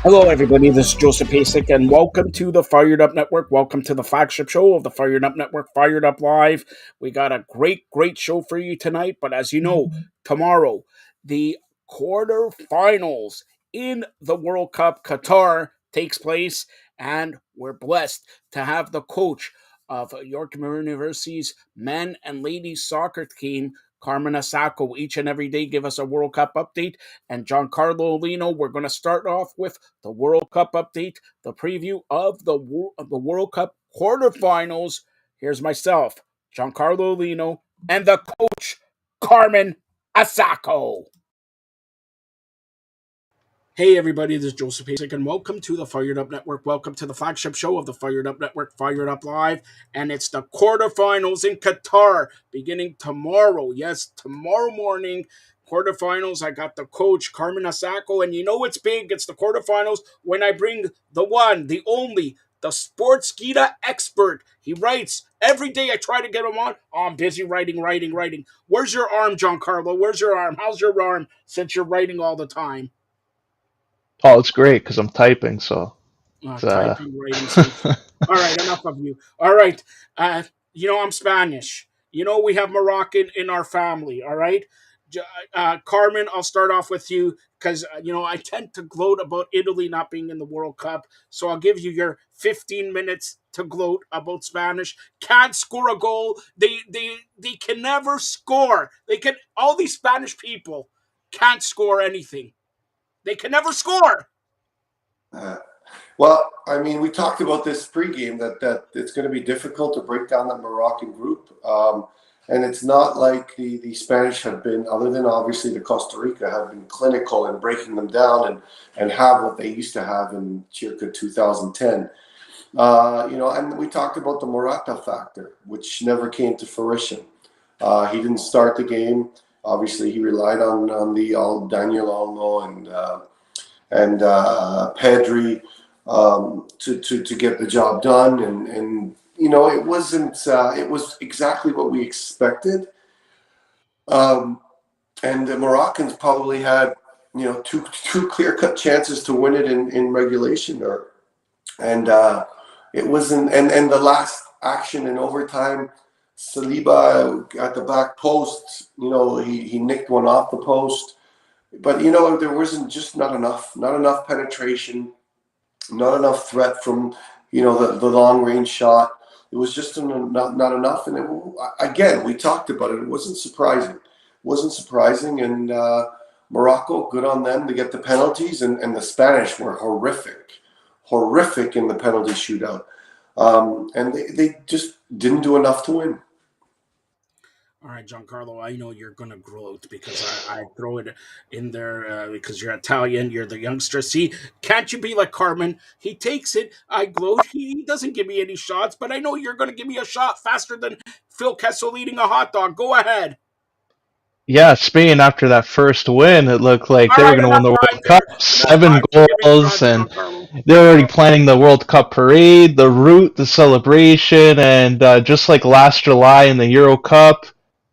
Hello, everybody. This is Joseph Pasek, and welcome to the Firedup Network. Welcome to the flagship show of the Firedup Network, Fired Up Live. We got a great show for you tonight. But as you know, tomorrow, the quarterfinals in the World Cup Qatar takes place, and we're blessed to have the coach of York University's men and ladies soccer team, Carmen Asako, each and every day give us a World Cup update. And Giancarlo Lino, we're going to start off with the World Cup update, the preview of the World Cup quarterfinals. Here's myself, Giancarlo Lino, and the coach, Carmen Asako. Hey everybody, this is Joseph Pasek, and welcome to the Fired Up Network. Welcome to the flagship show of the Fired Up Network, Fired Up Live, and it's the quarterfinals in Qatar beginning tomorrow. Yes, tomorrow morning, quarterfinals. I got the coach Carmen Asako, and you know it's big. It's the quarterfinals when I bring the one, the only, the sports Gita expert. He writes every day. I try to get him on. Oh, I'm busy writing. Where's your arm, Giancarlo? Where's your arm? How's your arm since you're writing all the time? Oh, it's great because I'm typing, so it's Typing, writing, same shit. All right, enough of you. All right, uh, I'm Spanish. We have Moroccan in our family. All right, Carmen, I'll start off with you because I tend to gloat about Italy not being in the World Cup. So I'll give you your 15 minutes to gloat about Spanish. Can't score a goal. They can never score. They can all these Spanish people can't score anything. They can never score. Uh, well, I mean, we talked about this pregame that it's going to be difficult to break down that Moroccan group, and it's not like the Spanish have been, other than obviously the Costa Rica, have been clinical in breaking them down and have what they used to have in circa 2010. And we talked about the Morata factor, which never came to fruition. He didn't start the game. Obviously, he relied on the Daniel Olmo and Pedri to get the job done, and it wasn't it was exactly what we expected, um, and the Moroccans probably had two clear cut chances to win it in regulation, and it wasn't, and the last action in overtime, Saliba at the back post, he nicked one off the post, but there wasn't just not enough penetration, not enough threat from the long range shot. It was just not enough, and again, we talked about it. It wasn't surprising, and Morocco, good on them to get the penalties, and the Spanish were horrific in the penalty shootout, and they just didn't do enough to win. All right, Giancarlo, I know you're going to gloat because I throw it in there because you're Italian, you're the youngster. See, can't you be like Carmen? He takes it, I gloat. He doesn't give me any shots, but I know you're going to give me a shot faster than Phil Kessel eating a hot dog. Go ahead. yeah, Spain after that first win, it looked like All they were right, going to win enough the time World Cup, there. Enough seven time for giving goals, shots, and Giancarlo. they're already planning the World Cup parade, the route, the celebration, and just like last July in the Euro Cup,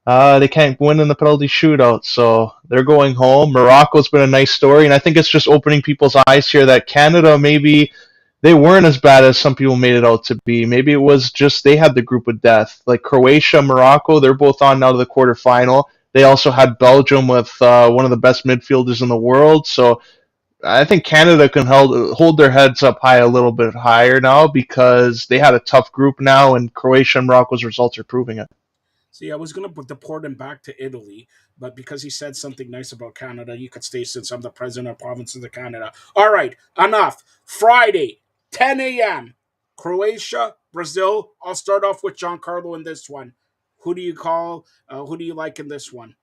they can't win in the penalty shootout, so they're going home. Morocco's been a nice story, and I think it's just opening people's eyes here that Canada maybe they weren't as bad as some people made it out to be. Maybe it was just they had the group of death. Like Croatia, Morocco, they're both on now to the quarterfinal. They also had Belgium with one of the best midfielders in the world. So I think Canada can hold their heads up high a little bit higher now because they had a tough group now, and Croatia and Morocco's results are proving it. See, I was going to deport him back to Italy, but because he said something nice about Canada, you could stay since I'm the president of provinces of Canada. All right, enough. Friday, 10 a.m. Croatia, Brazil. I'll start off with Giancarlo in this one. Who do you call? Who do you like in this one?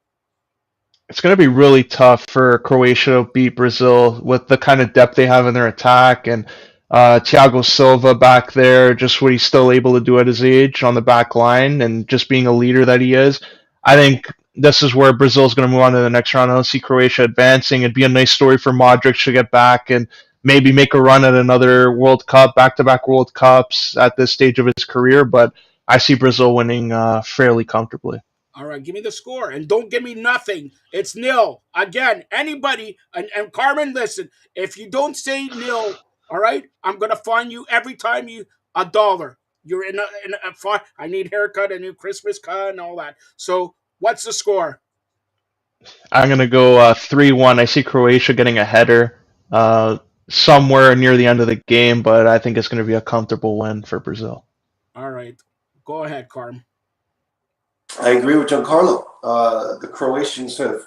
It's going to be really tough for Croatia to beat Brazil with the kind of depth they have in their attack and Thiago Silva back there, just what he's still able to do at his age on the back line and just being a leader that he is. I think this is where Brazil's going to move on to the next round. I don't see Croatia advancing. It'd be a nice story for Modric to get back and maybe make a run at another World Cup, back-to-back World Cups at this stage of his career. But I see Brazil winning fairly comfortably. All right, give me the score, and don't give me nothing. It's nil again. Anybody and Carmen, listen. If you don't say nil, all right, I'm gonna fine you every time you $1. You're in a fine. I need haircut, a new Christmas cut, and all that. So what's the score? I'm gonna go 3-1. I see Croatia getting a header somewhere near the end of the game, but I think it's gonna be a comfortable win for Brazil. All right, go ahead, Carm. I agree with Giancarlo. The Croatians have,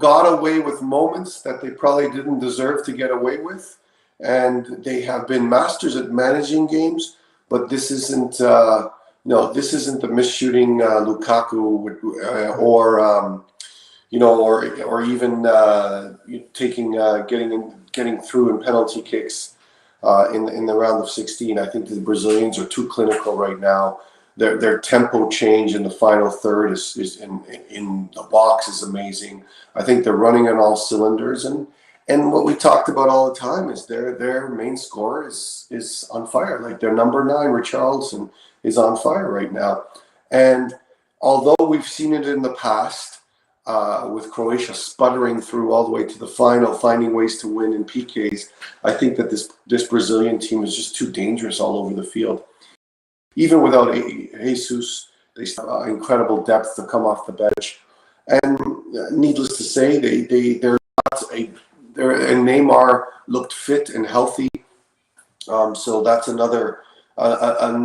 got away with moments that they probably didn't deserve to get away with, and they have been masters at managing games. But this isn't, this isn't the misshooting Lukaku or even taking getting through in penalty kicks in the round of 16. I think the Brazilians are too clinical right now. Their tempo change in the final third is in the box is amazing. I think they're running on all cylinders, and what we talked about all the time is their main scorer is on fire. Like their number 9, Richarlison, is on fire right now. And although we've seen it in the past, with Croatia sputtering through all the way to the final, finding ways to win in PKs, I think that this Brazilian team is just too dangerous all over the field. Even without Jesus, they still have incredible depth to come off the bench. And needless to say, they're not and Neymar looked fit and healthy. So that's another weapon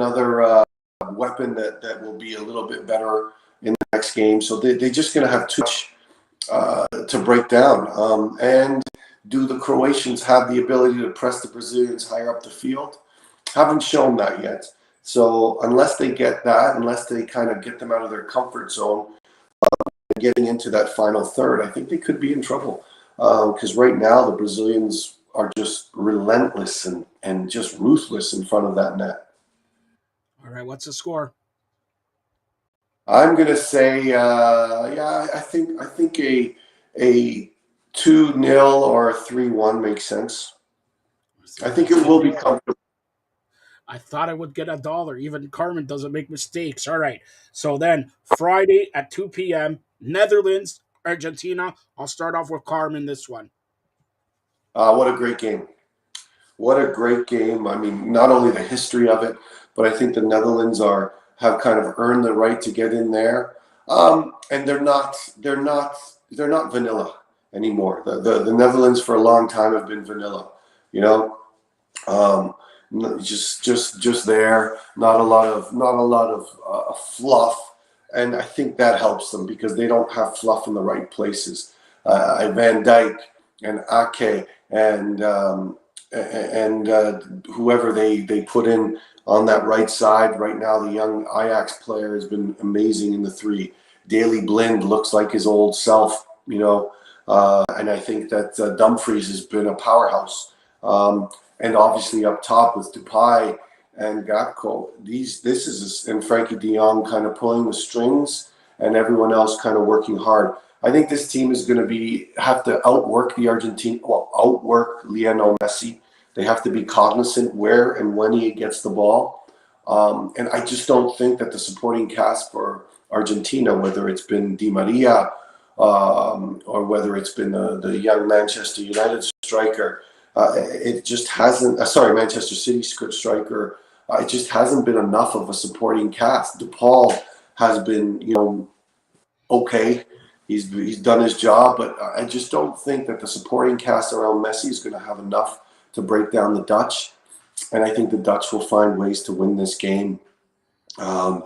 that will be a little bit better in the next game. So they're just going to have too much to break down. And do the Croatians have the ability to press the Brazilians higher up the field? Haven't shown that yet. So unless they get that, unless they kind of get them out of their comfort zone, getting into that final third, I think they could be in trouble. Because right now the Brazilians are just relentless and just ruthless in front of that net. All right, what's the score? I'm gonna say, I think a 2-0 or a 3-1 makes sense. I think it will be comfortable. I thought I would get $1. Even Carmen doesn't make mistakes. All right. So then Friday at 2 p.m., Netherlands, Argentina. I'll start off with Carmen this one. What a great game! What a great game! I mean, not only the history of it, but I think the Netherlands have kind of earned the right to get in there, and they're not vanilla anymore. The Netherlands for a long time have been vanilla, you know. Um, just there, not a lot of fluff, and I think that helps them because they don't have fluff in the right places. Van Dijk and Ake and whoever they put in on that right side right now, the young Ajax player has been amazing in the three. Daley Blind looks like his old self, and I think that Dumfries has been a powerhouse. And obviously up top with Depay and Gakpo, and Frankie De Jong kind of pulling the strings, and everyone else kind of working hard. I think this team is going to have to outwork outwork Lionel Messi. They have to be cognizant where and when he gets the ball. And I just don't think that the supporting cast for Argentina, whether it's been Di Maria or whether it's been the young Manchester United striker, it just hasn't. Manchester City striker. It just hasn't been enough of a supporting cast. DePaul has been, okay. He's done his job, but I just don't think that the supporting cast around Messi is going to have enough to break down the Dutch. And I think the Dutch will find ways to win this game. Um,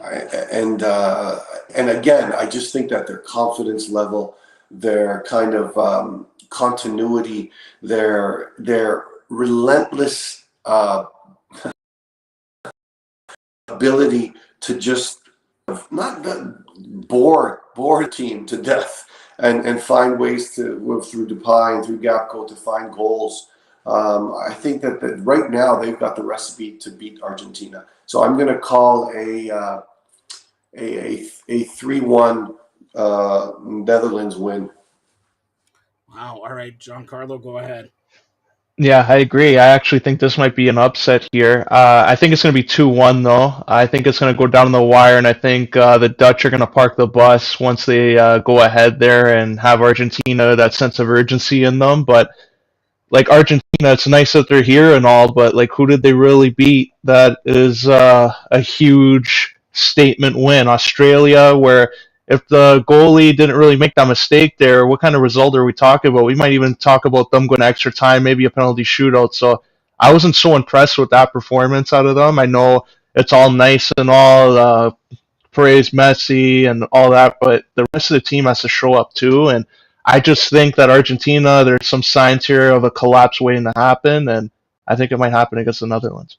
and again, I just think that their confidence level, their kind of continuity, their relentless ability to just not bore the team to death and find ways to move through Depay and through Gapco to find goals. I think that right now they've got the recipe to beat Argentina. So I'm going to call a 3-1 Netherlands win. Wow. All right, Giancarlo, go ahead. Yeah, I agree. I actually think this might be an upset here. I think it's going to be 2-1 though. I think it's going to go down the wire, and I think the Dutch are going to park the bus once they go ahead there and have Argentina that sense of urgency in them. But like Argentina, it's nice that they're here and all, but like who did they really beat? That is a huge statement win. Australia, where if the goalie didn't really make that mistake there, what kind of result are we talking about? We might even talk about them going to extra time, maybe a penalty shootout. So I wasn't so impressed with that performance out of them. I know it's all nice and all. Praise Messi and all that, but the rest of the team has to show up too. And I just think that Argentina, there's some signs here of a collapse waiting to happen, and I think it might happen against the Netherlands.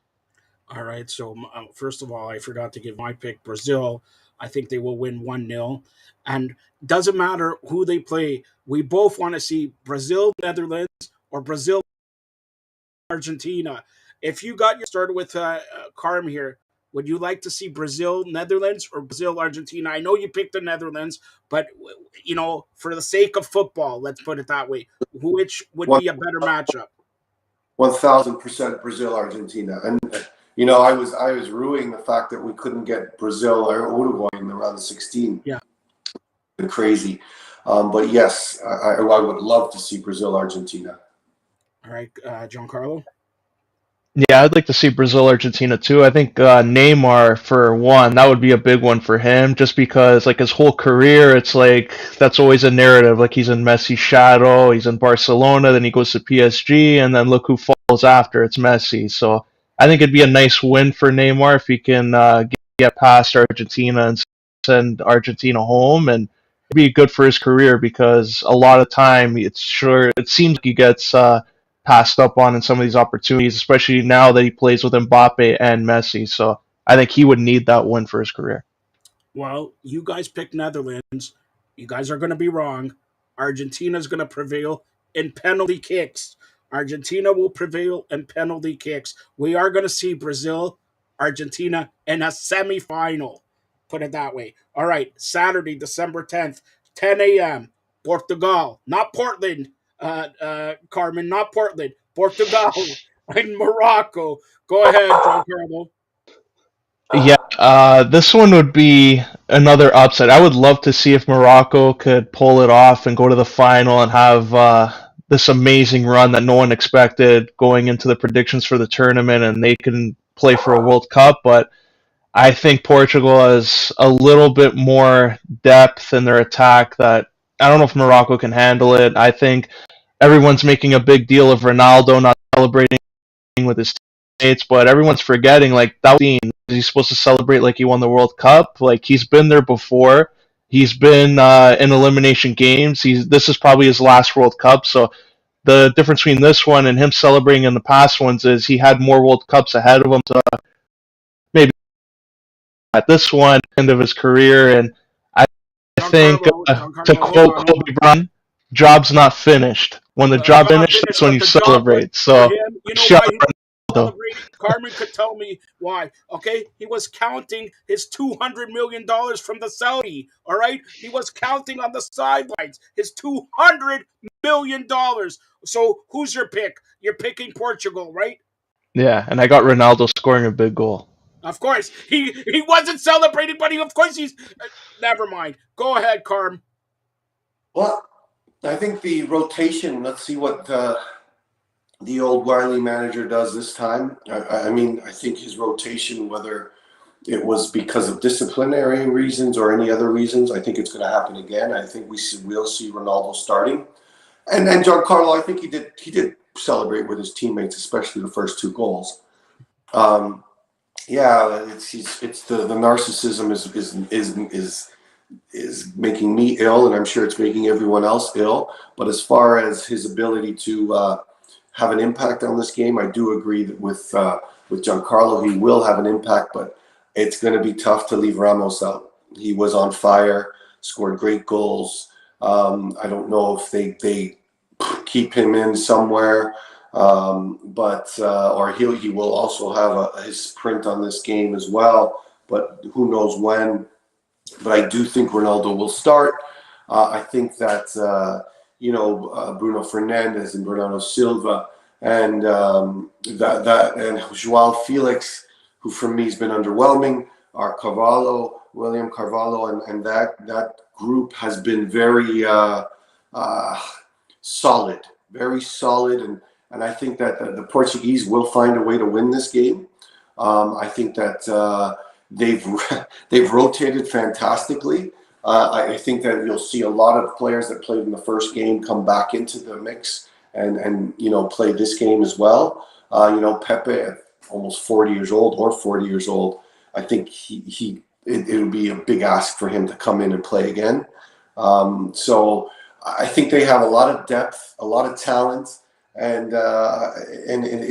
All right. So, first of all, I forgot to give my pick Brazil. I think they will win 1-0. And doesn't matter who they play. We both want to see Brazil, Netherlands, or Brazil, Argentina. If you got your started with Carm here, would you like to see Brazil, Netherlands, or Brazil, Argentina? I know you picked the Netherlands, but for the sake of football, let's put it that way. Which would One be a better matchup? 1000% Brazil Argentina. And I was ruining the fact that we couldn't get Brazil or Uruguay in the round of 16. Yeah. Crazy. But yes, I would love to see Brazil Argentina. All right, Giancarlo. Yeah, I'd like to see Brazil Argentina too. I think Neymar for one, that would be a big one for him, just because like his whole career, it's like that's always a narrative. Like he's in Messi's shadow, he's in Barcelona, then he goes to PSG, and then look who falls after. It's Messi. So I think it'd be a nice win for Neymar if he can get past Argentina and send Argentina home, and it'd be good for his career because a lot of time it seems like he gets. Passed up on in some of these opportunities, especially now that he plays with Mbappe and Messi. So I think he would need that win for his career. Well, you guys picked Netherlands. You guys are going to be wrong. Argentina is going to prevail in penalty kicks. Argentina will prevail in penalty kicks. We are going to see Brazil, Argentina in a semifinal. Put it that way. All right, Saturday, December 10th, 10 a.m. Portugal, not Portland, Carmen, not Portland, Portugal in Morocco. Go ahead, Giancarlo. Yeah, this one would be another upset. I would love to see if Morocco could pull it off and go to the final and have this amazing run that no one expected going into the predictions for the tournament, and they can play for a World Cup. But I think Portugal has a little bit more depth in their attack that I don't know if Morocco can handle it. I think everyone's making a big deal of Ronaldo not celebrating with his teammates, but everyone's forgetting like that scene. He's supposed to celebrate like he won the World Cup. Like he's been there before. He's been in elimination games. This is probably his last World Cup. So the difference between this one and him celebrating in the past ones is he had more World Cups ahead of him. So maybe at this one, end of his career, and I think to Hold quote on, hold Kobe on. Bryant, "Job's not finished. When the job Not finished, finished, that's when but you the job celebrate." for So him, you know shout why he was out celebrating? Carmen could tell me why. Okay, he was counting his $200 million from the Saudi. All right, he was counting on the sidelines his $200 million. So who's your pick? You're picking Portugal, right? Yeah, and I got Ronaldo scoring a big goal. Of course, he wasn't celebrating, but of course he's. Never mind. Go ahead, Carm. Well, I think the rotation. Let's see what the old Wiley manager does this time. I think his rotation, whether it was because of disciplinary reasons or any other reasons, I think it's going to happen again. I think we'll see Ronaldo starting, and then Giancarlo. I think he did celebrate with his teammates, especially the first two goals. Um, yeah, it's the narcissism is making me ill, and I'm sure it's making everyone else ill. But as far as his ability to have an impact on this game, I do agree that with Giancarlo, he will have an impact, but it's going to be tough to leave Ramos out. He was on fire, scored great goals. I don't know if they keep him in somewhere, but or he will also have his print on this game as well. But who knows when? But I do think Ronaldo will start. I think that Bruno Fernandes and Bernardo Silva and and Joao Felix, who for me has been underwhelming. Our Carvalho, William Carvalho, and that group has been very solid, very solid, and I think that the Portuguese will find a way to win this game. I think that they've they've rotated fantastically. I think that you'll see a lot of players that played in the first game come back into the mix and play this game as well. Pepe, at almost 40 years old or 40 years old, I think it would be a big ask for him to come in and play again. So I think they have a lot of depth, a lot of talent, and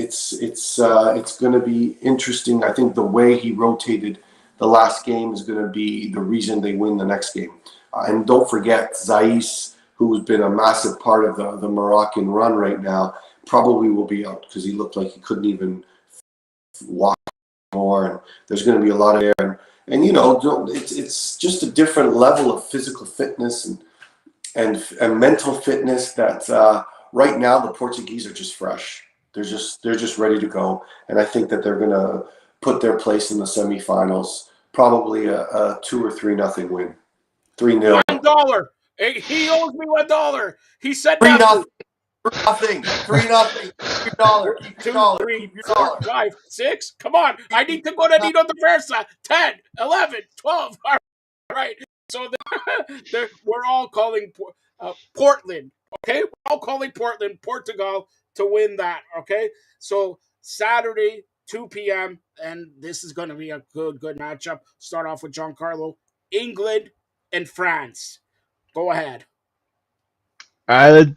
it's going to be interesting. I think the way he rotated the last game is going to be the reason they win the next game. And don't forget Zais, who's been a massive part of the Moroccan run right now, probably will be out because he looked like he couldn't even walk more. And there's going to be a lot of air. And it's just a different level of physical fitness and mental fitness that right now the Portuguese are just fresh. They're just ready to go. And I think that they're going to put their place in the semifinals. Probably a 2 or 3-0 win. 3-0. $1. He owes me $1. He said 3-0. nothing. 3-0. $3. Keep your dollar. 2, 3, Keep your 4, dollar. 5, 6. Come on. I need to go to Nino de Versa. 10, 11, 12. All right. So we're all calling Portland. Okay. We're all calling Portland, Portugal to win that. Okay. So Saturday, 2 p.m. And this is going to be a good matchup. Start off with Giancarlo. England and France. Go ahead. I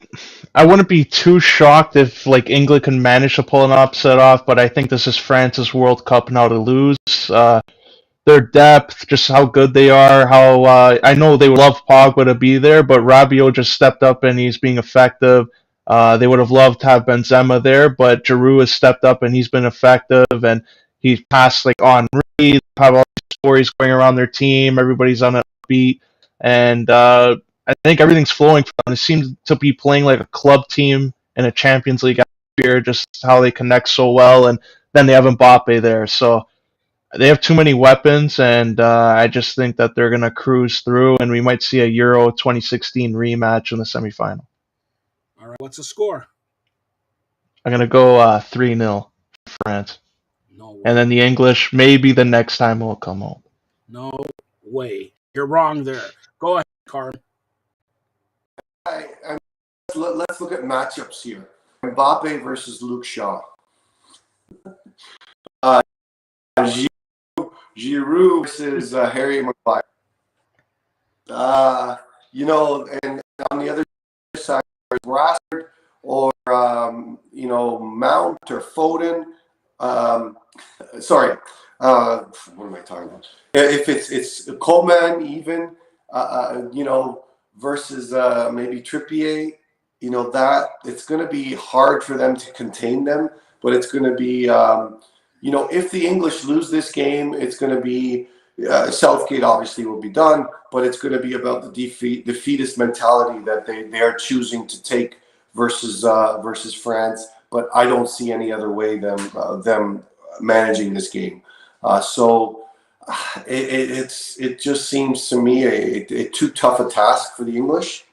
wouldn't be too shocked if like England can manage to pull an upset off, but I think this is France's World Cup now to lose. Their depth, just how good they are, how I know they would love Pogba to be there, but Rabiot just stepped up and he's being effective. They would have loved to have Benzema there, but Giroud has stepped up and he's been effective, and he's passed like Henry, have all these stories going around their team. Everybody's on a beat, and I think everything's flowing for them. It seems to be playing like a club team in a Champions League atmosphere, just how they connect so well, and then they have Mbappe there, so they have too many weapons, and I just think that they're going to cruise through, and we might see a Euro 2016 rematch in the semifinal. All right. What's the score? I'm going to go 3-0 for France. No way. And then the English, maybe the next time will come home. No way. You're wrong there. Go ahead, Carm. Let's look at matchups here. Mbappe versus Luke Shaw. Giroud versus Harry Maguire. And on the other side, Rashford or Mount or Foden. Sorry, what am I talking about? If it's Coleman even, versus maybe Trippier, that it's going to be hard for them to contain them, but it's going to be. If the English lose this game, it's going to be Southgate obviously will be done, but it's going to be about the defeatist mentality that they are choosing to take versus France. But I don't see any other way them managing this game. So it just seems to me a too tough a task for the English,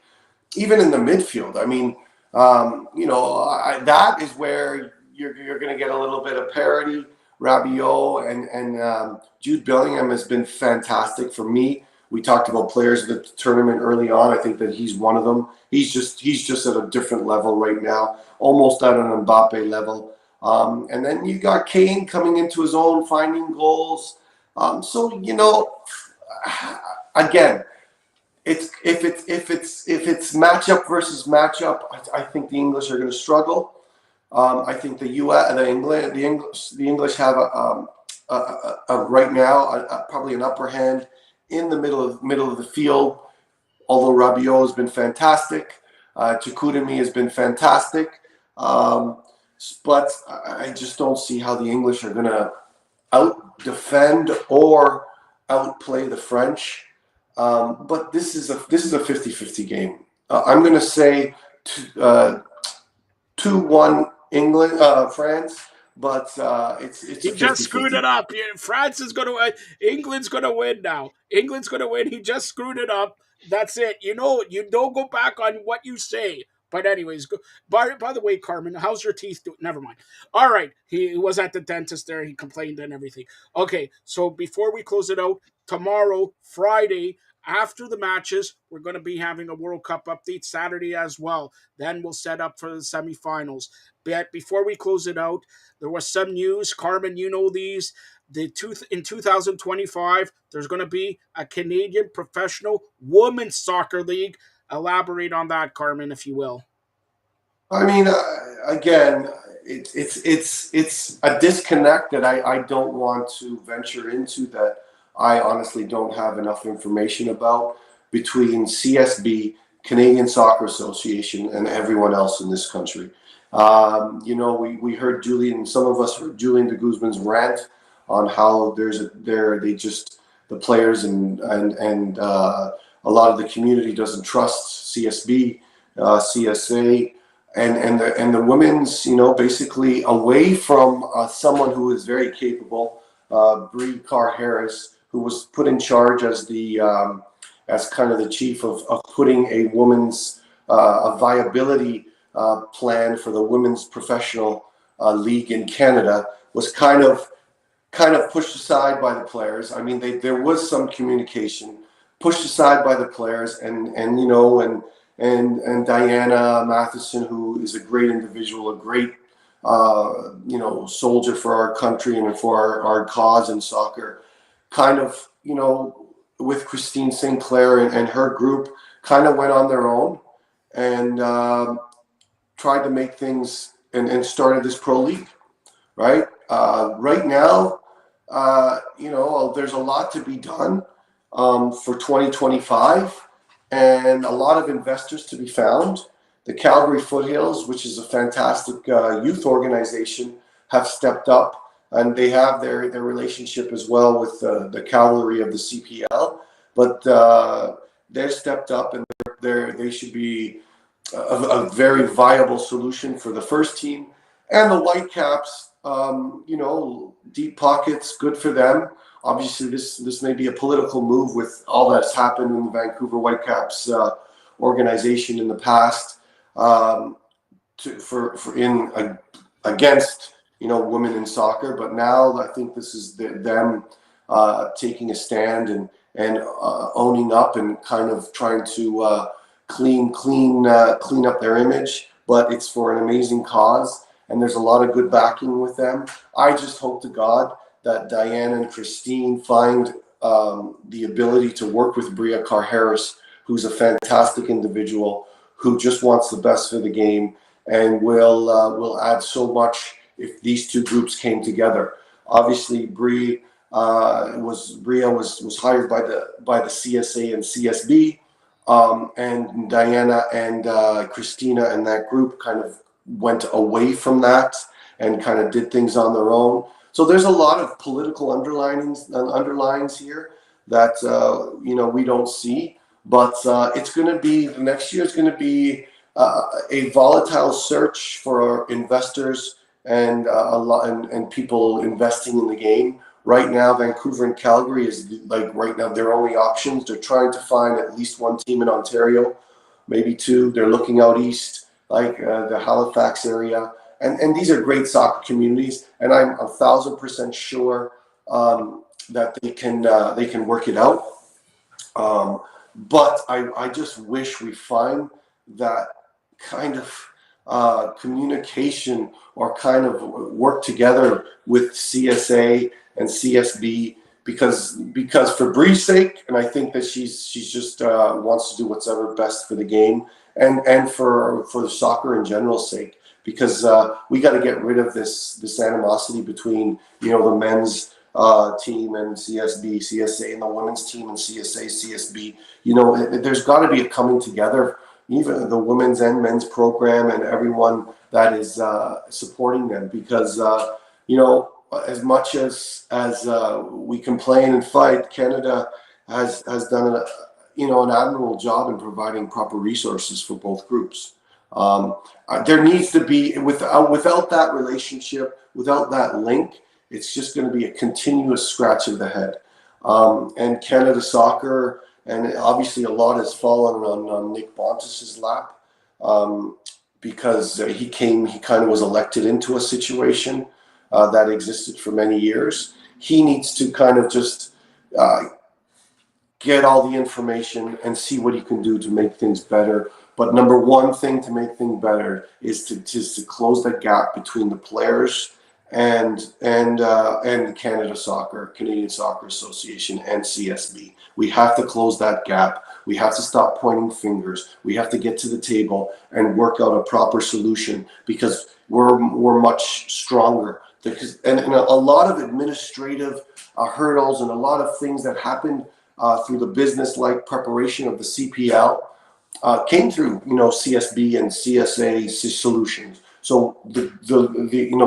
even in the midfield. I mean, that is where you're going to get a little bit of parity. Rabiot and Jude Bellingham has been fantastic for me. We talked about players of the tournament early on. I think that he's one of them. He's just at a different level right now, almost at an Mbappe level. And then you got Kane coming into his own, finding goals. Again, if it's matchup versus matchup, I think the English are going to struggle. I think the English have right now probably an upper hand in the middle of the field. Although Rabiot has been fantastic, Choukoudimi has been fantastic, but I just don't see how the English are going to out-defend or outplay the French. But this is a 50-50 game. I'm going to say 2-1 England, France, but it's a He just screwed 50-50. it up. France is going to England's going to win now. England's going to win. He just screwed it up. That's it. You don't go back on what you say. But anyways, by the way, Carmen, how's your teeth doing? Never mind. All right, he was at the dentist there. He complained and everything. Okay, so before we close it out, tomorrow, Friday, after the matches, we're going to be having a World Cup update Saturday as well. Then we'll set up for the semifinals. But before we close it out, there was some news. Carmen, you know these. In 2025, there's going to be a Canadian professional women's soccer league. Elaborate on that, Carmen, if you will. I mean, again, it's a disconnect that I don't want to venture into, that I honestly don't have enough information about, between CSB, Canadian Soccer Association, and everyone else in this country. We heard Julian. Some of us heard Julian de Guzman's rant on how the players and a lot of the community doesn't trust CSB, CSA, and the women's, basically away from someone who is very capable, Bree Carr Harris, who was put in charge as kind of the chief of putting a women's a viability plan for the women's professional league in Canada, was kind of pushed aside by the players. I mean, there was some communication pushed aside by the players, and Diana Matheson, who is a great individual, a great soldier for our country and for our cause in soccer, kind of, with Christine Sinclair and her group, kind of went on their own and tried to make things and started this pro league, right? Right now, there's a lot to be done for 2025, and a lot of investors to be found. The Calgary Foothills, which is a fantastic youth organization, have stepped up, and they have their relationship as well with the cavalry of the CPL. But they've stepped up, and they should be a very viable solution for the first team. And the Whitecaps, deep pockets, good for them. Obviously, this may be a political move with all that's happened in the Vancouver Whitecaps organization in the past, against women in soccer. But now I think this is them taking a stand and owning up and kind of trying to clean up their image. But it's for an amazing cause, and there's a lot of good backing with them. I just hope to God that Diane and Christine find the ability to work with Bria Carr-Harris, who's a fantastic individual, who just wants the best for the game, and will add so much if these two groups came together. Obviously, Bria was hired by the CSA and CSB, and Diana and Christina and that group kind of went away from that and kind of did things on their own. So there's a lot of political underlines here that we don't see, but it's going to be, next year is going to be a volatile search for investors and and people investing in the game. Right now, Vancouver and Calgary is right now their only options. They're trying to find at least one team in Ontario, maybe two. They're looking out east, the Halifax area. And these are great soccer communities, and I'm 1,000% sure that they can work it out. But I just wish we find that kind of communication, or kind of work together with CSA and CSB, because for Bree's sake, and I think that she's just wants to do what's ever best for the game, and for the soccer in general's sake. Because we got to get rid of this animosity between the men's team and CSB, CSA, and the women's team and CSA, CSB. There's got to be a coming together, even the women's and men's program and everyone that is supporting them. Because as much as we complain and fight, Canada has done an admirable job in providing proper resources for both groups. There needs to be, without that relationship, without that link, it's just going to be a continuous scratch of the head. And Canada Soccer, and obviously a lot has fallen on Nick Bontis's lap, because he kind of was elected into a situation that existed for many years. He needs to kind of just uh, get all the information and see what he can do to make things better. But number one thing to make things better is to close that gap between the players and Canada Soccer, Canadian Soccer Association, and CSB. We have to close that gap. We have to stop pointing fingers. We have to get to the table and work out a proper solution, because we're much stronger. And a lot of administrative hurdles and a lot of things that happened through the business-like preparation of the CPL came through, CSB and CSA solutions. So the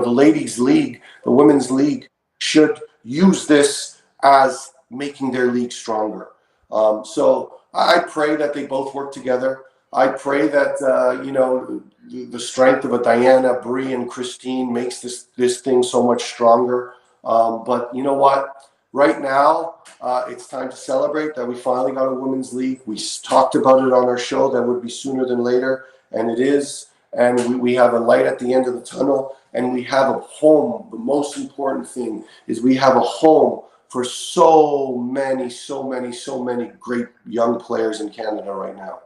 ladies' league, the women's league, should use this as making their league stronger. So I pray that they both work together. I pray that the strength of a Diana, Bree, and Christine makes this thing so much stronger. But you know what? Right now, it's time to celebrate that we finally got a women's league. We talked about it on our show that would be sooner than later, and it is. And we have a light at the end of the tunnel, and we have a home. The most important thing is we have a home for so many, so many, so many great young players in Canada right now.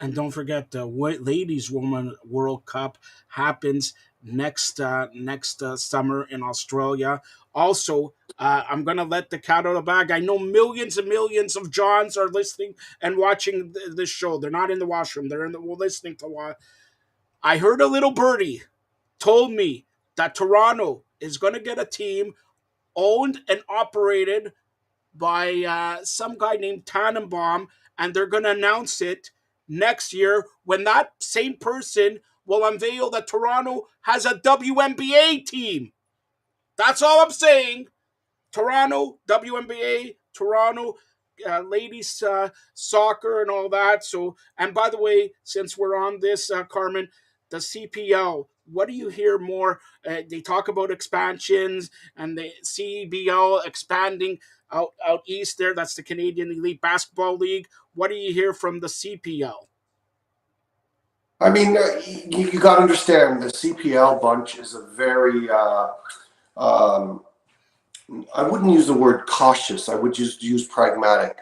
And don't forget, the Ladies Women World Cup happens next summer in Australia. Also, I'm gonna let the cat out of the bag. I know millions and millions of Johns are listening and watching this show. They're not in the washroom. They're listening to watch. I heard a little birdie told me that Toronto is gonna get a team owned and operated by some guy named Tannenbaum, and they're going to announce it next year when that same person will unveil that Toronto has a WNBA team. That's all I'm saying. Toronto, WNBA, Toronto, ladies soccer and all that. So, and by the way, since we're on this, Carmen, the CPL. What do you hear more? They talk about expansions and the CBL expanding out east there. That's the Canadian Elite Basketball League. What do you hear from the CPL? I mean, you got to understand the CPL bunch is a very um, I wouldn't use the word cautious. I would just use pragmatic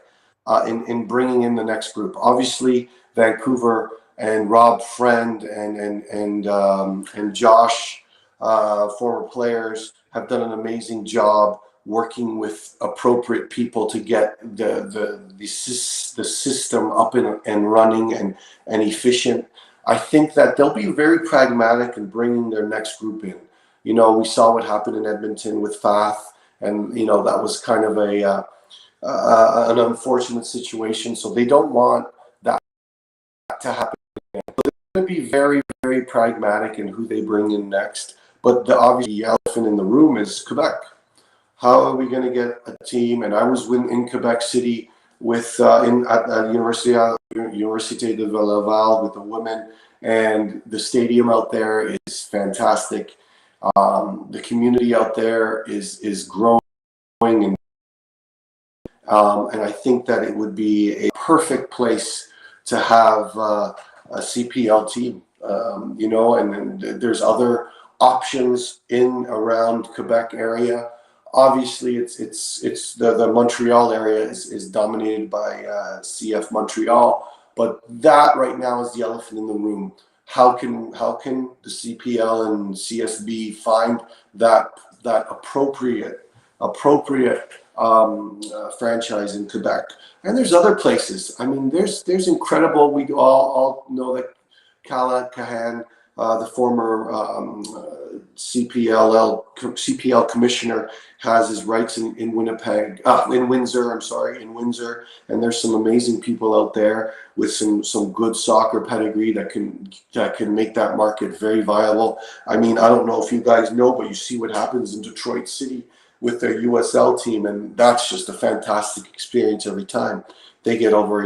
in bringing in the next group. Obviously, Vancouver and Rob Friend and Josh, former players, have done an amazing job working with appropriate people to get the system up and running and efficient. I think that they'll be very pragmatic in bringing their next group in. We saw what happened in Edmonton with Fath, and that was kind of an unfortunate situation. So they don't want that to happen. They're going to be very, very pragmatic in who they bring in next. But the obvious elephant in the room is Quebec. How are we going to get a team? And I was in Quebec City with at Université de Laval with the women, and the stadium out there is fantastic. The community out there is growing, and I think that it would be a perfect place to have a CPL team. And there's other options in around Quebec area. Obviously, it's the Montreal area is dominated by CF Montreal, but that right now is the elephant in the room. How can the CPL and CSB find that appropriate franchise in Quebec? And there's other places. I mean, there's incredible. We all know that Khaled Kahan, the former CPL commissioner, has his rights in Winnipeg, in Windsor. I'm sorry, in Windsor. And there's some amazing people out there with some good soccer pedigree that can make that market very viable. I mean, I don't know if you guys know, but you see what happens in Detroit City with their USL team, and that's just a fantastic experience every time. They get over,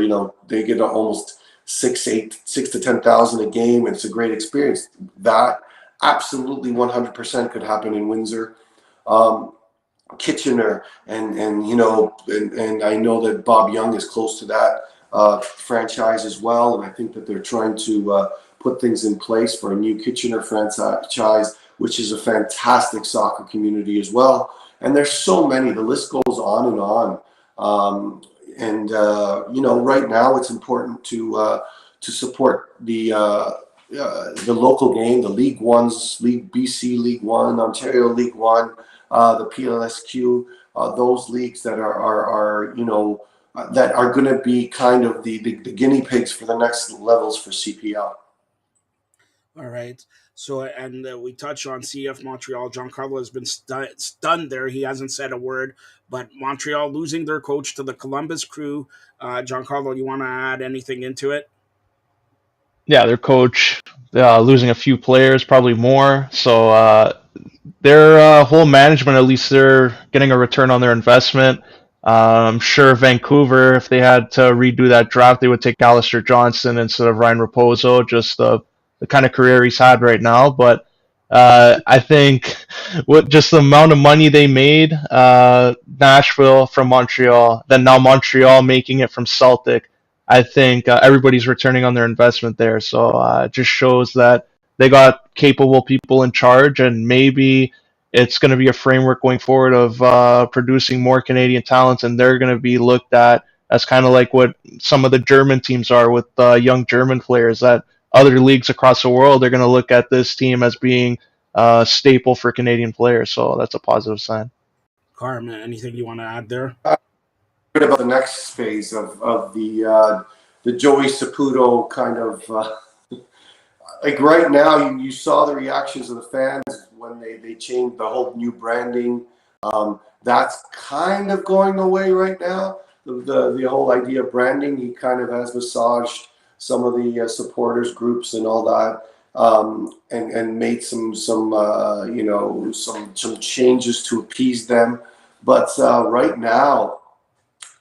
they get almost six to 10,000 a game, and it's a great experience. That absolutely 100% could happen in Windsor. Um, Kitchener, and I know that Bob Young is close to that franchise as well, and I think that they're trying to put things in place for a new Kitchener franchise, which is a fantastic soccer community as well. And there's so many. The list goes on and on. Right now it's important to support the local game, the League Ones, League BC League One, Ontario League One, the PLSQ, those leagues that are that are going to be kind of the guinea pigs for the next levels for CPL. All right. So, and we touch on CF Montreal. Giancarlo has been stunned there. He hasn't said a word, but Montreal losing their coach to the Columbus Crew. Giancarlo, you want to add anything into it? Yeah, their coach losing a few players, probably more. So their whole management, at least they're getting a return on their investment. I'm sure Vancouver, if they had to redo that draft, they would take Alistair Johnston instead of Ryan Raposo, just the kind of career he's had right now. But I think what just the amount of money they made, Nashville from Montreal, then now Montreal making it from Celtic, I think everybody's returning on their investment there. So it just shows that they got capable people in charge, and maybe it's going to be a framework going forward of producing more Canadian talents, and they're going to be looked at as kind of like what some of the German teams are with young German players. That other leagues across the world, they're going to look at this team as being a staple for Canadian players. So that's a positive sign. Carmen, anything you want to add there? Good about the next phase of the Joey Saputo kind of like right now. You saw the reactions of the fans when they changed the whole new branding. That's kind of going away right now. The whole idea of branding, he kind of has massaged some of the supporters groups and all that, and made some changes to appease them. But right now,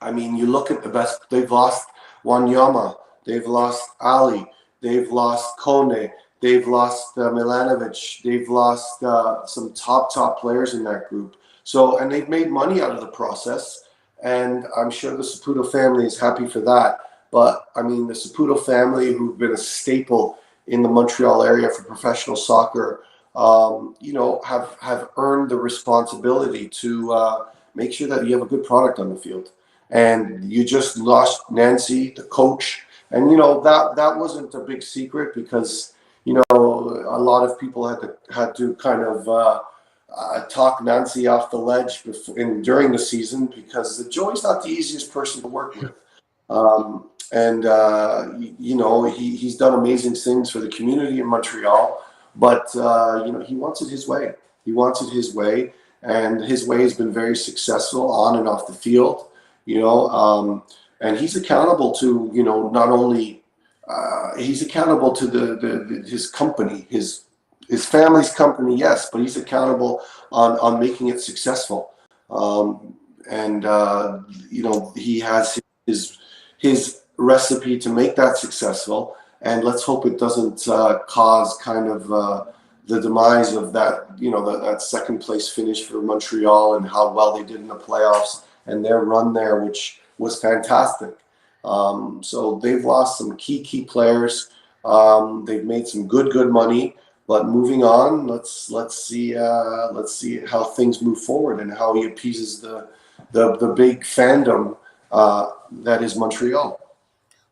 I mean, you look at the best. They've lost Wanyama. They've lost Ali. They've lost Kone. They've lost Milanovic. They've lost some top players in that group. So, and they've made money out of the process. And I'm sure the Saputo family is happy for that. But I mean, the Saputo family, who've been a staple in the Montreal area for professional soccer, have earned the responsibility to make sure that you have a good product on the field. And you just lost Nancy, the coach, and that wasn't a big secret, because a lot of people had to kind of talk Nancy off the ledge during the season, because Joey's not the easiest person to work with. And he's done amazing things for the community in Montreal, but he wants it his way. He wants it his way, and his way has been very successful on and off the field. And he's accountable to not only he's accountable to his company, his family's company, yes, but he's accountable on making it successful. And he has his recipe to make that successful, and let's hope it doesn't cause kind of the demise of that that second place finish for Montreal and how well they did in the playoffs and their run there, which was fantastic. So they've lost some key players. They've made some good money, but moving on, let's see how things move forward and how he appeases the big fandom that is Montreal.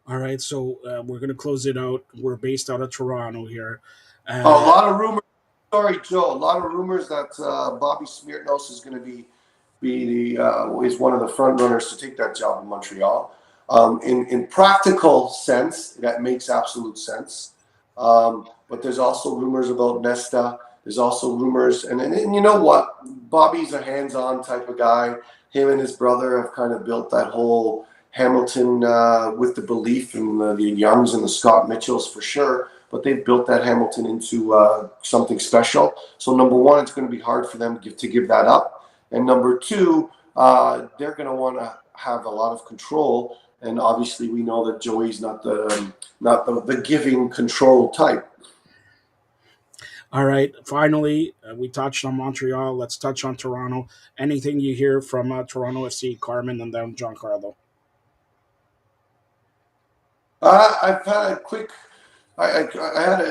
All right. So we're going to close it out. We're based out of Toronto here. A lot of rumors. Sorry, Joe. A lot of rumors that Bobby Smirnos is going to be is one of the front runners to take that job in Montreal. In practical sense, that makes absolute sense. But there's also rumors about Nesta. There's also rumors, and you know what? Bobby's a hands-on type of guy. Him and his brother have kind of built that whole Hamilton with the belief in the Youngs and the Scott Mitchells for sure. But they've built that Hamilton into something special. So number one, it's going to be hard for them to give that up. And number two, they're going to want to have a lot of control and obviously we know that Joey's not the giving control type. All right. Finally, we touched on Montreal. Let's touch on Toronto. Anything you hear from Toronto FC, Carmen, and then Giancarlo? I've had a quick. I had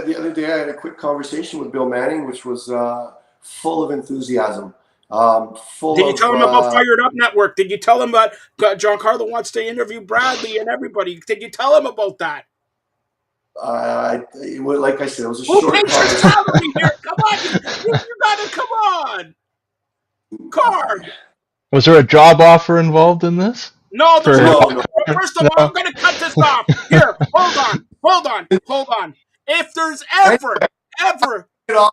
the other day. I had a quick conversation with Bill Manning, which was full of enthusiasm. Full Did you tell him about of Fired Up Network? Did you tell him that Giancarlo wants to interview Bradley and everybody? Did you tell him about that? like I said, it was a Who short pays your conversation. salary here? Come on, you gotta come on, Carm. Was there a job offer involved in this? No, there's For no. No, no, First of all, no. I'm gonna cut this off. Here, hold on. If there's I ever, it off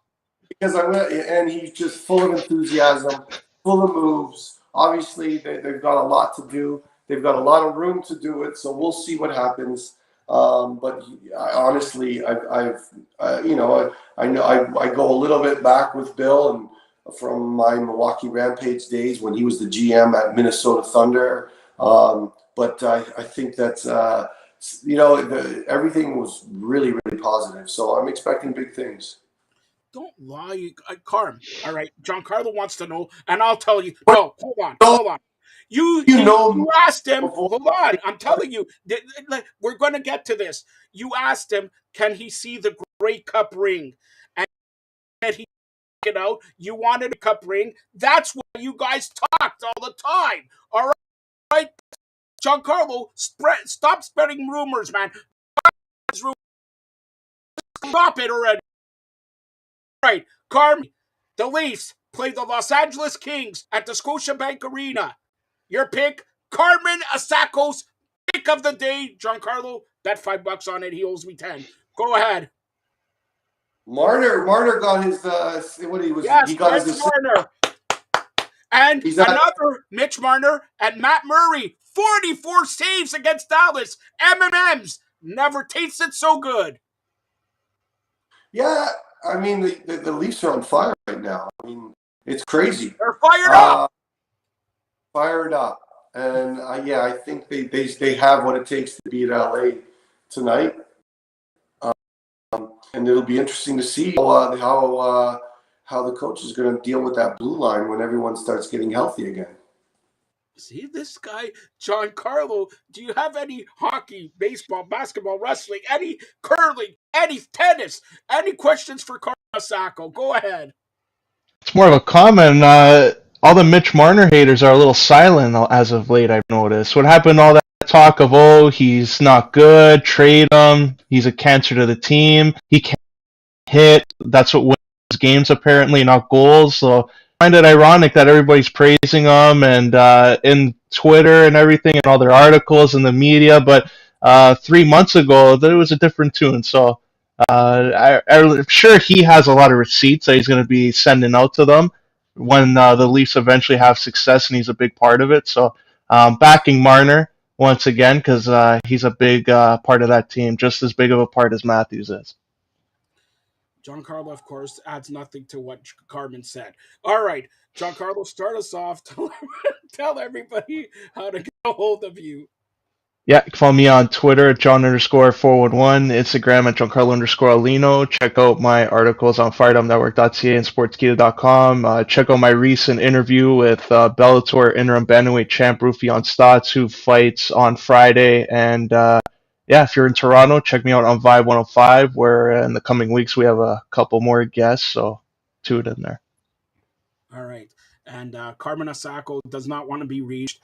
because I went, and he's just full of enthusiasm, full of moves. Obviously, they've got a lot to do. They've got a lot of room to do it. So we'll see what happens. But honestly, you know, I know I go a little bit back with Bill and from my Milwaukee Rampage days when he was the GM at Minnesota Thunder. But I think that's you know everything was really really positive. So I'm expecting big things. don't lie, Carm. All right, Giancarlo wants to know, and I'll tell you. But No, no, hold on. You you you know you asked him. before. Hold on, I'm telling you. We're going to get to this. You asked him, can he see the Grey Cup ring, and he it out. You wanted a cup ring. That's what you guys talked all the time. All right, Giancarlo, stop spreading rumors, man. Stop it already. All right, Carmen, the Leafs play the Los Angeles Kings at the Scotiabank Arena. Your pick, Carmen Asako's pick of the day. Giancarlo, bet $5 on it. He owes me 10. Go ahead. Marner got his what Yes, he got his Mitch assist. Marner. And He's at another Mitch Marner and Matt Murray. 44 saves against Dallas. M&M's. Never tasted so good. yeah. I mean the Leafs are on fire right now. I mean it's crazy. They're fired up. Fired up, and yeah, I think they have what it takes to beat LA tonight. And it'll be interesting to see how the coach is going to deal with that blue line when everyone starts getting healthy again. See this guy, Giancarlo. Do you have any hockey, baseball, basketball, wrestling, any curling, any tennis, any questions for Carl Sacco? Go ahead. It's more of a comment. All the Mitch Marner haters are a little silent as of late, I've noticed. What happened, all that talk of, oh, he's not good, trade him, he's a cancer to the team, he can't hit, that's what wins games apparently, not goals. So I find it ironic that everybody's praising him and in Twitter and everything and all their articles in the media, but 3 months ago, there was a different tune. So I'm sure he has a lot of receipts that he's going to be sending out to them when the Leafs eventually have success, and he's a big part of it. So backing Marner once again because he's a big part of that team, just as big of a part as Matthews is. Giancarlo, of course, adds nothing to what Carmen said. All right, Giancarlo, start us off. Tell everybody how to get a hold of you. Yeah, you can follow me on Twitter at John_411, Instagram at Giancarlo_Alino. Check out my articles on FiredupNetwork.ca and Sportskeeda.com. Check out my recent interview with Bellator interim bantamweight champ Rufian Stotts, who fights on Friday. And yeah, if you're in Toronto, check me out on Vibe 105, where in the coming weeks we have a couple more guests, so tune in there. All right. And Carmen Asako does not want to be reached,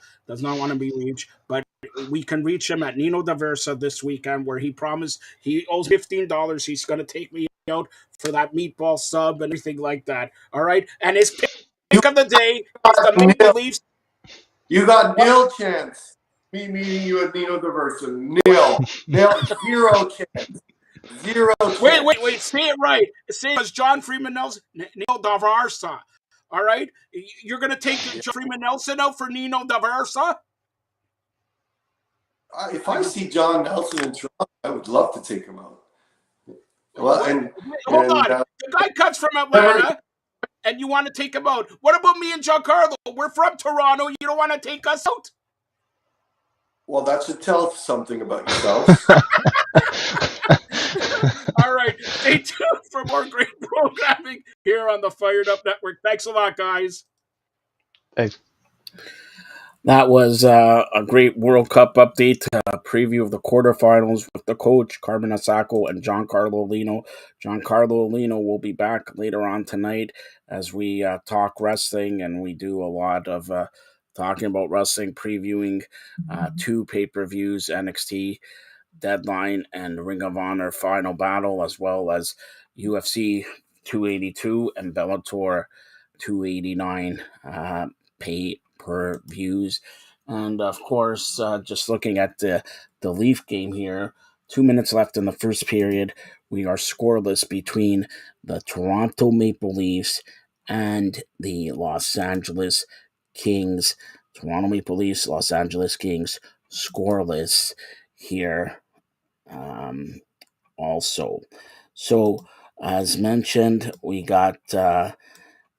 but we can reach him at Nino Daversa this weekend, where he promised he owes $15. He's going to take me out for that meatball sub and everything like that. All right. And his pick of the day is the Maple Leafs. You got nil chance. Me meeting you at Nino Diversa. Nil. Zero chance. Zero chance. Wait. Say it right. Say it as John Freeman Nelson, Nino Daversa. All right. You're going to take John Freeman Nelson out for Nino Daversa? If I see John Nelson in Toronto, I would love to take him out. Well, Hold on. The guy cuts from Atlanta, and you want to take him out. What about me and Giancarlo? We're from Toronto. You don't want to take us out? Well, that should tell something about yourselves. All right. Stay tuned for more great programming here on the Fired Up Network. Thanks a lot, guys. Thanks. That was a great World Cup update, preview of the quarterfinals with the coach, Carmen Asako and Giancarlo Lino. Giancarlo Lino will be back later on tonight as we talk wrestling, and we do a lot of talking about wrestling, previewing two pay-per-views, NXT Deadline and Ring of Honor Final Battle, as well as UFC 282 and Bellator 289 pay per views. And of course, just looking at the Leaf game here, 2 minutes left in the first period. We are scoreless between the Toronto Maple Leafs and the Los Angeles Kings. Toronto Maple Leafs, Los Angeles Kings, scoreless here also. So, as mentioned, we got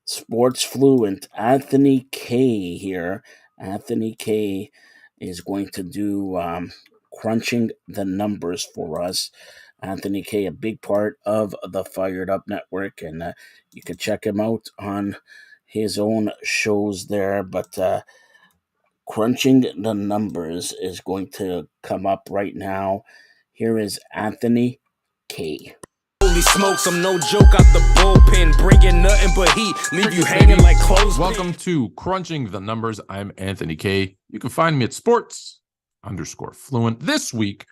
sports fluent Anthony K here. Anthony K is going to do crunching the numbers for us. Anthony K, a big part of the Fired Up Network, and you can check him out on his own shows there. But crunching the numbers is going to come up right now. Here is Anthony K. Holy smokes, I'm no joke out the bullpen, bringing nothing but heat, leave you hanging like clothes. Welcome to Crunching the Numbers. I'm Anthony K. You can find me at sports_fluent. This week,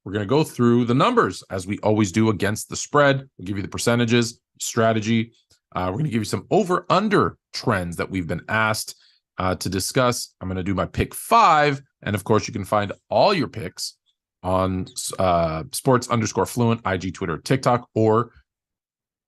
we're going to go through the numbers as we always do against the spread. We'll give you the percentages, strategy. We're going to give you some over-under trends that we've been asked to discuss. I'm going to do my pick 5. And of course, you can find all your picks on sports_fluent, IG, Twitter, TikTok, or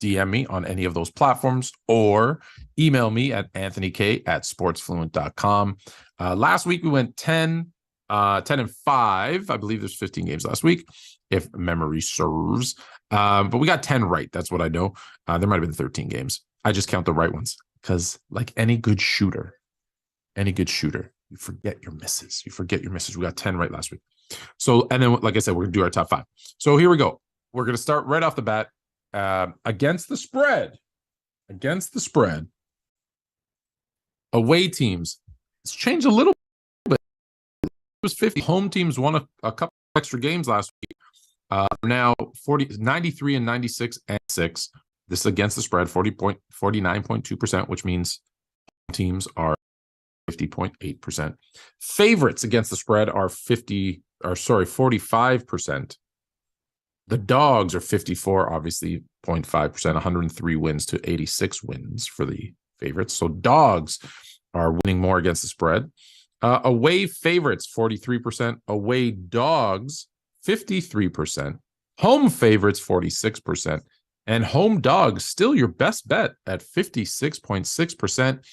DM me on any of those platforms, or email me at anthonyk@sportsfluent.com. Last week, we went 10 and 5. I believe there's 15 games last week, if memory serves. But we got 10 right. That's what I know. There might have been 13 games. I just count the right ones because, like any good shooter, you forget your misses. We got 10 right last week. So, and then, like I said, we're going to do our top 5. So here we go. We're going to start right off the bat. Against the spread, away teams, it's changed a little bit. It was 50. Home teams won a couple extra games last week. Now 93 and 96 and 6. This is against the spread, 49.2%, which means home teams are 50.8%. Favorites against the spread are 45%. The dogs are 54, obviously 0.5%, 103 wins to 86 wins for the favorites. So dogs are winning more against the spread. Away favorites, 43%. Away dogs, 53%. Home favorites, 46%. And home dogs, still your best bet at 56.6%.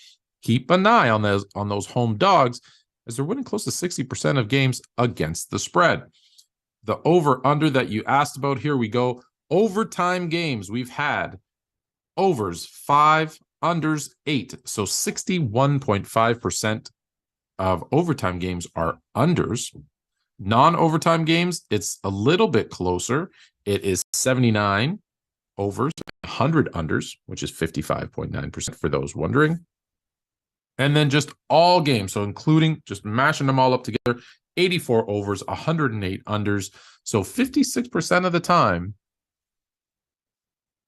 Keep an eye on those home dogs as they're winning close to 60% of games against the spread. The over-under that you asked about, here we go. Overtime games, we've had overs 5, unders 8. So 61.5% of overtime games are unders. Non-overtime games, it's a little bit closer. It is 79 overs, 100 unders, which is 55.9% for those wondering. And then just all games, so including just mashing them all up together, 84 overs, 108 unders. So 56% of the time,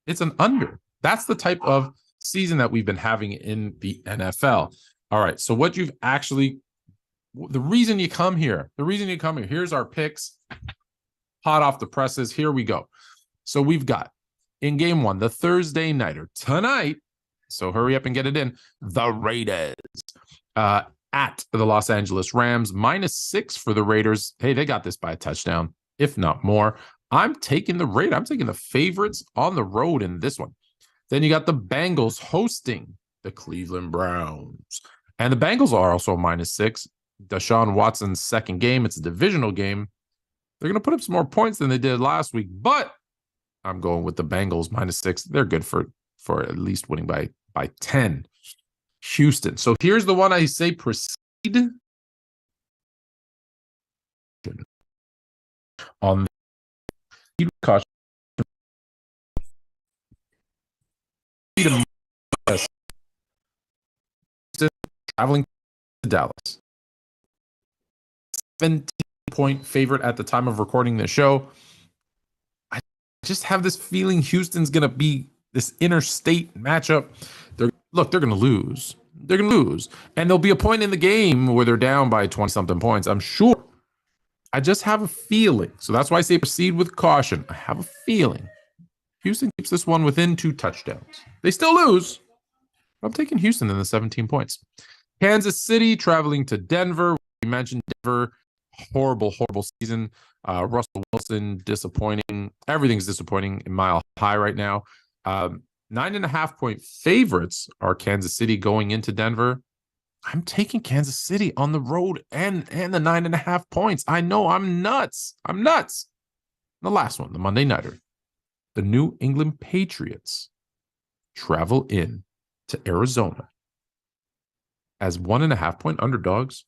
it's an under. That's the type of season that we've been having in the NFL. All right, so what you've actually, the reason you come here, here's our picks, hot off the presses. Here we go. So we've got, in game 1, the Thursday nighter, tonight, so hurry up and get it in, the Raiders at the Los Angeles Rams, -6 for the Raiders. Hey, they got this by a touchdown, if not more. I'm taking the Raiders. I'm taking the favorites on the road in this one. Then you got the Bengals hosting the Cleveland Browns. And the Bengals are also -6. Deshaun Watson's second game. It's a divisional game. They're going to put up some more points than they did last week, but I'm going with the Bengals -6. They're good for at least winning by 10. Houston. So here's the one I say proceed. on the caution. Traveling to Dallas. 17-point favorite at the time of recording this show. I just have this feeling Houston's going to be this interstate matchup. They're going to lose. They're going to lose. And there'll be a point in the game where they're down by 20-something points, I'm sure. I just have a feeling. So that's why I say proceed with caution. I have a feeling Houston keeps this one within 2 touchdowns. They still lose. I'm taking Houston in the 17 points. Kansas City traveling to Denver. We mentioned Denver. Horrible season. Russell Wilson, disappointing. Everything's disappointing in Mile High right now. 9.5-point favorites are Kansas City going into Denver. I'm taking Kansas City on the road and the 9.5 points. I know I'm nuts. The last one, the Monday Nighter. The New England Patriots travel in to Arizona as 1.5-point underdogs.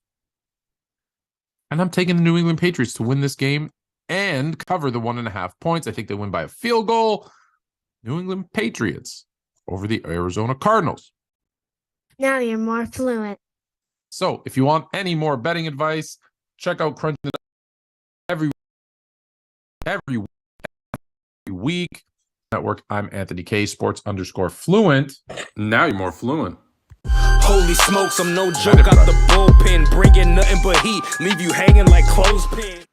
And I'm taking the New England Patriots to win this game and cover the 1.5 points. I think they win by a field goal. New England Patriots over the Arizona Cardinals. Now you're more fluent. So if you want any more betting advice, check out Crunch every week. Network. I'm Anthony K, sports_fluent. Now you're more fluent. Holy smokes, I'm no joke out the bullpen, bringing nothing but heat, leave you hanging like clothespin.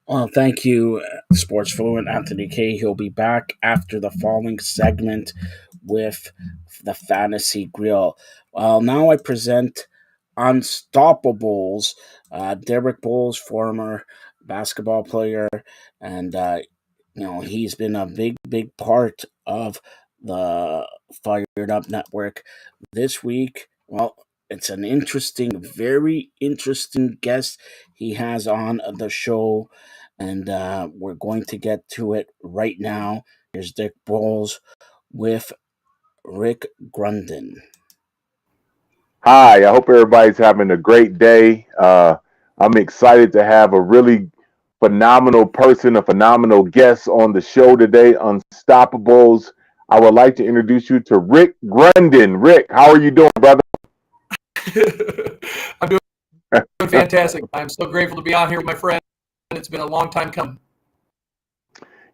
Well, thank you, Sports Fluent Anthony K. He'll be back after the following segment with the Fantasy Grill. Well, now I present Unstoppables. Derek Bowles, former basketball player, and he's been a big part of the Fired Up Network. This week, well, it's an very interesting guest he has on the show, and we're going to get to it right now. Here's Dick Bowles with Rick Grunden. Hi, I hope everybody's having a great day. I'm excited to have a really phenomenal person, a phenomenal guest on the show today, Unstoppables. I would like to introduce you to Rick Grunden. Rick, how are you doing, brother? I'm doing fantastic. I'm so grateful to be on here with my friend. It's been a long time coming.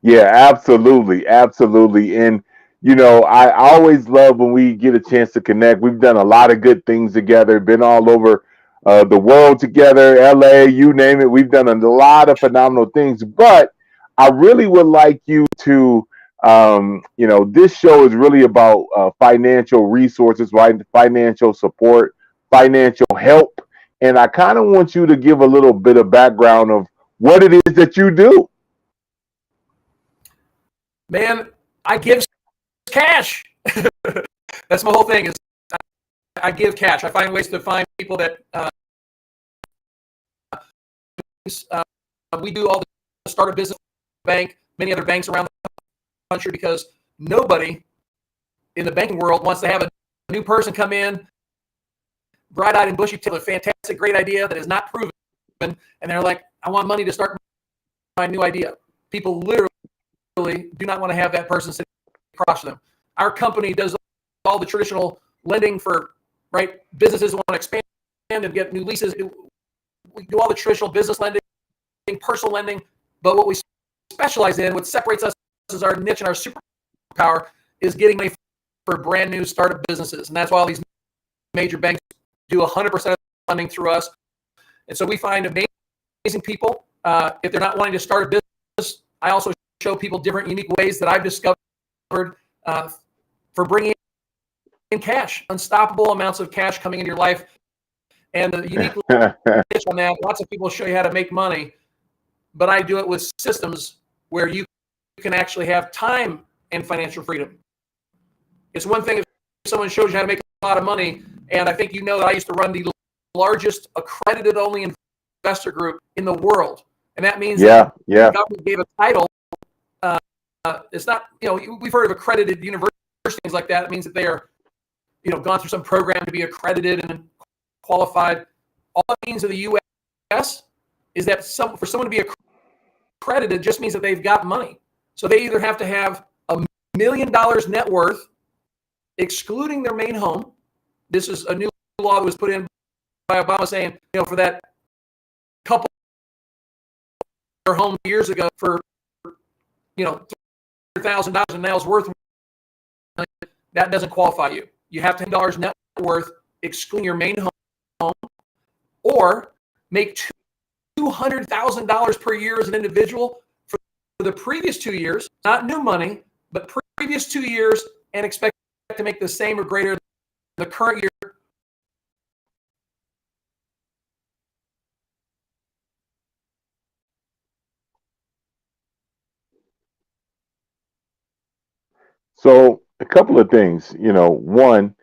Yeah, absolutely. And, I always love when we get a chance to connect. We've done a lot of good things together, been all over the world together, LA, you name it. We've done a lot of phenomenal things. But I really would like you to, this show is really about financial resources, right? Financial support, financial help. And I kind of want you to give a little bit of background of what it is that you do. Man, I give cash. That's my whole thing. Is I give cash. I find ways to find people that we do all the start a business bank, many other banks around the country, because nobody in the banking world wants to have a new person come in, bright-eyed and bushy-tailed, a fantastic, great idea that is not proven, and they're like, I want money to start my new idea. People literally do not want to have that person sitting across them. Our company does all the traditional lending for businesses who want to expand and get new leases. We do all the traditional business lending, personal lending, but what we specialize in, what separates us as our niche and our superpower, is getting money for brand new startup businesses. And that's why all these major banks do 100% of funding through us. And so we find amazing people. If they're not wanting to start a business, I also show people different unique ways that I've discovered for bringing in cash, unstoppable amounts of cash coming into your life. And the unique pitch on that, lots of people show you how to make money, but I do it with systems where you can actually have time and financial freedom. It's one thing if someone shows you how to make a lot of money, and I think you know that I used to run the largest accredited only investor group in the world. And that means that the government gave a title. It's not, we've heard of accredited universities, things like that. It means that they are, gone through some program to be accredited and qualified. All it means in the U.S. is that for someone to be accredited just means that they've got money. So they either have to have $1 million net worth, excluding their main home. This is a new law that was put in by Obama saying, for that couple home years ago for, $300,000 and now it's worth, that doesn't qualify you. You have to have dollars net worth, excluding your main home, or make $200,000 per year as an individual for the previous 2 years, not new money, but previous 2 years, and expect to make the same or greater than the current year. So a couple of things, one,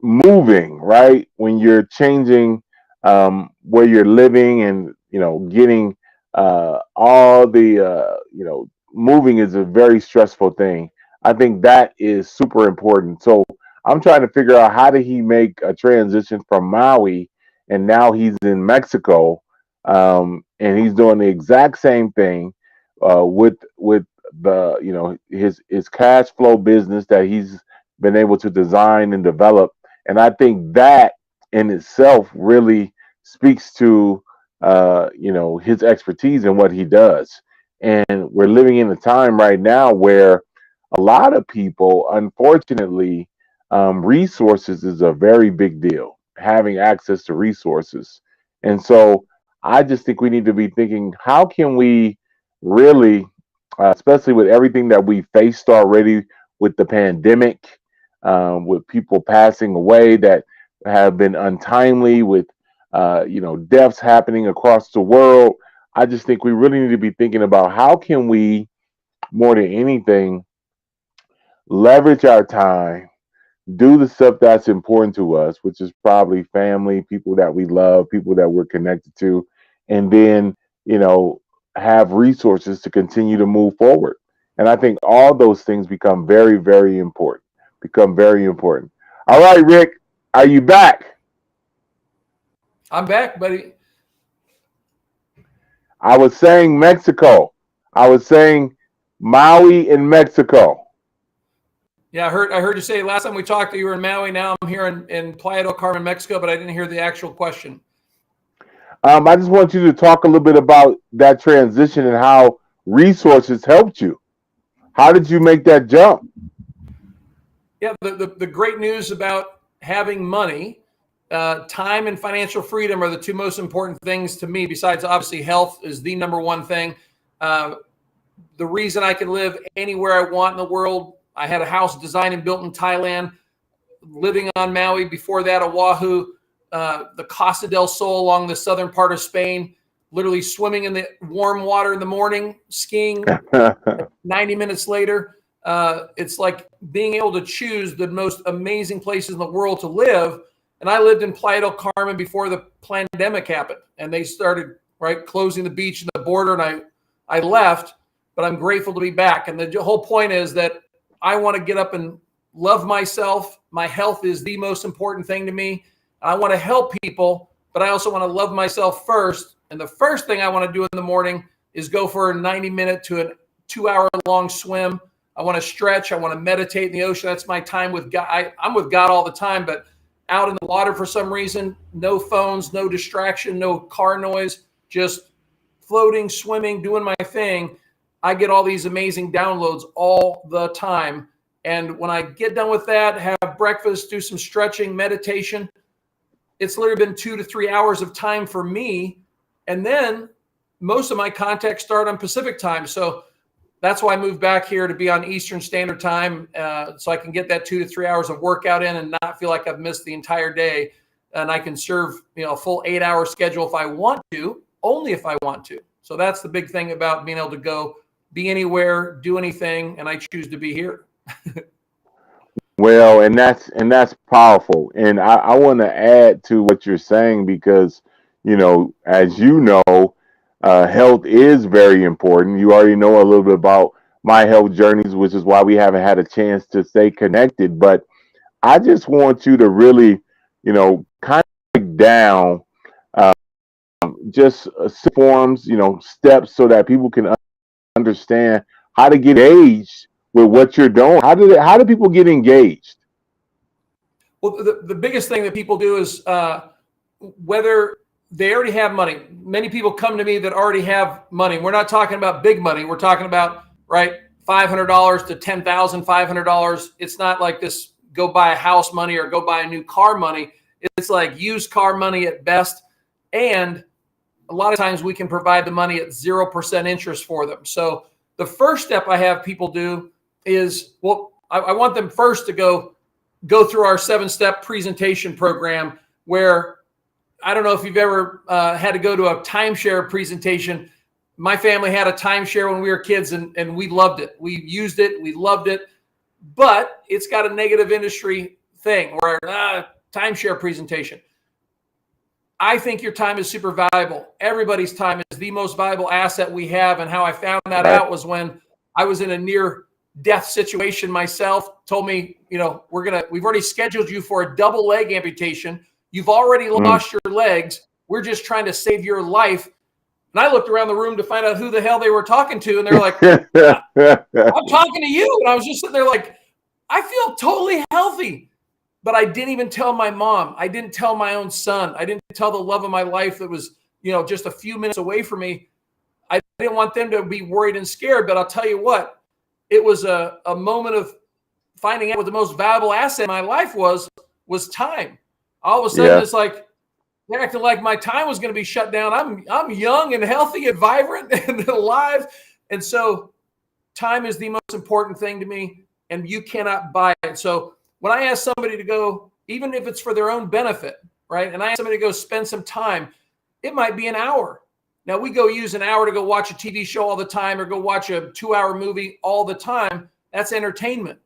moving, right? When you're changing where you're living and, getting all the, moving is a very stressful thing. I think that is super important. So I'm trying to figure out how did he make a transition from Maui and now he's in Mexico, and he's doing the exact same thing with the his cash flow business that he's been able to design and develop. And I think that in itself really speaks to his expertise and what he does. And we're living in a time right now where a lot of people, unfortunately, resources is a very big deal, having access to resources. And so I just think we need to be thinking, how can we really, especially with everything that we faced already with the pandemic, with people passing away that have been untimely, with deaths happening across the world. I just think we really need to be thinking about how can we, more than anything, leverage our time, do the stuff that's important to us, which is probably family, people that we love, people that we're connected to, and then, have resources to continue to move forward. And I think all those things become very, very important. Become very important. All right, Rick, are you back? I'm back, buddy. I was saying Mexico. I was saying Maui in Mexico. Yeah, I heard you say last time we talked that you were in Maui. Now I'm here in Playa del Carmen, Mexico, but I didn't hear the actual question. I just want you to talk a little bit about that transition and how resources helped you. How did you make that jump? Yeah, the great news about having money, time and financial freedom are the two most important things to me, besides obviously health is the number one thing. The reason I can live anywhere I want in the world. I had a house designed and built in Thailand, living on Maui, before that Oahu, the Costa del Sol along the southern part of Spain, literally swimming in the warm water in the morning, skiing 90 minutes later. It's like being able to choose the most amazing places in the world to live. And I lived in Playa del Carmen before the pandemic happened, and they started closing the beach and the border, and I left, but I'm grateful to be back. And the whole point is that I want to get up and love myself. My health is the most important thing to me. I want to help people, but I also want to love myself first. And the first thing I want to do in the morning is go for a 90-minute to a 2-hour-long swim. I want to stretch. I want to meditate in the ocean. That's my time with God. I'm with God all the time, but out in the water for some reason, no phones, no distraction, no car noise, just floating, swimming, doing my thing. I get all these amazing downloads all the time. And when I get done with that, have breakfast, do some stretching, meditation, it's literally been 2 to 3 hours of time for me. And then most of my contacts start on Pacific time. So that's why I moved back here to be on Eastern Standard Time, so I can get that 2 to 3 hours of workout in and not feel like I've missed the entire day. And I can serve a full 8-hour schedule if I want to, only if I want to. So that's the big thing about being able to go be anywhere, do anything, and I choose to be here. Well, and that's powerful. And I want to add to what you're saying because, as you know, health is very important. You already know a little bit about my health journeys, which is why we haven't had a chance to stay connected. But I just want you to really, kind of break down just forms, steps so that people can understand how to get engaged with what you're doing. How do people get engaged? Well, the biggest thing that people do is whether they already have money. Many people come to me that already have money. We're not talking about big money. We're talking about, right, $500 to $10,500. It's not like this go buy a house money or go buy a new car money. It's like used car money at best. And a lot of times we can provide the money at 0% interest for them. So the first step I have people do is, well, I want them first to go through our 7-step presentation program, where I don't know if you've ever had to go to a timeshare presentation. My family had a timeshare when we were kids, and we loved it. We used it. We loved it. But it's got a negative industry thing where timeshare presentation. I think your time is super valuable. Everybody's time is the most valuable asset we have. And how I found that out was when I was in a near death situation myself. Told me, we've already scheduled you for a double leg amputation. You've already lost your legs. We're just trying to save your life. And I looked around the room to find out who the hell they were talking to. And they're like, I'm talking to you. And I was just sitting there like, I feel totally healthy. But I didn't even tell my mom. I didn't tell my own son. I didn't tell the love of my life that was, just a few minutes away from me. I didn't want them to be worried and scared. But I'll tell you what, it was a moment of finding out what the most valuable asset in my life was time. All of a sudden, it's like they're acting like my time was going to be shut down. I'm young and healthy and vibrant and alive. And so time is the most important thing to me, and you cannot buy it. So when I ask somebody to go, even if it's for their own benefit, right, and I ask somebody to go spend some time, it might be an hour. Now, we go use an hour to go watch a TV show all the time or go watch a 2-hour movie all the time. That's entertainment.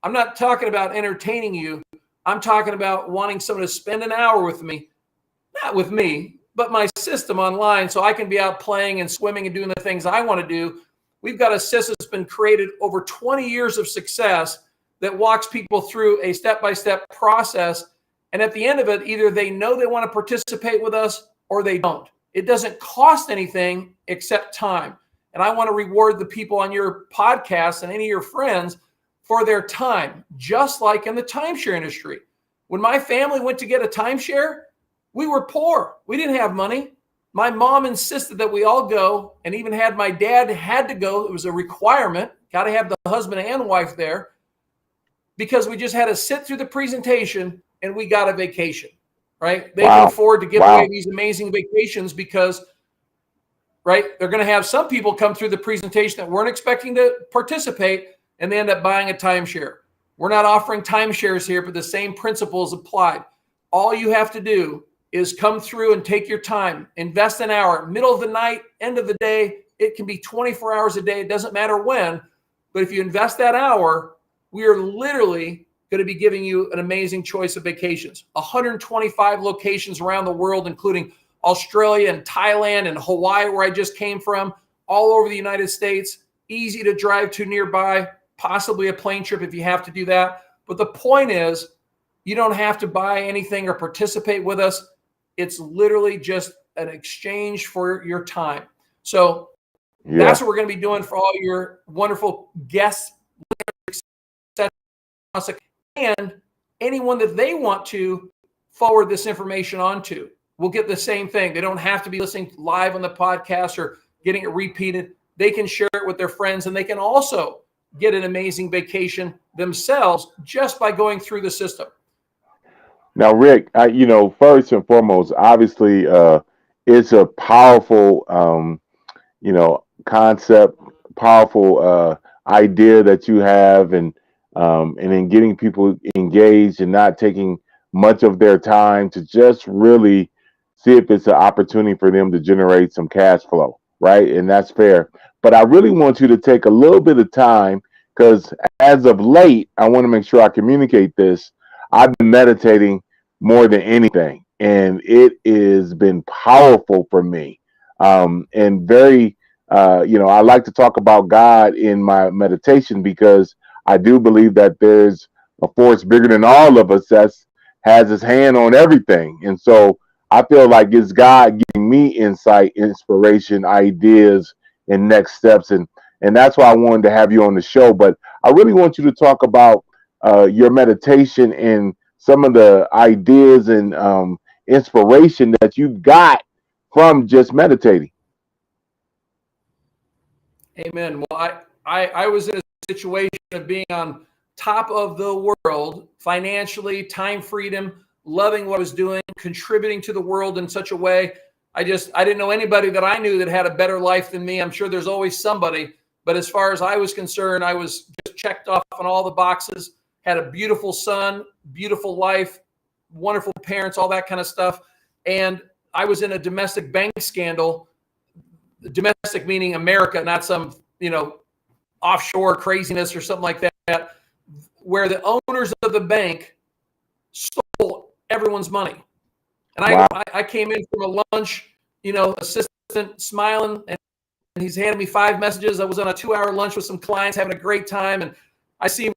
I'm not talking about entertaining you. I'm talking about wanting someone to spend an hour with me, not with me, but my system online, so I can be out playing and swimming and doing the things I want to do. We've got a system that's been created over 20 years of success that walks people through a step-by-step process. And at the end of it, either they know they want to participate with us or they don't. It doesn't cost anything except time. And I want to reward the people on your podcast and any of your friends for their time, just like in the timeshare industry. When my family went to get a timeshare, we were poor. We didn't have money. My mom insisted that we all go, and even had my dad had to go. It was a requirement. Got to have the husband and wife there, because we just had to sit through the presentation and we got a vacation, right? They can afford to give away these amazing vacations because, right, they're going to have some people come through the presentation that weren't expecting to participate, and they end up buying a timeshare. We're not offering timeshares here, but the same principles applied. All you have to do is come through and take your time, invest an hour, middle of the night, end of the day. It can be 24 hours a day. It doesn't matter when, but if you invest that hour, we are literally going to be giving you an amazing choice of vacations. 125 locations around the world, including Australia and Thailand and Hawaii, where I just came from, all over the United States. Easy to drive to nearby, possibly a plane trip if you have to do that. But the point is, you don't have to buy anything or participate with us. It's literally just an exchange for your time. So that's what we're going to be doing for all your wonderful guests, and anyone that they want to forward this information on to will get the same thing. They don't have to be listening live on the podcast or getting it repeated. They can share it with their friends, and they can also get an amazing vacation themselves just by going through the system. Now, Rick, first and foremost, obviously, it's a powerful, concept, powerful idea that you have, and in getting people engaged and not taking much of their time to just really see if it's an opportunity for them to generate some cash flow, right? And that's fair. But I really want you to take a little bit of time, because as of late, I want to make sure I communicate this. I've been meditating more than anything, and it has been powerful for me. And very, I like to talk about God in my meditation, because I do believe that there's a force bigger than all of us that has his hand on everything. And so I feel like it's God giving me insight, inspiration, ideas, and next steps, and that's why I wanted to have you on the show. But I really want you to talk about your meditation and some of the ideas and inspiration that you got from just meditating. Amen. Well, I was in a situation of being on top of the world financially, time freedom, loving what I was doing, contributing to the world in such a way. I didn't know anybody that I knew that had a better life than me. I'm sure there's always somebody, but as far as I was concerned, I was just checked off on all the boxes, had a beautiful son, beautiful life, wonderful parents, all that kind of stuff. And I was in a domestic bank scandal. Domestic meaning America, not some, offshore craziness or something like that, where the owners of the bank stole everyone's money. And Wow. I came in from a lunch, assistant smiling, and he's handed me 5 messages. I was on a 2-hour lunch with some clients, having a great time. And I see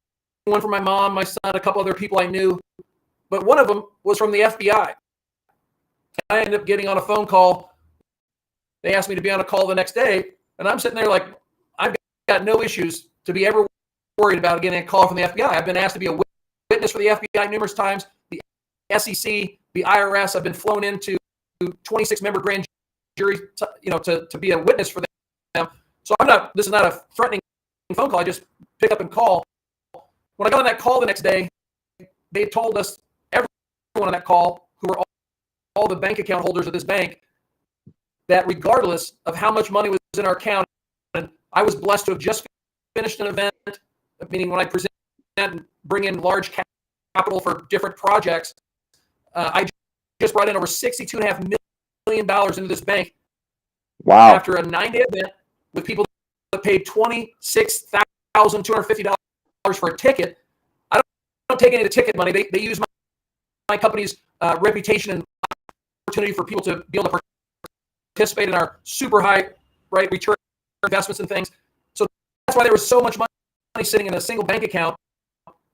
one from my mom, my son, a couple other people I knew. But one of them was from the FBI. I ended up getting on a phone call. They asked me to be on a call the next day. And I'm sitting there like, I've got no issues to be ever worried about getting a call from the FBI. I've been asked to be a witness for the FBI numerous times. The SEC, the IRS. I've been flown into 26-member grand jury, to be a witness for them. So this is not a threatening phone call. I just pick up and call. When I got on that call the next day, they told us, everyone on that call, who were all the bank account holders of this bank, that regardless of how much money was in our account, and I was blessed to have just finished an event, meaning when I present and bring in large capital for different projects, I just brought in over $62.5 million into this bank. Wow. After a 9-day event with people that paid $26,250 for a ticket. I don't take any of the ticket money. They use my company's reputation and opportunity for people to be able to participate in our super high return investments and things. So that's why there was so much money sitting in a single bank account.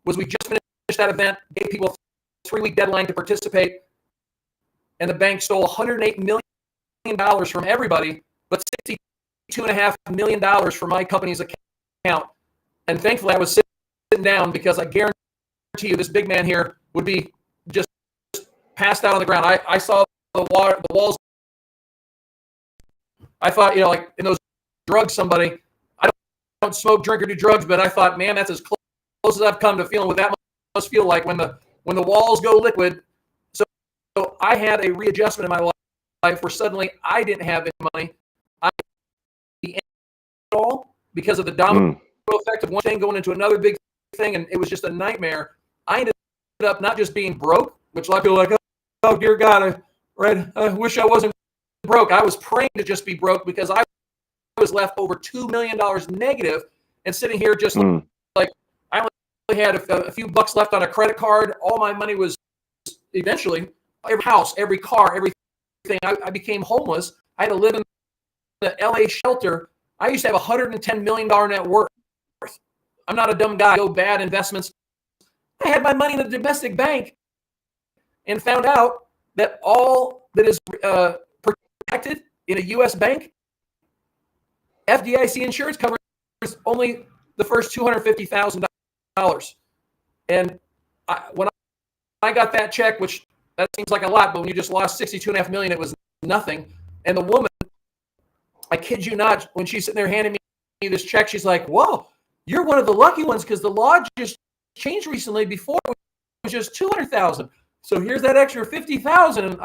Was we just finished that event, gave people a 3-week deadline to participate, and the bank stole $108 million from everybody, but $62.5 million from my company's account. And thankfully, I was sitting down, because I guarantee you this big man here would be just passed out on the ground. I saw the walls. I thought, like in those drugs, I don't smoke, drink, or do drugs, but I thought, man, that's as close as I've come to feeling what that must feel like when the walls go liquid. So I had a readjustment in my life where suddenly I didn't have any money. I didn't at all, because of the domino effect of one thing going into another big thing, and it was just a nightmare. I ended up not just being broke, which a lot of people are like, oh dear God, I wish I wasn't broke. I was praying to just be broke, because I was left over $2 million negative, and sitting here just like I only had a few bucks left on a credit card. All my money was eventually, every house, every car, everything. I became homeless. I had to live in the LA shelter. I used to have $110 million net worth. I'm not a dumb guy. Go bad investments. I had my money in a domestic bank and found out that all that is protected in a U.S. bank, FDIC insurance covers only the first $250,000. And when I got that check, which that seems like a lot, but when you just lost $62.5 million, it was nothing. And the woman, I kid you not, when she's sitting there handing me this check, she's like, whoa, you're one of the lucky ones, because the law just changed recently. Before it was just $200,000. So here's that extra $50,000. And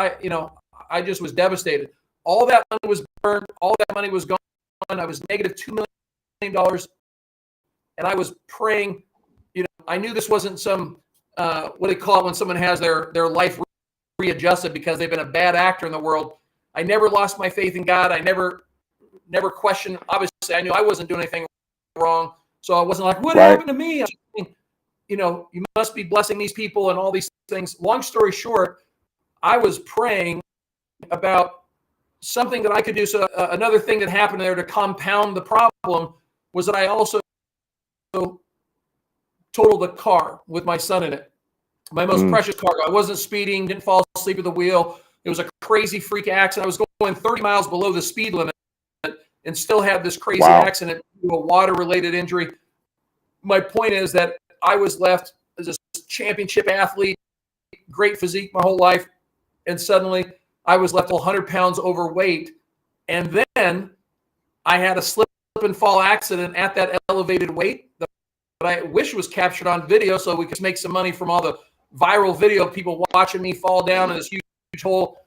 I just was devastated. All that money was burned. All that money was gone. I was negative $2 million. And I was praying, I knew this wasn't some, what do they call it when someone has their life readjusted because they've been a bad actor in the world. I never lost my faith in God. I never questioned. Obviously, I knew I wasn't doing anything wrong. So I wasn't like, what happened to me? You must be blessing these people and all these things. Long story short, I was praying about something that I could do. So another thing that happened there to compound the problem was that I also totaled a car with my son in it. My most precious cargo. I wasn't speeding, didn't fall asleep at the wheel. It was a crazy freak accident. I was going 30 miles below the speed limit and still had this crazy accident due to a water-related injury. My point is that I was left as a championship athlete, great physique my whole life, and suddenly I was left 100 pounds overweight. And then I had a slip and fall accident at that elevated weight that I wish was captured on video so we could make some money from all the viral video of people watching me fall down in this huge hole.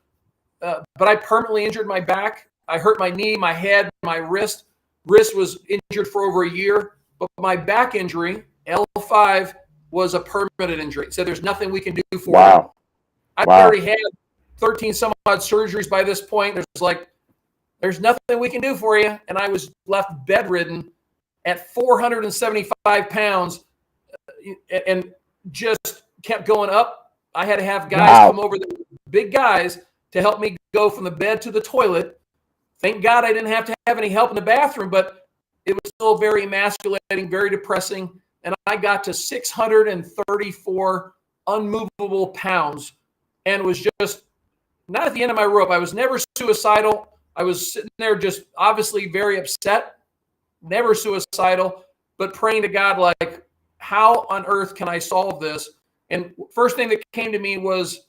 But I permanently injured my back. I hurt my knee, my head, my wrist. Wrist was injured for over a year. But my back injury, L5, was a permanent injury. So there's nothing we can do for it. I've already had 13 some odd surgeries by this point. There's nothing we can do for you. And I was left bedridden at 475 pounds and just kept going up. I had to have guys come over, the big guys, to help me go from the bed to the toilet. Thank God I didn't have to have any help in the bathroom, but it was still very emasculating, very depressing. And I got to 634 unmovable pounds and was just not at the end of my rope. I was never suicidal. I was sitting there just obviously very upset, never suicidal, but praying to God, like, how on earth can I solve this? And first thing that came to me was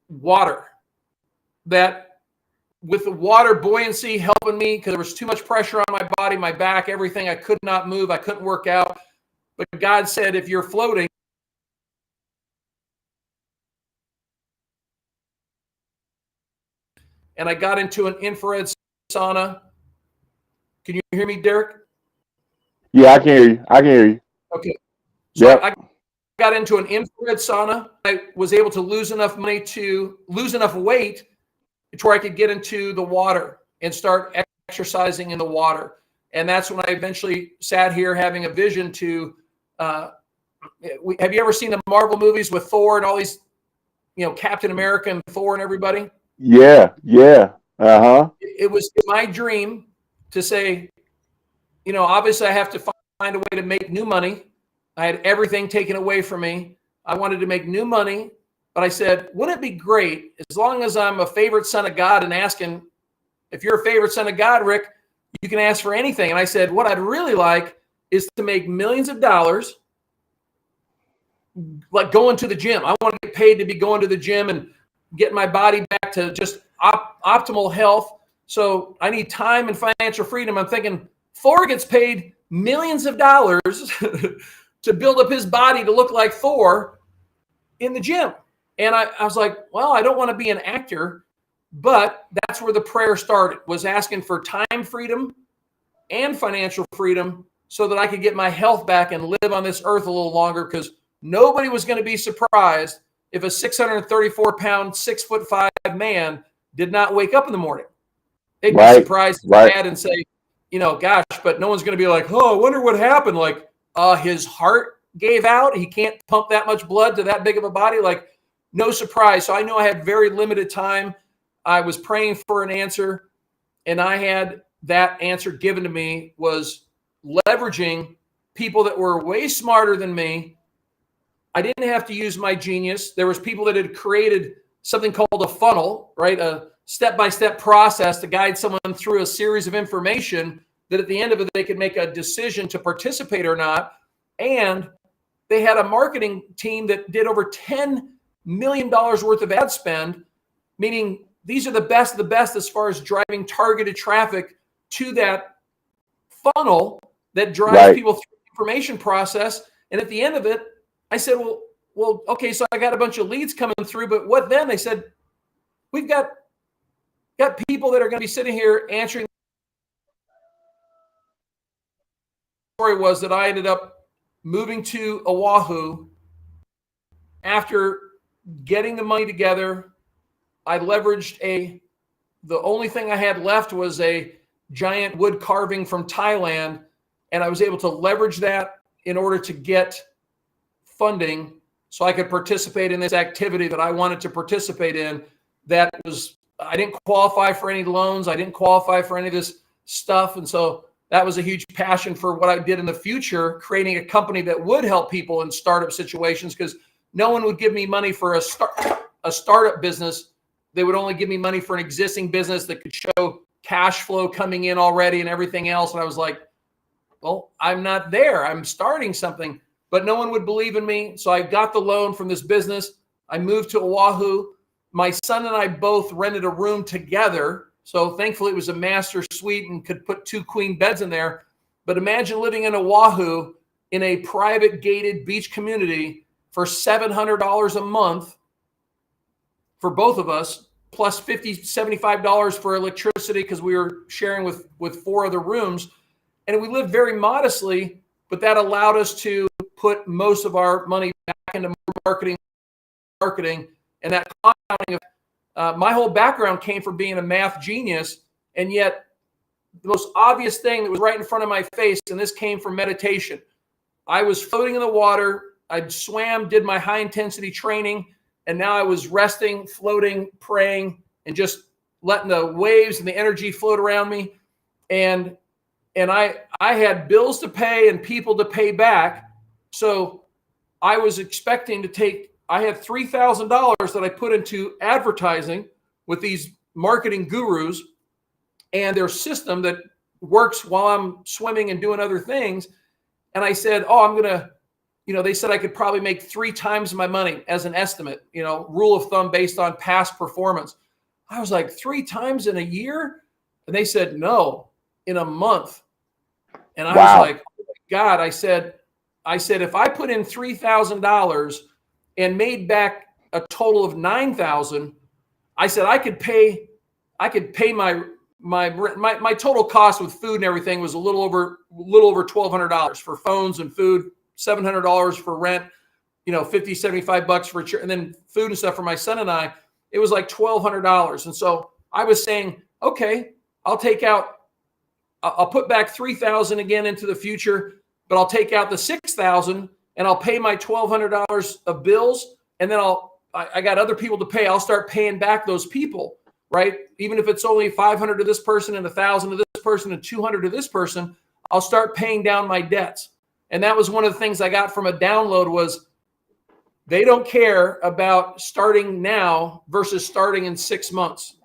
water. That with the water buoyancy helping me, because there was too much pressure on my body, my back, everything, I could not move, I couldn't work out. But God said, if you're floating, and I got into an infrared sauna. Can you hear me, Derek? Yeah, I can hear you. I can hear you. Okay. So I got into an infrared sauna. I was able to lose enough weight to where I could get into the water and start exercising in the water. And that's when I eventually sat here having a vision to, have you ever seen the Marvel movies with Thor and all these, Captain America and Thor and everybody? Yeah. Uh-huh. It was my dream to say, obviously I have to find a way to make new money. I had everything taken away from me. I wanted to make new money, but I said, wouldn't it be great as long as I'm a favorite son of God and asking, if you're a favorite son of God, Rick, you can ask for anything. And I said, what I'd really like is to make millions of dollars, like going to the gym. I want to get paid to be going to the gym and get my body back to just optimal health. So I need time and financial freedom. I'm thinking Thor gets paid millions of dollars to build up his body to look like Thor in the gym. And I was like, well, I don't want to be an actor, but that's where the prayer started, was asking for time freedom and financial freedom so that I could get my health back and live on this earth a little longer, because nobody was going to be surprised if a 634-pound, 6'5" man did not wake up in the morning. They'd be surprised and say, gosh, but no one's going to be like, oh, I wonder what happened. Like, his heart gave out. He can't pump that much blood to that big of a body. Like, no surprise. So I knew I had very limited time. I was praying for an answer, and I had that answer given to me, was leveraging people that were way smarter than me. I didn't have to use my genius. There was people that had created something called a funnel, right? A step-by-step process to guide someone through a series of information that at the end of it, they could make a decision to participate or not. And they had a marketing team that did over $10 million worth of ad spend, meaning these are the best of the best as far as driving targeted traffic to that funnel that drives people through the information process. And at the end of it, I said, well, okay, so I got a bunch of leads coming through, but what then? They said, we've got people that are going to be sitting here answering. The story was that I ended up moving to Oahu after getting the money together. I leveraged the only thing I had left was a giant wood carving from Thailand, and I was able to leverage that in order to get funding so I could participate in this activity that I wanted to participate in. That was, I didn't qualify for any loans. I didn't qualify for any of this stuff. And so that was a huge passion for what I did in the future, creating a company that would help people in startup situations, because no one would give me money for a startup business they would only give me money for an existing business that could show cash flow coming in already and everything else. And I was like, well, I'm not there. I'm starting something, but no one would believe in me. So I got the loan from this business. I moved to Oahu. My son and I both rented a room together. So thankfully it was a master suite and could put 2 queen beds in there. But imagine living in Oahu in a private gated beach community for $700 a month for both of us, plus $50, $75 for electricity because we were sharing with 4 other rooms. And we lived very modestly, but that allowed us to put most of our money back into marketing, and that compounding of my whole background came from being a math genius, and yet the most obvious thing that was right in front of my face, and this came from meditation. I was floating in the water. I swam, did my high intensity training, and now I was resting, floating, praying, and just letting the waves and the energy float around me. And I had bills to pay and people to pay back. So I was expecting to take, I had $3,000 that I put into advertising with these marketing gurus and their system that works while I'm swimming and doing other things. And I said, oh, I'm going to, they said I could probably make 3 times my money as an estimate, rule of thumb based on past performance. I was like, 3 times in a year? And they said, no, in a month. And I was like, oh my God, I said, if I put in $3,000 and made back a total of $9,000, I said, I could pay my total cost with food and everything was a little over $1,200 for phones and food, $700 for rent, $50, $75 for and then food and stuff for my son and I. It was like $1,200. And so I was saying, okay, I'll put back $3,000 again into the future, but I'll take out the $6,000 and I'll pay my $1,200 of bills. And then I got other people to pay. I'll start paying back those people, right? Even if it's only $500 to this person and $1,000 to this person and $200 to this person, I'll start paying down my debts. And that was one of the things I got from a download was they don't care about starting now versus starting in 6 months.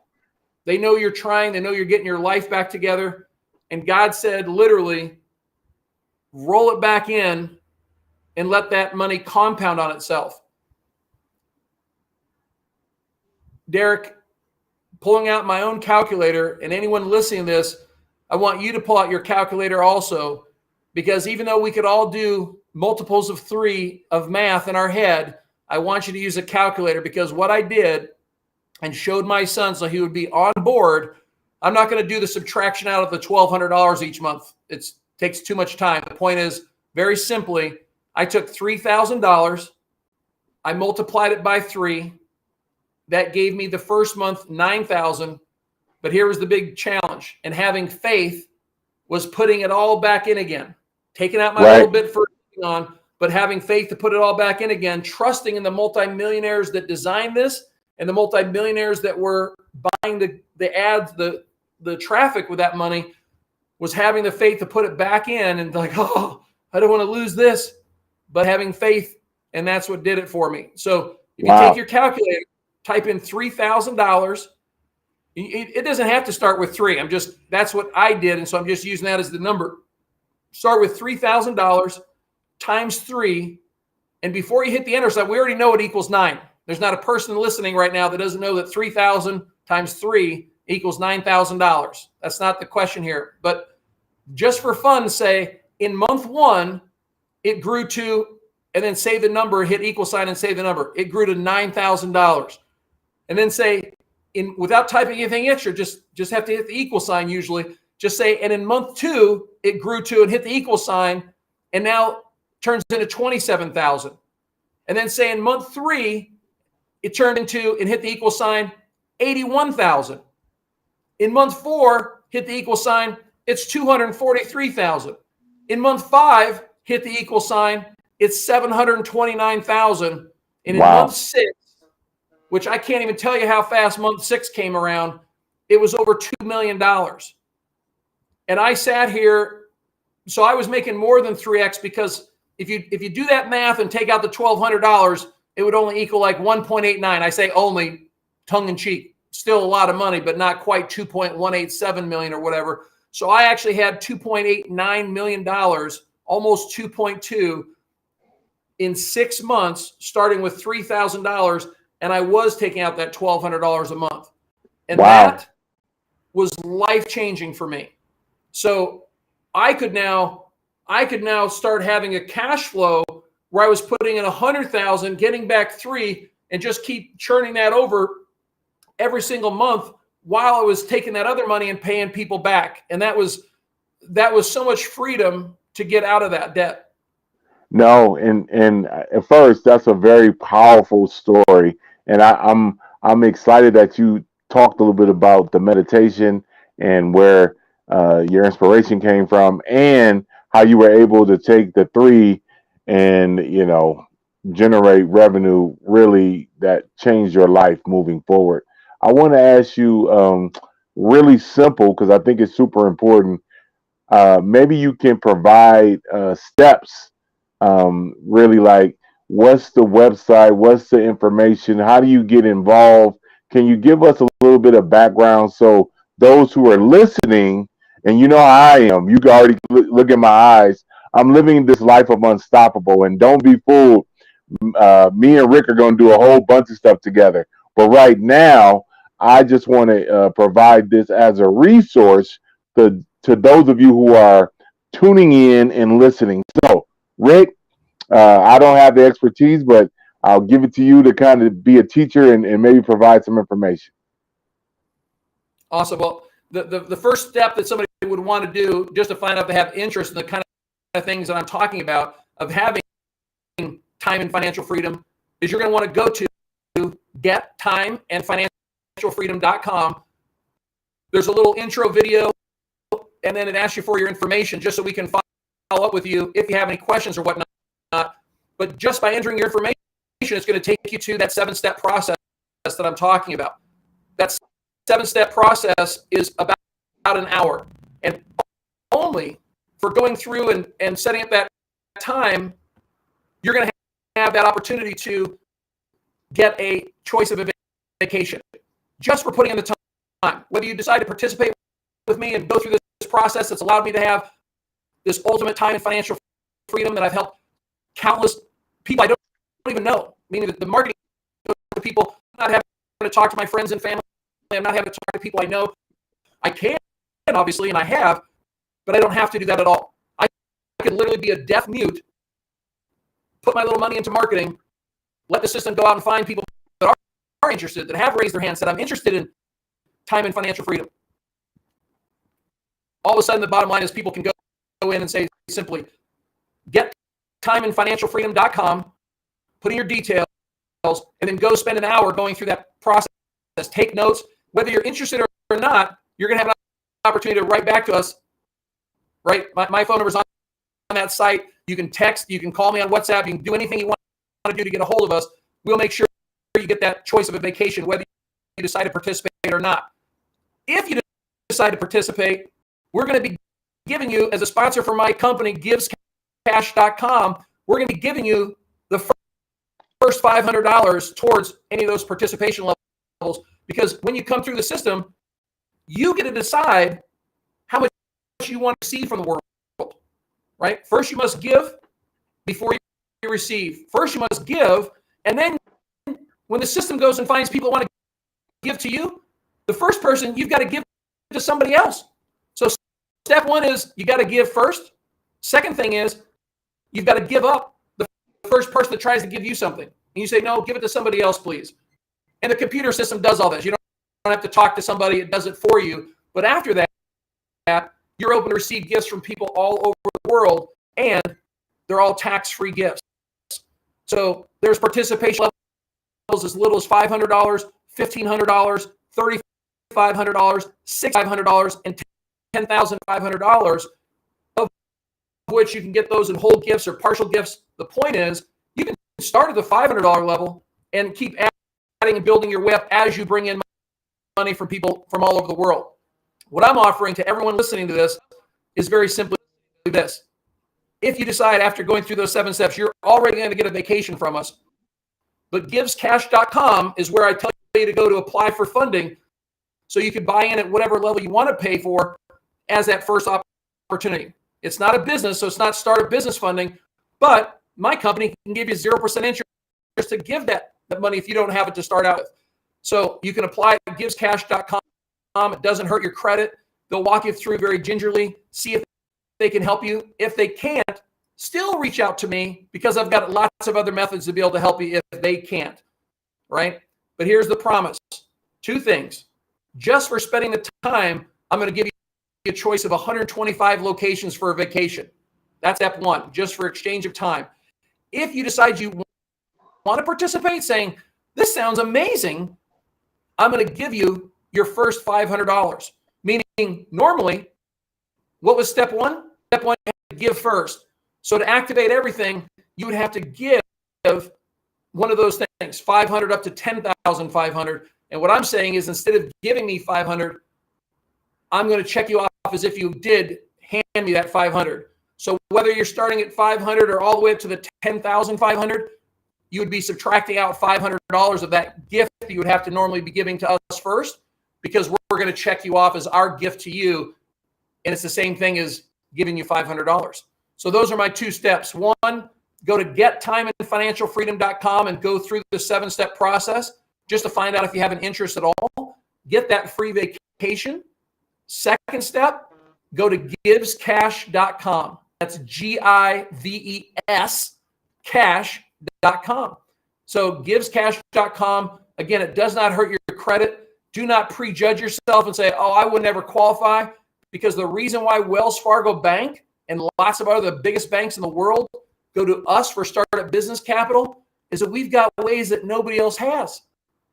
They know you're trying. They know you're getting your life back together. And God said, literally, roll it back in and let that money compound on itself. Derek, pulling out my own calculator, and anyone listening to this, I want you to pull out your calculator also, because even though we could all do multiples of 3 of math in our head, I want you to use a calculator, because what I did and showed my son so he would be on board, I'm not going to do the subtraction out of the $1,200 each month. It takes too much time. The point is, very simply, I took $3,000, I multiplied it by 3. That gave me the first month $9,000. But here was the big challenge. And having faith was putting it all back in again, taking out my little bit for on, but having faith to put it all back in again, trusting in the multimillionaires that designed this and the multimillionaires that were buying the ads, the traffic with that money, was having the faith to put it back in and like, oh, I don't want to lose this, but having faith, and that's what did it for me. So if you take your calculator, type in $3,000. It doesn't have to start with 3. That's what I did. And so I'm just using that as the number. Start with $3,000 times 3. And before you hit the enter sign, we already know it equals 9. There's not a person listening right now that doesn't know that 3,000 times 3 equals $9,000. That's not the question here. But just for fun, say in month 1, it grew to, and then say the number, hit equal sign and say the number. It grew to $9,000. And then say, without typing anything extra, just have to hit the equal sign usually. Just say, and in month 2, it grew to, and hit the equal sign, and now turns into 27,000. And then say in month 3, it turned into, and hit the equal sign, 81,000. In month 4, hit the equal sign, it's 243,000. In month 5, hit the equal sign, it's 729,000. And in month 6, which I can't even tell you how fast month 6 came around, it was over $2 million. And I sat here, so I was making more than 3x, because if you do that math and take out the $1,200, it would only equal like 1.89. I say only, tongue in cheek. still a lot of money, but not quite 2.187 million or whatever. So I actually had $2.89 million, almost 2.2 in 6 months, starting with $3,000. And I was taking out that $1,200 a month. And that was life-changing for me. So I could now start having a cash flow where I was putting in 100,000, getting back 3, and just keep churning that over every single month while I was taking that other money and paying people back. And that was so much freedom to get out of that debt. No, and at first that's a very powerful story, and I'm excited that you talked a little bit about the meditation and where your inspiration came from, and how you were able to take the 3 and generate revenue really that changed your life moving forward. I want to ask you really simple because I think it's super important. Maybe you can provide steps, really like what's the website, what's the information, how do you get involved? Can you give us a little bit of background so those who are listening, and you know how I am, you can already look in my eyes, I'm living this life of unstoppable, and don't be fooled. Me and Rick are going to do a whole bunch of stuff together. But right now, I just want to provide this as a resource to those of you who are tuning in and listening. So, Rick, I don't have the expertise, but I'll give it to you to kind of be a teacher and maybe provide some information. Awesome. Well, the first step that somebody would want to do just to find out if they have interest in the kind of things that I'm talking about of having time and financial freedom is you're going to want to go to gettimeandfinancialfreedom.com. There's a little intro video, and then it asks you for your information just so we can follow up with you if you have any questions or whatnot. But just by entering your information, it's going to take you to that 7-step process that I'm talking about. That 7-step process is about an hour. And only for going through and setting up that time, you're going to have that opportunity to get a choice of a vacation. Just for putting in the time. Whether you decide to participate with me and go through this process that's allowed me to have this ultimate time and financial freedom that I've helped countless people I don't even know. Meaning that the marketing to people, I'm not having to talk to my friends and family. I'm not having to talk to people I know. I can, obviously, and I have, but I don't have to do that at all. I could literally be a deaf mute, put my little money into marketing, let the system go out and find people that are interested, that have raised their hands, that I'm interested in time and financial freedom. All of a sudden, the bottom line is people can go in and say simply, get timeandfinancialfreedom.com, put in your details, and then go spend an hour going through that process. Take notes. Whether you're interested or not, you're going to have an opportunity to write back to us. Right? My phone number is on that site. You can text. You can call me on WhatsApp. You can do anything you want to do to get a hold of us. We'll make sure you get that choice of a vacation, whether you decide to participate or not. If you decide to participate, we're going to be giving you, as a sponsor for my company, givescash.com, we're going to be giving you the first $500 towards any of those participation levels, because when you come through the system, you get to decide how much you want to see from the world, right? First, you must give before you receive. First, you must give, and then when the system goes and finds people who want to give to you, the first person, you've got to give to somebody else. So step one is you got to give first. Second thing is you've got to give up the first person that tries to give you something. And you say, no, give it to somebody else, please. And the computer system does all this. You don't have to talk to somebody. It does it for you. But after that, you're open to receive gifts from people all over the world, and they're all tax-free gifts. So there's participation levels as little as $500, $1,500, $3,500, $6,500, and $10,500, of which you can get those in whole gifts or partial gifts. The point is, you can start at the $500 level and keep adding and building your way up as you bring in money from people from all over the world. What I'm offering to everyone listening to this is very simply this. If you decide after going through those 7 steps, you're already going to get a vacation from us. But givescash.com is where I tell you to go to apply for funding, So you can buy in at whatever level you want to pay for as that first opportunity. It's not a business, so it's not startup business funding, but my company can give you 0% interest to give that money if you don't have it to start out with. So you can apply at givescash.com. It doesn't hurt your credit. They'll walk you through very gingerly, see if they can help you. If they can't, still reach out to me because I've got lots of other methods to be able to help you if they can't, right? But here's the promise. 2 things. Just for spending the time, I'm going to give you a choice of 125 locations for a vacation. That's step 1, just for exchange of time. If you decide you want to participate, saying, this sounds amazing, I'm going to give you your first $500. Meaning, normally, what was step 1? Step 1, you have to give first. So to activate everything, you would have to give one of those things, 500 up to 10,500. And what I'm saying is, instead of giving me 500, I'm going to check you off as if you did hand me that 500. So whether you're starting at 500 or all the way up to the 10,500, you would be subtracting out $500 of that gift that you would have to normally be giving to us first, because we're going to check you off as our gift to you. And it's the same thing as giving you $500. So those are my 2 steps. 1, go to gettimeandfinancialfreedom.com and go through the 7-step process just to find out if you have an interest at all. Get that free vacation. Second step, go to givescash.com. That's GIVES cash.com. So givescash.com. Again, it does not hurt your credit. Do not prejudge yourself and say, oh, I would never qualify, because the reason why Wells Fargo Bank and lots of other the biggest banks in the world go to us for startup business capital is that we've got ways that nobody else has.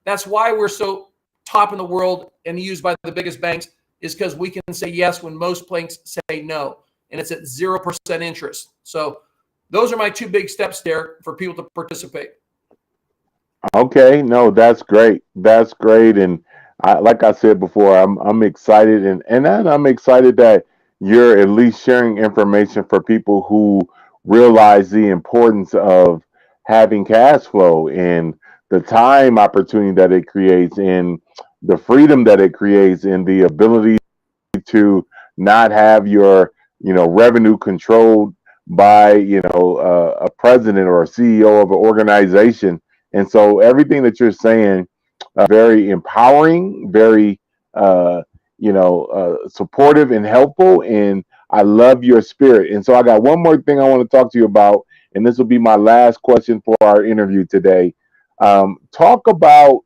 That's why we're so top in the world and used by the biggest banks, is because we can say yes when most banks say no, and it's at 0% interest. So those are my 2 big steps there for people to participate. Okay, no, that's great. That's great, and like I said before, I'm excited, and I'm excited that you're at least sharing information for people who realize the importance of having cash flow and the time opportunity that it creates, and the freedom that it creates, and the ability to not have your revenue controlled by a president or a CEO of an organization. And so everything that you're saying, very empowering, very supportive and helpful, and I love your spirit. And so I got one more thing I want to talk to you about, and this will be my last question for our interview today. Talk about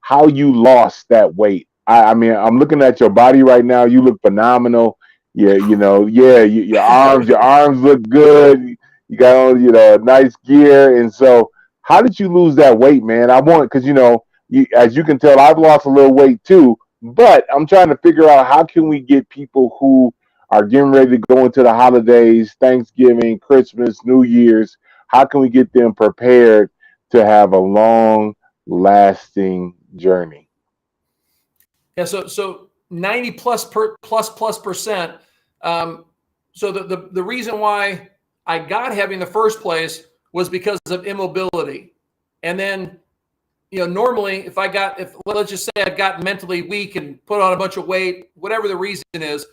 how you lost that weight. I mean, I'm looking at your body right now. You look phenomenal. Yeah, your arms look good. You got on, nice gear. And so, how did you lose that weight, man? Because as you can tell, I've lost a little weight too. But I'm trying to figure out, how can we get people who are getting ready to go into the holidays, Thanksgiving, Christmas, New Year's, how can we get them prepared to have a long lasting journey? Yeah, so 90 plus percent. So the reason why I got heavy in the first place was because of immobility. And then, normally let's just say I got mentally weak and put on a bunch of weight, whatever the reason is,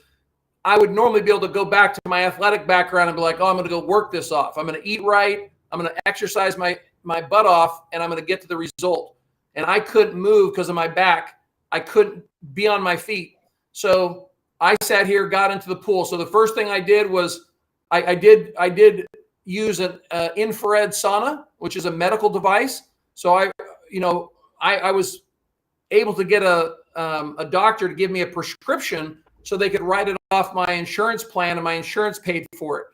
I would normally be able to go back to my athletic background and be like, oh, I'm going to go work this off. I'm going to eat right. I'm going to exercise my butt off, and I'm going to get to the result. And I couldn't move because of my back. I couldn't be on my feet. So I sat here, got into the pool. So the first thing I did was I did use an infrared sauna, which is a medical device. So I was able to get a doctor to give me a prescription so they could write it off my insurance plan, and my insurance paid for it.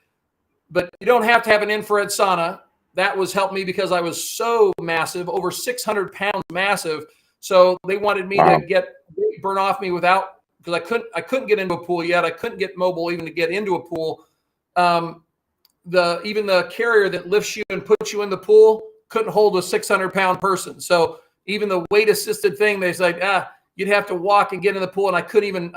But you don't have to have an infrared sauna. That was helped me because I was so massive, over 600 pounds massive. So they wanted me to burn off me without, because I couldn't get into a pool yet. I couldn't get mobile even to get into a pool. Even the carrier that lifts you and puts you in the pool couldn't hold a 600-pound person. So even the weight assisted thing, they said, you'd have to walk and get in the pool. And I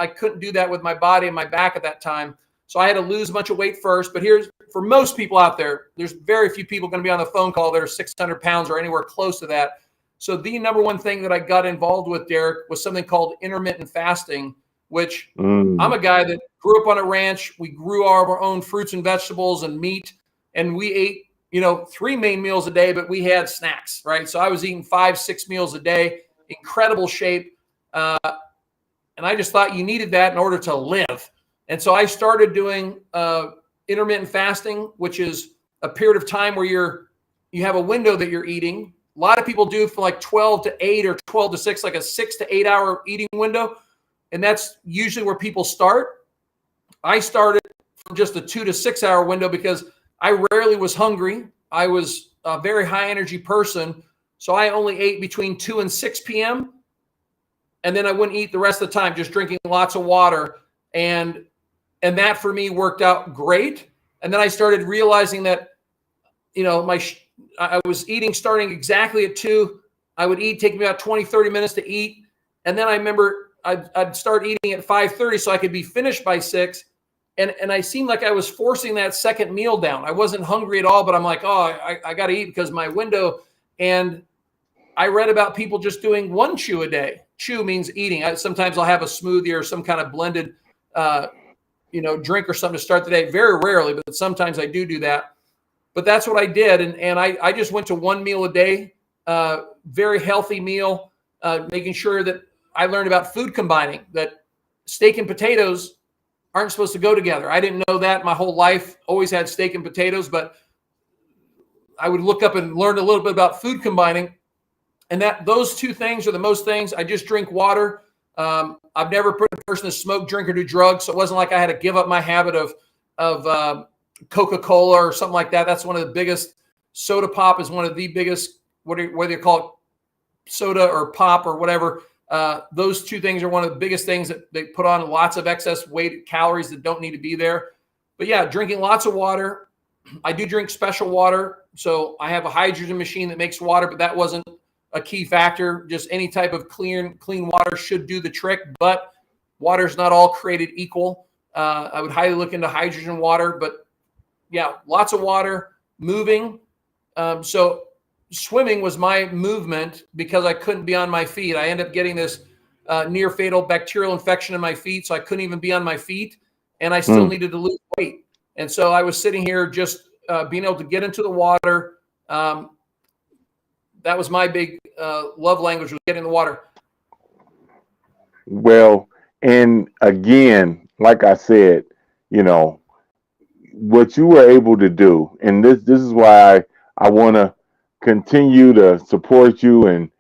couldn't do that with my body and my back at that time. So I had to lose a bunch of weight first. But here's, for most people out there, there's very few people going to be on the phone call that are 600 pounds or anywhere close to that. So the number one thing that I got involved with, Derek, was something called intermittent fasting, which I'm a guy that grew up on a ranch. We grew all of our own fruits and vegetables and meat, and we ate, 3 main meals a day, but we had snacks, right? So I was eating 5-6 meals a day, incredible shape. And I just thought you needed that in order to live. And so I started doing intermittent fasting, which is a period of time where you have a window that you're eating. A lot of people do from like 12 to 8 or 12 to 6, like a 6 to 8 hour eating window. And that's usually where people start. I started from just a 2 to 6 hour window because I rarely was hungry. I was a very high energy person. So I only ate between 2 and 6 p.m. And then I wouldn't eat the rest of the time, just drinking lots of water. And that for me worked out great. And then I started realizing that, I was eating starting exactly at 2. I would eat, take me about 20, 30 minutes to eat. And then I remember I'd start eating at 5:30 so I could be finished by 6. And I seemed like I was forcing that second meal down. I wasn't hungry at all, but I'm like, I got to eat because my window. And I read about people just doing 1 chew a day. Chew means eating. Sometimes I'll have a smoothie or some kind of blended, drink or something to start the day. Very rarely, but sometimes I do that. But that's what I did. And I just went to 1 meal a day, very healthy meal, making sure that I learned about food combining, that steak and potatoes aren't supposed to go together. I didn't know that my whole life. Always had steak and potatoes, but I would look up and learn a little bit about food combining. And those 2 things are the most things. I just drink water. I've never put a person to smoke, drink, or do drugs. So it wasn't like I had to give up my habit of Coca-Cola or something like that. That's one of the biggest. Soda pop is one of the biggest, whether you call it soda or pop or whatever. Those 2 things are one of the biggest things that they put on lots of excess weight, calories that don't need to be there. But yeah, drinking lots of water. I do drink special water. So I have a hydrogen machine that makes water, but that wasn't a key factor. Just any type of clean water should do the trick, but water's not all created equal. I would highly look into hydrogen water, but yeah, lots of water, moving. So swimming was my movement because I couldn't be on my feet. I ended up getting this near fatal bacterial infection in my feet. So I couldn't even be on my feet, and I still needed to lose weight. And so I was sitting here just being able to get into the water. That was my big love language, was getting in the water. Well, and again, like I said, what you were able to do, and this is why I want to continue to support you and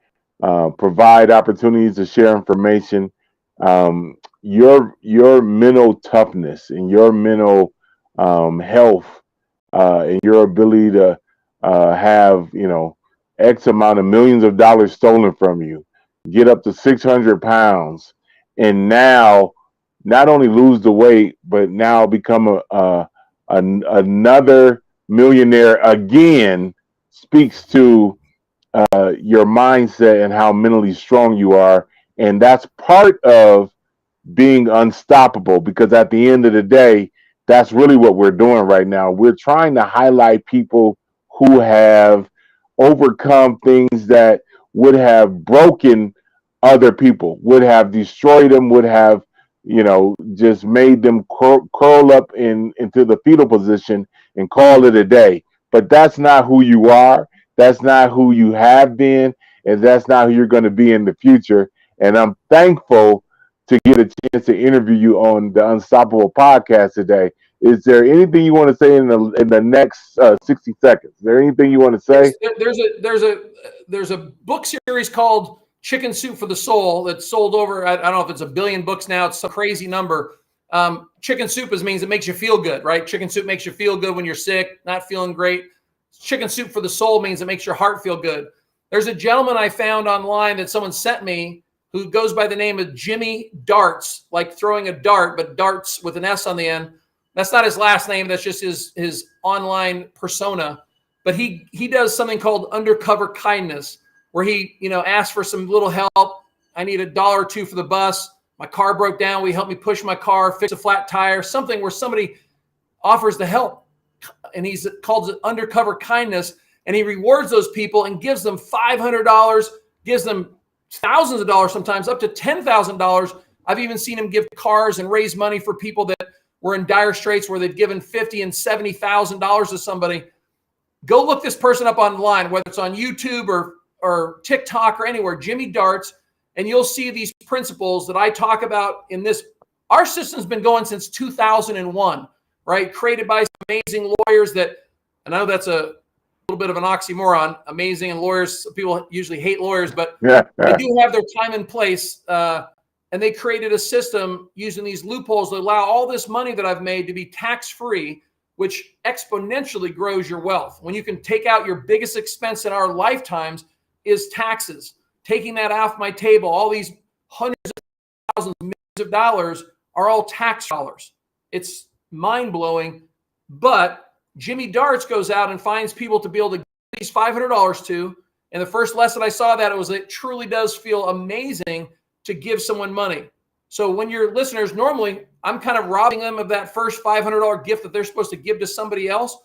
provide opportunities to share information. Your mental toughness and your mental health and your ability to have X amount of millions of dollars stolen from you, get up to 600 pounds, and now not only lose the weight, but now become another millionaire again, speaks to your mindset and how mentally strong you are. And that's part of being unstoppable, because at the end of the day, that's really what we're doing right now. We're trying to highlight people who have overcome things that would have broken other people, would have destroyed them, would have just made them curl up into the fetal position and call it a day. But that's not who you are. That's not who you have been, and that's not who you're going to be in the future. And I'm thankful to get a chance to interview you on the Unstoppable podcast today. Is there anything you want to say in the next 60 seconds? Is there anything you want to say? There's a book series called Chicken Soup for the Soul that's sold over, I don't know if it's 1 billion books now. It's a crazy number. Chicken soup means it makes you feel good, right? Chicken soup makes you feel good when you're sick, not feeling great. Chicken Soup for the Soul means it makes your heart feel good. There's a gentleman I found online that someone sent me who goes by the name of Jimmy Darts, like throwing a dart, but darts with an S on the end. That's not his last name. That's just his online persona. But he does something called undercover kindness, where he asks for some little help. I need $1 or $2 for the bus. My car broke down. Will you help me push my car, fix a flat tire, something where somebody offers the help. And he's called it undercover kindness. And he rewards those people and gives them $500 gives them thousands of dollars, sometimes up to $10,000. I've even seen him give cars and raise money for people that were in dire straits where they've given $50,000 and $70,000 to somebody. Go look this person up online, whether it's on YouTube or TikTok or anywhere, Jimmy Darts, and you'll see these principles that I talk about in this. Our system's been going since 2001, right? Created by some amazing lawyers that, and I know that's a little bit of an oxymoron, amazing, and lawyers, people usually hate lawyers, but they do have their time and place. And they created a system using these loopholes that allow all this money that I've made to be tax-free, which exponentially grows your wealth. When you can take out your biggest expense in our lifetimes is taxes. Taking that off my table, all these hundreds of thousands, millions of dollars are all tax dollars. It's mind-blowing. But Jimmy Darts goes out and finds people to be able to give these $500 to. And the first lesson I saw that it truly does feel amazing to give someone money. So when your listeners, normally I'm kind of robbing them of that first $500 gift that they're supposed to give to somebody else,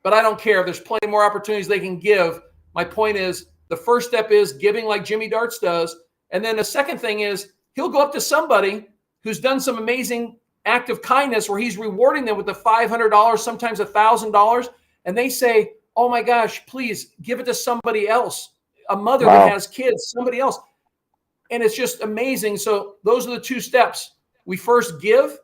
but I don't care. There's plenty more opportunities they can give. My point is, the first step is giving like Jimmy Darts does. And then the second thing is he'll go up to somebody who's done some amazing act of kindness where he's rewarding them with the $500, sometimes $1,000. And they say, oh my gosh, please give it to somebody else. A mother that has kids, somebody else. And it's just amazing. So those are the two steps. We first give,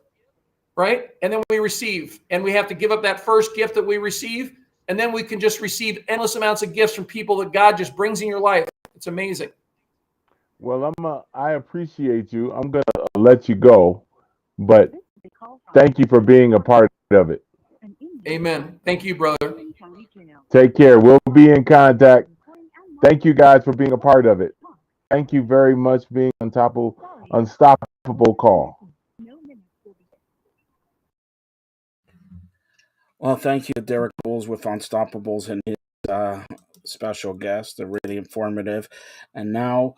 right? And then we receive. And we have to give up that first gift that we receive. And then we can just receive endless amounts of gifts from people that God just brings in your life. It's amazing. Well, I appreciate you. I'm going to let you go, but thank you for being a part of it. Amen. Thank you, brother. Take care. We'll be in contact. Thank you guys for being a part of it. Thank you very much for being unstoppable call. Well, thank you, Derek Bowles with Unstoppables and his special guest. They're really informative. And now,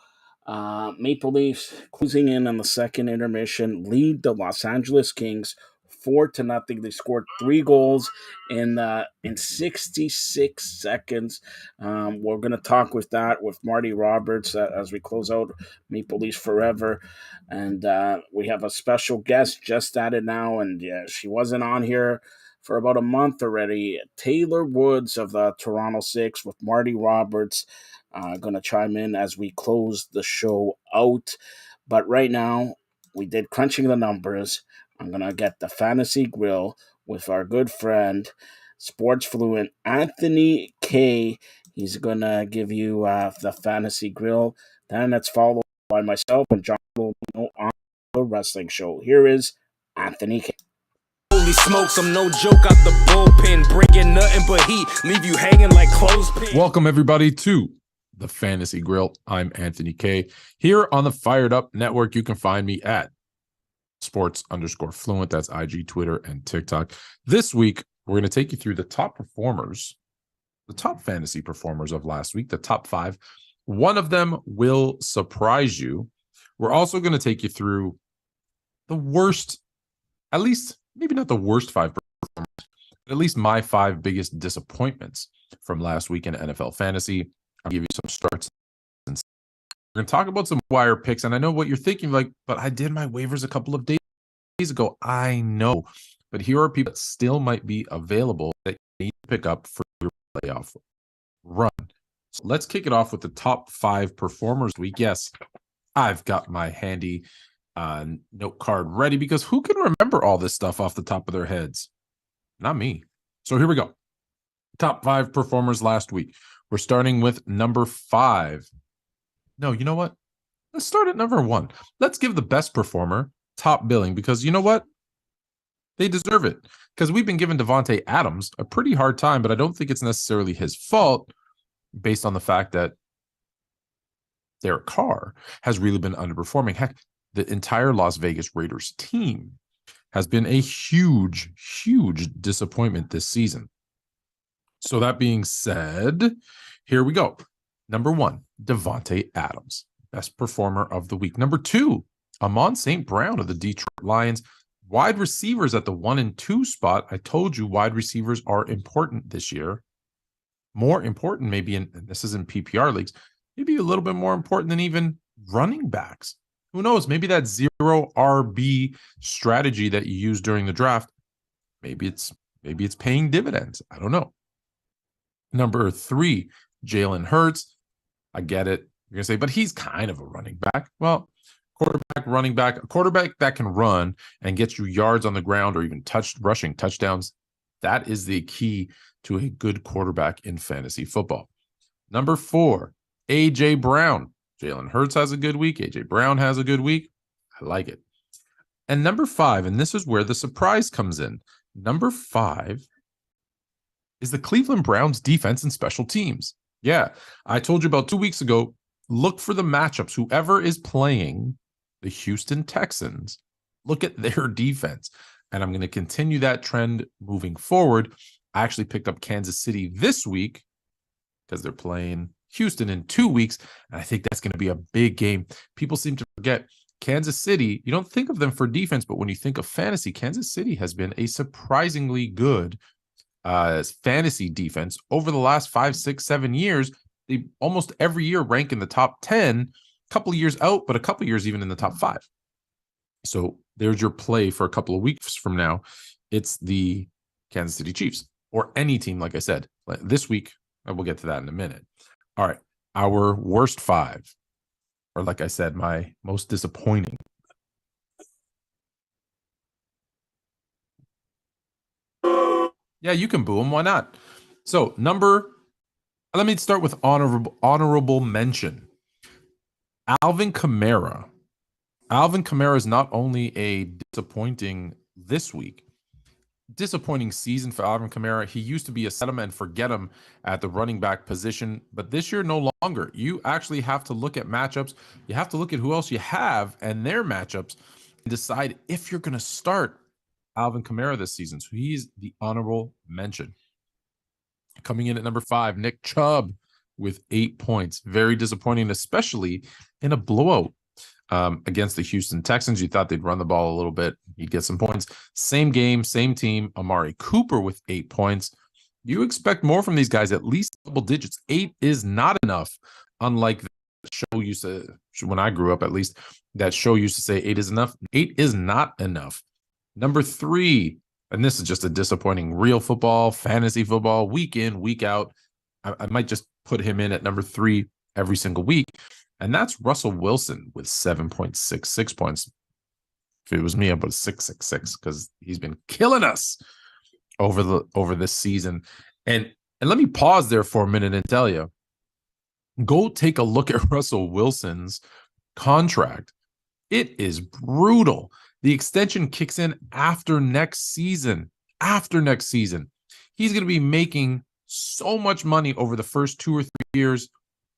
Maple Leafs closing in on the second intermission, lead the Los Angeles Kings 4-0. They scored 3 goals in 66 seconds. We're going to talk with Marty Roberts as we close out Maple Leafs Forever. And we have a special guest just added now, and she wasn't on here for about a month already. Taylor Woods of the Toronto Six with Marty Roberts going to chime in as we close the show out. But right now, we did crunching the numbers. I'm going to get the Fantasy Grill with our good friend, sports fluent Anthony K. He's going to give you the Fantasy Grill. Then it's followed by myself and John Lomino on the Wrestling Show. Here is Anthony K. Holy smokes, I'm no joke out the bullpen, bringing nothing but heat, leave you hanging like clothespins. Welcome everybody to the Fantasy Grill. I'm Anthony K. Here on the Fired Up Network, you can find me at sports_fluent. That's IG, Twitter, and TikTok. This week, we're going to take you through the top performers, the top fantasy performers of last week, the top 5. One of them will surprise you. We're also going to take you through the worst, at least maybe not the worst 5 performers, but at least my 5 biggest disappointments from last week in NFL fantasy. I'll give you some starts. We're going to talk about some wire picks, and I know what you're thinking, like, but I did my waivers a couple of days ago. I know, but here are people that still might be available that you need to pick up for your playoff run. So let's kick it off with the top 5 performers week. Yes, I've got my handy note card ready because who can remember all this stuff off the top of their heads? Not me. So here we go. Top 5 performers last week. We're starting with number 5. No, you know what? Let's start at number 1. Let's give the best performer top billing because you know what? They deserve it because we've been giving Devontae Adams a pretty hard time, but I don't think it's necessarily his fault based on the fact that Derek Carr has really been underperforming. Heck, the entire Las Vegas Raiders team has been a huge, huge disappointment this season. So that being said, here we go. Number 1, Devontae Adams, best performer of the week. Number 2, Amon St. Brown of the Detroit Lions. Wide receivers at the 1 and 2 spot. I told you wide receivers are important this year. More important maybe, this is in PPR leagues, maybe a little bit more important than even running backs. Who knows? Maybe that 0 RB strategy that you used during the draft, maybe it's paying dividends. I don't know. Number 3, Jalen Hurts. I get it. You're going to say, but he's kind of a running back. Well, running back, a quarterback that can run and get you yards on the ground or even rushing touchdowns. That is the key to a good quarterback in fantasy football. Number 4, A.J. Brown. Jalen Hurts has a good week. A.J. Brown has a good week. I like it. And number 5, and this is where the surprise comes in. Number 5 is the Cleveland Browns defense and special teams. Yeah, I told you about 2 weeks ago, look for the matchups. Whoever is playing the Houston Texans, look at their defense. And I'm going to continue that trend moving forward. I actually picked up Kansas City this week because they're playing Houston in 2 weeks. And I think that's going to be a big game. People seem to forget Kansas City. You don't think of them for defense, but when you think of fantasy, Kansas City has been a surprisingly good fantasy defense over the last 5, 6, 7 years. They almost every year rank in the top 10, a couple of years out, but a couple of years even in the top 5. So there's your play for a couple of weeks from now. It's the Kansas City Chiefs or any team, like I said. This week, we'll get to that in a minute. All right, our worst 5, or like I said, my most disappointing. Yeah, you can boo him. Why not? So let me start with honorable mention. Alvin Kamara. Alvin Kamara is not only a disappointing this week, disappointing season for Alvin Kamara. He used to be a set him and forget him at the running back position, but this year no longer. You actually have to look at matchups. You have to look at who else you have and their matchups and decide if you're going to start Alvin Kamara this season. So he's the honorable mention. Coming in at number 5, Nick Chubb with 8 points. Very disappointing, especially in a blowout against the Houston Texans. You thought they'd run the ball a little bit. He'd get some points. Same game, same team. Amari Cooper with 8 points. You expect more from these guys, at least double digits. 8 is not enough, unlike the show used to, when I grew up at least, that show used to say 8 is enough. 8 is not enough. Number 3, and this is just a disappointing real football, fantasy football, week in, week out. I might just put him in at number 3 every single week. And that's Russell Wilson with 7.66 points. If it was me, I'd put 666 because he's been killing us over this season. And let me pause there for a minute and tell you, go take a look at Russell Wilson's contract. It is brutal. The extension kicks in after next season. After next season, he's going to be making so much money over the first 2 or 3 years,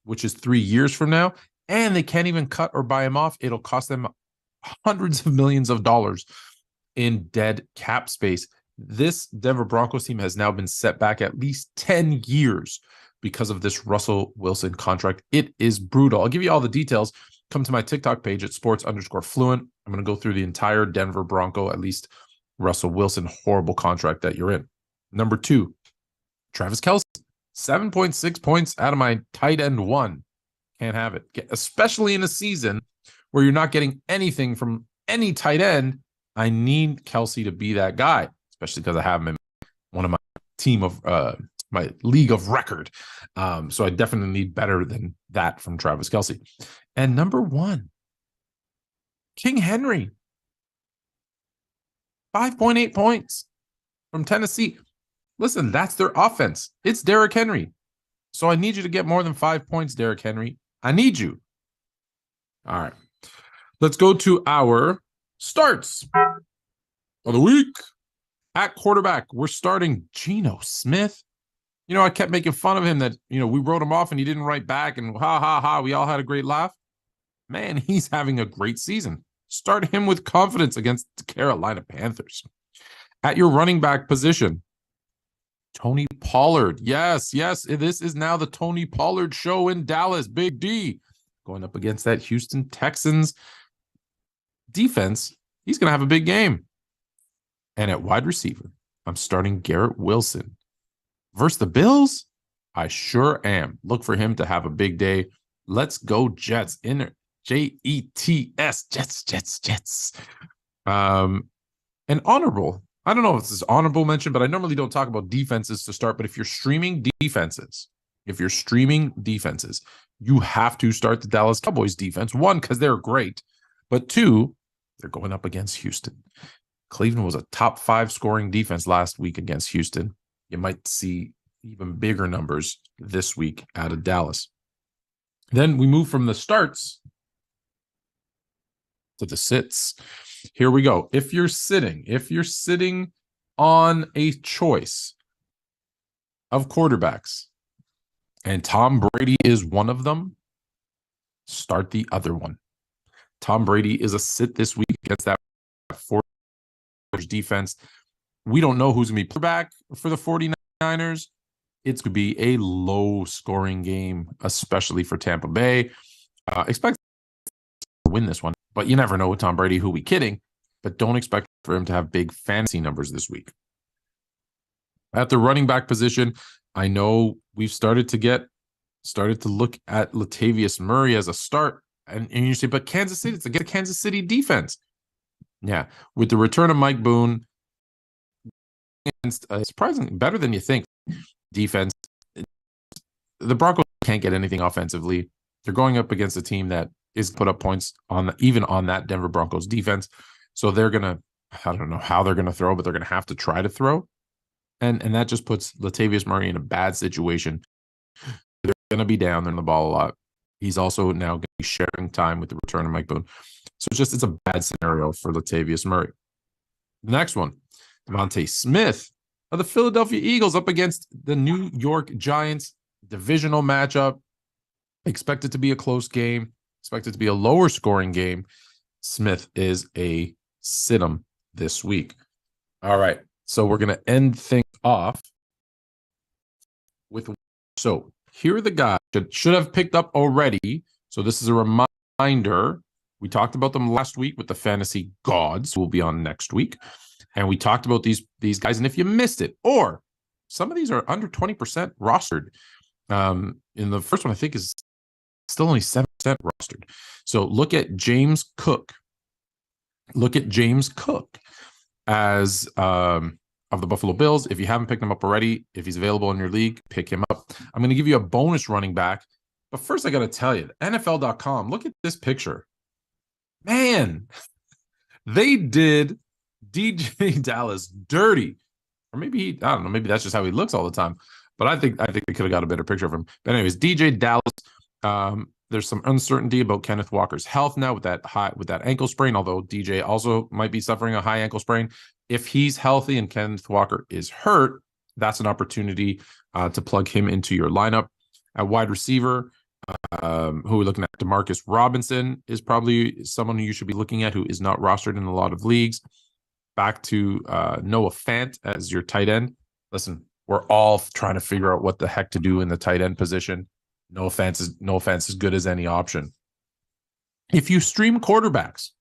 which is 3 years from now, and they can't even cut or buy him off. It'll cost them hundreds of millions of dollars in dead cap space. This Denver Broncos team has now been set back at least 10 years because of this Russell Wilson contract. It is brutal. I'll give you all the details. Come to my TikTok page at sports_fluent. I'm going to go through the entire Denver Bronco, at least Russell Wilson, horrible contract that you're in. Number 2, Travis Kelce, 7.6 points out of my tight end 1. Can't have it, especially in a season where you're not getting anything from any tight end. I need Kelce to be that guy, especially because I have him in one of my team of my league of record. So I definitely need better than that from Travis Kelce. And number 1, King Henry, 5.8 points from Tennessee. Listen, that's their offense. It's Derrick Henry. So I need you to get more than 5 points, Derrick Henry. I need you. All right. Let's go to our starts of the week. At quarterback, we're starting Geno Smith. You know, I kept making fun of him that, we wrote him off and he didn't write back and ha, ha, ha. We all had a great laugh. Man, he's having a great season. Start him with confidence against the Carolina Panthers. At your running back position, Tony Pollard. Yes, this is now the Tony Pollard show in Dallas. Big D going up against that Houston Texans defense. He's going to have a big game. And at wide receiver, I'm starting Garrett Wilson. Versus the Bills, I sure am. Look for him to have a big day. Let's go Jets. Jets, Jets. And honorable. I don't know if this is honorable mention, but I normally don't talk about defenses to start. But if you're streaming defenses, you have to start the Dallas Cowboys defense. One, because they're great, but two, they're going up against Houston. Cleveland was a top 5 scoring defense last week against Houston. You might see even bigger numbers this week out of Dallas. Then we move from the starts to the sits. Here we go. If you're sitting on a choice of quarterbacks and Tom Brady is one of them, start the other one. Tom Brady is a sit this week against that 49ers defense. We don't know who's going to be quarterback for the 49ers. It's going to be a low-scoring game, especially for Tampa Bay. Expect to win this one, but you never know with Tom Brady. Who we kidding? But don't expect for him to have big fantasy numbers this week. At the running back position, I know we've started to look at Latavius Murray as a start, and you say, but Kansas City, it's against the Kansas City defense. Yeah, with the return of Mike Boone, surprisingly better than you think defense. The Broncos can't get anything offensively. They're going up against a team that is put up points even on that Denver Broncos defense. So they're gonna, I don't know how they're gonna throw, but they're gonna have to try to throw, and that just puts Latavius Murray in a bad situation. They're gonna be down there in the ball a lot. He's also now going to be sharing time with the return of Mike Boone. So it's a bad scenario for Latavius Murray. The next one, Devontae Smith of the Philadelphia Eagles up against the New York Giants. Divisional matchup. Expect it to be a close game. Expect it to be a lower scoring game. Smith is a sit-em this week. All right. So we're going to end things off with, so here are the guys that should have picked up already. So this is a reminder. We talked about them last week with the fantasy gods who will be on next week. And we talked about these guys. And if you missed it, or some of these are under 20% rostered. In the first one, I think is still only 7% rostered. So look at James Cook. As of the Buffalo Bills. If you haven't picked him up already, if he's available in your league, pick him up. I'm going to give you a bonus running back. But first, I got to tell you, NFL.com, look at this picture. Man, they did DJ Dallas dirty. Or maybe I don't know, maybe that's just how he looks all the time. But I think they could have got a better picture of him. But anyways, DJ Dallas, there's some uncertainty about Kenneth Walker's health now with that ankle sprain, although DJ also might be suffering a high ankle sprain. If he's healthy and Kenneth Walker is hurt, that's an opportunity to plug him into your lineup. At wide receiver, who we're looking at, Demarcus Robinson is probably someone who you should be looking at who is not rostered in a lot of leagues. Back to Noah Fant as your tight end. Listen, we're all trying to figure out what the heck to do in the tight end position. No offense is good as any option. If you stream quarterbacks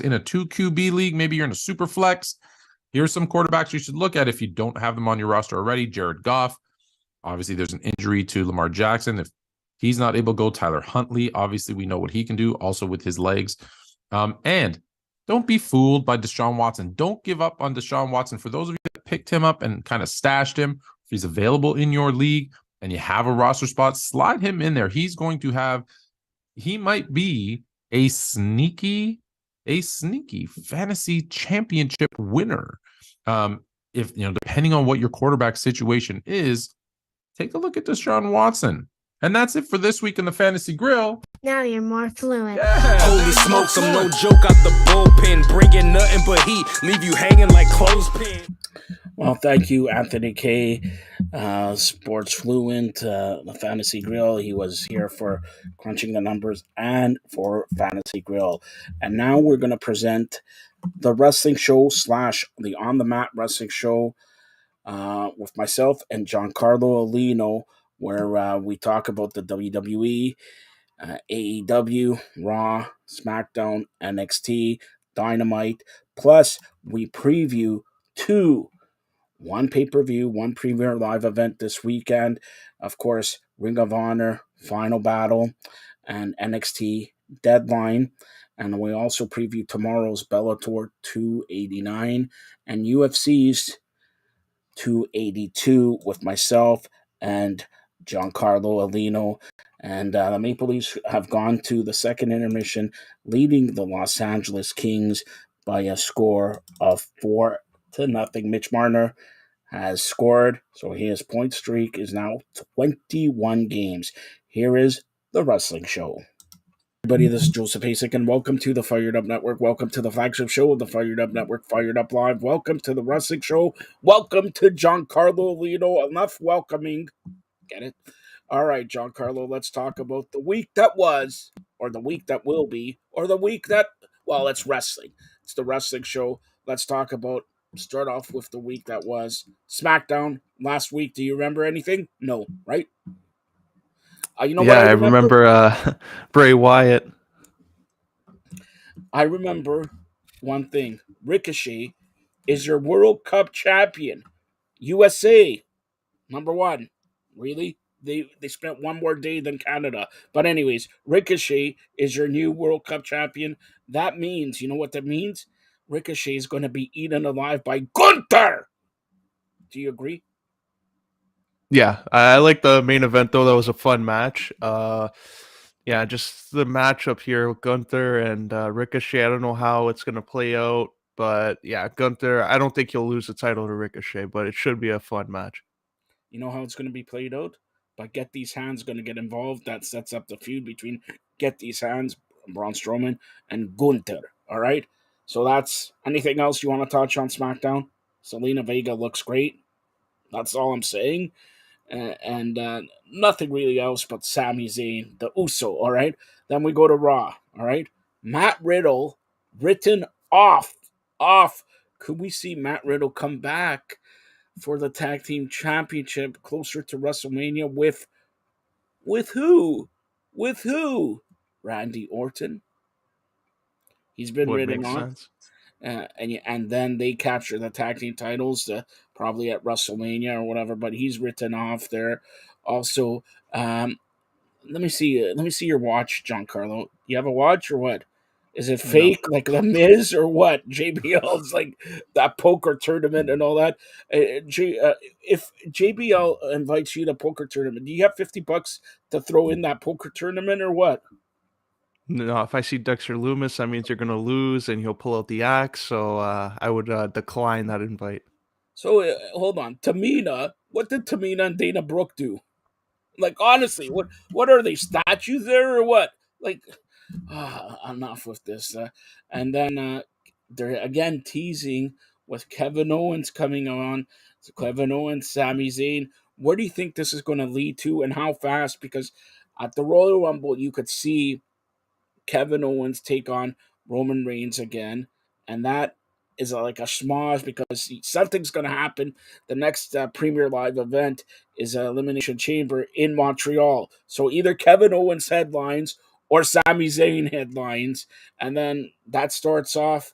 in a 2 QB league, maybe you're in a super flex, here's some quarterbacks you should look at if you don't have them on your roster already. Jared Goff. Obviously, there's an injury to Lamar Jackson. If he's not able to go, Tyler Huntley. Obviously, we know what he can do also with his legs. And don't be fooled by Deshaun Watson. Don't give up on Deshaun Watson. For those of you that picked him up and kind of stashed him, if he's available in your league and you have a roster spot, slide him in there. He might be a sneaky fantasy championship winner. If depending on what your quarterback situation is, take a look at Deshaun Watson. And that's it for this week in the Fantasy Grill. Now you're more fluent. Yeah, Holy smokes, I'm no joke out the bullpen, bringing nothing but heat, leave you hanging like clothespin. Well, thank you, Anthony K, Sports Fluent, the Fantasy Grill. He was here for Crunching the Numbers and for Fantasy Grill. And now we're going to present the wrestling show / the On the Mat wrestling show with myself and Giancarlo Alino, where we talk about the WWE, AEW, Raw, SmackDown, NXT, Dynamite. Plus, we preview one pay-per-view, one Premier Live event this weekend. Of course, Ring of Honor Final Battle, and NXT Deadline. And we also preview tomorrow's Bellator 289 and UFC's 282 with myself and Giancarlo Alino. And the Maple Leafs have gone to the second intermission, leading the Los Angeles Kings by a score of 4-0. Mitch Marner has scored, so his point streak is now 21 games. Here is the Wrestling Show. Everybody, this is Joseph Hasek, and welcome to the Fired Up Network. Welcome to the flagship show of the Fired Up Network, Fired Up Live. Welcome to the Wrestling Show. Welcome to Giancarlo Alino. Enough welcoming. Get it? All right, Giancarlo, let's talk about the week that was, or the week that will be, or the week that, well, it's wrestling. It's the Wrestling Show. Let's talk about, start off with the week that was. SmackDown last week. Do you remember anything? No, right? You know what Yeah, I I remember? remember Bray Wyatt. I remember one thing. Ricochet is your World Cup champion. USA, number one. Really? They spent one more day than Canada. But anyways, Ricochet is your new World Cup champion. That means, you know what that means? Ricochet is going to be eaten alive by Gunther. Do you agree? Yeah, I like the main event though. That was a fun match. Yeah, just the matchup here with Gunther and Ricochet. I don't know how it's gonna play out, but yeah, Gunther. I don't think he'll lose the title to Ricochet, but it should be a fun match. You know how it's going to be played out? But Get These Hands going to get involved. That sets up the feud between Get These Hands, Braun Strowman, and Gunther. All right? So that's anything else you want to touch on SmackDown? Selena Vega looks great. That's all I'm saying. And nothing really else but Sami Zayn, the Uso. All right? Then we go to Raw. All right? Matt Riddle written off. Off. Could we see Matt Riddle come back for the tag team championship closer to WrestleMania with who? With who? Randy Orton. He's been Would written make off, sense. and then they capture the tag team titles probably at WrestleMania or whatever. But he's written off there. Also, let me see. Let me see your watch, Giancarlo. You have a watch or what? Is it No. fake, like the Miz, or what? JBL's like that poker tournament and all that. If JBL invites you to poker tournament, do you have $50 to throw in that poker tournament or what? No, if I see Dexter Loomis, that means you're gonna lose, and he'll pull out the axe. So I would decline that invite. So hold on, Tamina. What did Tamina and Dana Brooke do? Like honestly, what are they, statues there or what? Like, enough with this. And then they're again teasing with Kevin Owens coming on. So Kevin Owens, Sami Zayn. Where do you think this is going to lead to, and how fast? Because at the Royal Rumble, you could see Kevin Owens take on Roman Reigns again, and that is like a schmoz because something's going to happen. The next Premier Live event is an Elimination Chamber in Montreal. So either Kevin Owens headlines or Sami Zayn headlines, and then that starts off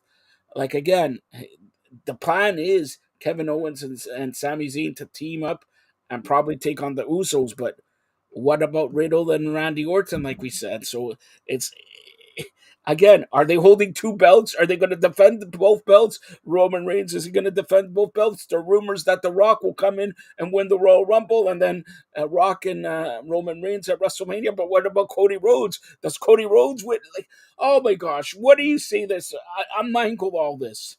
like again. The plan is Kevin Owens and Sami Zayn to team up and probably take on the Usos, but what about Riddle and Randy Orton, like we said? So it's again, are they holding two belts? Are they going to defend both belts? Roman Reigns, is he going to defend both belts? There are rumors that The Rock will come in and win the Royal Rumble, and then Rock and Roman Reigns at WrestleMania. But what about Cody Rhodes? Does Cody Rhodes win? Like, oh my gosh, what do you see this? I'm mindful of all this.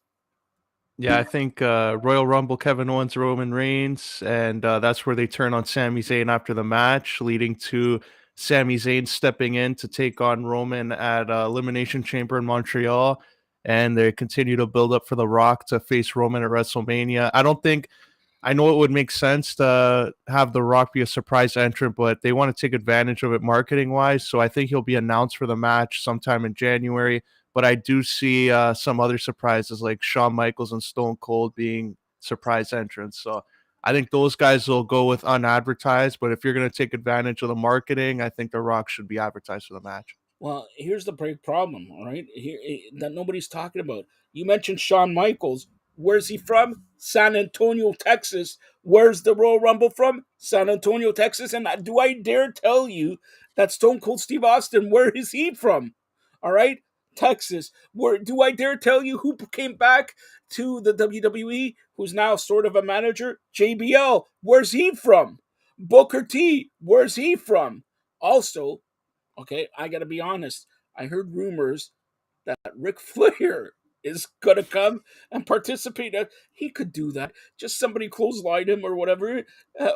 Yeah, I think Royal Rumble, Kevin Owens, Roman Reigns, and that's where they turn on Sami Zayn after the match, leading to Sami Zayn stepping in to take on Roman at Elimination Chamber in Montreal, and they continue to build up for The Rock to face Roman at WrestleMania. I know it would make sense to have The Rock be a surprise entrant, but they want to take advantage of it marketing wise. So I think he'll be announced for the match sometime in January. But I do see some other surprises like Shawn Michaels and Stone Cold being surprise entrants. So I think those guys will go with unadvertised. But if you're going to take advantage of the marketing, I think The Rock should be advertised for the match. Well, here's the big problem, all right? Here that nobody's talking about. You mentioned Shawn Michaels. Where's he from? San Antonio, Texas. Where's the Royal Rumble from? San Antonio, Texas. And do I dare tell you that Stone Cold Steve Austin, where is he from? All right, Texas. Where do I dare tell you who came back to the WWE, who's now sort of a manager? JBL. Where's he from? Booker T. Where's he from? Also, okay, I got to be honest. I heard rumors that Ric Flair is gonna come and participate. He could do that. Just somebody clothesline him or whatever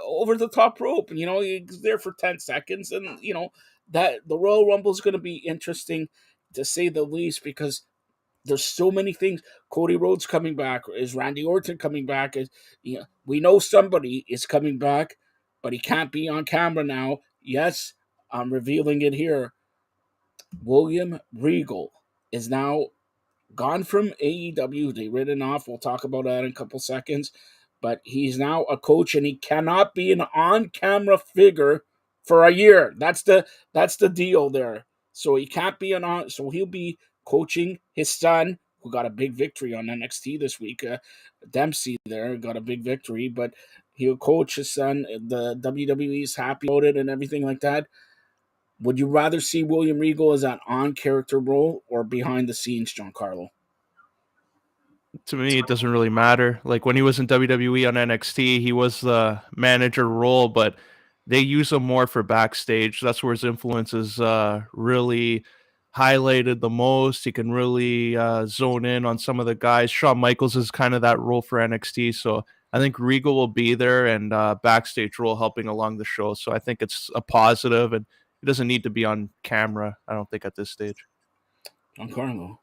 over the top rope. You know, he's there for 10 seconds, and you know that the Royal Rumble is gonna be interesting to say the least because there's so many things. Cody Rhodes coming back. Is Randy Orton coming back? We know somebody is coming back, but he can't be on camera now. Yes, I'm revealing it here. William Regal is now gone from AEW. They written off. We'll talk about that in a couple seconds. But he's now a coach, and he cannot be an on-camera figure for a year. That's the deal there. So he can't be an on. So he'll be coaching his son, who got a big victory on NXT this week. Dempsey there got a big victory, but he'll coach his son. The WWE's happy about it and everything like that. Would you rather see William Regal as an on-character role or behind the scenes, Giancarlo? To me, it doesn't really matter. Like when he was in WWE on NXT, he was the manager role, but they use him more for backstage. That's where his influence is really highlighted the most. He can really zone in on some of the guys. Shawn Michaels is kind of that role for NXT. So I think Regal will be there and backstage role helping along the show. So I think it's a positive, and he doesn't need to be on camera, I don't think, at this stage. Giancarlo,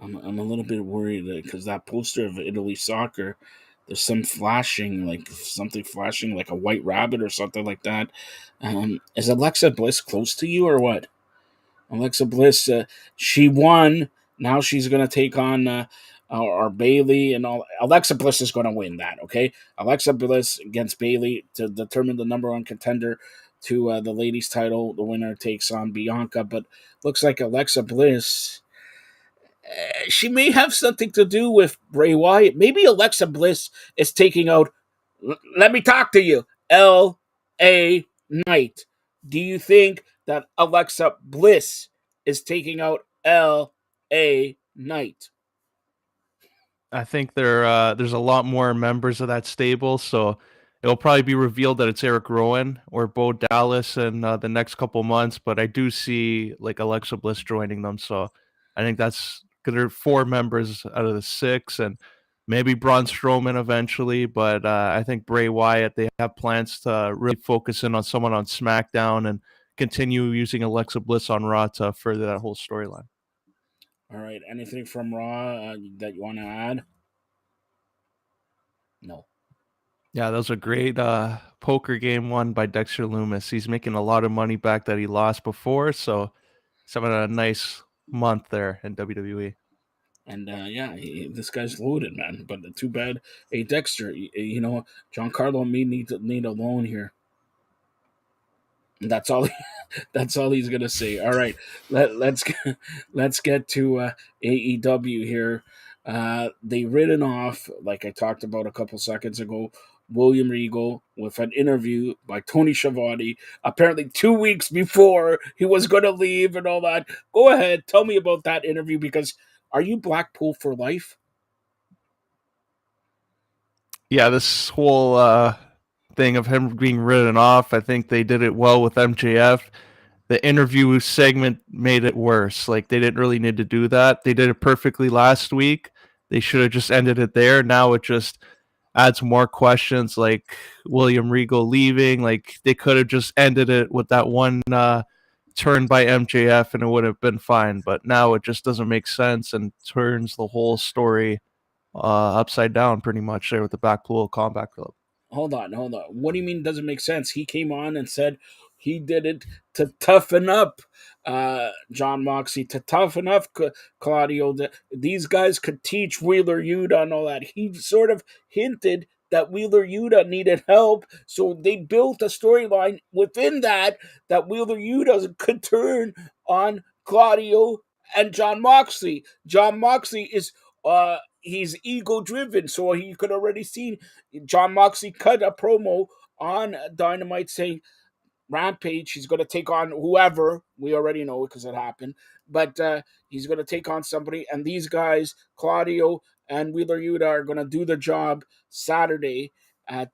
I'm a little bit worried because that poster of Italy soccer, there's some flashing, like something flashing, like a white rabbit or something like that. Is Alexa Bliss close to you or what? Alexa Bliss, she won. Now she's gonna take on our Bailey and all. Alexa Bliss is gonna win that. Okay, Alexa Bliss against Bailey to determine the number one contender to the ladies' title. The winner takes on Bianca, but looks like Alexa Bliss, she may have something to do with Bray Wyatt. Maybe Alexa Bliss is taking out. Let me talk to you, L.A. Knight. Do you think that Alexa Bliss is taking out L.A. Knight? I think there's a lot more members of that stable, so it'll probably be revealed that it's Eric Rowan or Bo Dallas in the next couple months. But I do see like Alexa Bliss joining them, so I think that's because there are 4 members out of the 6, and maybe Braun Strowman eventually. But I think Bray Wyatt, they have plans to really focus in on someone on SmackDown and continue using Alexa Bliss on Raw to further that whole storyline. All right. Anything from Raw that you want to add? No. Yeah, that was a great poker game won by Dexter Loomis. He's making a lot of money back that he lost before, so he's having a nice month there in WWE. And yeah, this guy's loaded, man. But too bad. Hey, Dexter, Giancarlo and me need a loan here. And that's all. That's all he's gonna say. All right, let's get to AEW here. They written off, like I talked about a couple seconds ago, William Regal with an interview by Tony Schiavone. Apparently, 2 weeks before he was gonna leave and all that. Go ahead, tell me about that interview because are you Blackpool for life? Yeah, this whole thing of him being written off, I think they did it well with MJF. The interview segment made it worse. Like they didn't really need to do that. They did it perfectly last week. They should have just ended it there. Now it just adds more questions like William Regal leaving. Like they could have just ended it with that one turn by MJF and it would have been fine. But now it just doesn't make sense and turns the whole story upside down pretty much there with the Blackpool Combat Club. Hold on. What do you mean doesn't make sense? He came on and said he did it to toughen up John Moxley, to toughen up Claudio. These guys could teach Wheeler Yuta and all that. He sort of hinted that Wheeler Yuta needed help, so they built a storyline within that Wheeler Yuta could turn on Claudio and John Moxley. John Moxley is he's ego driven. So he could already see John Moxley cut a promo on Dynamite saying Rampage, he's going to take on whoever. We already know it because it happened. But he's going to take on somebody. And these guys, Claudio and Wheeler Yuta, are going to do the job Saturday at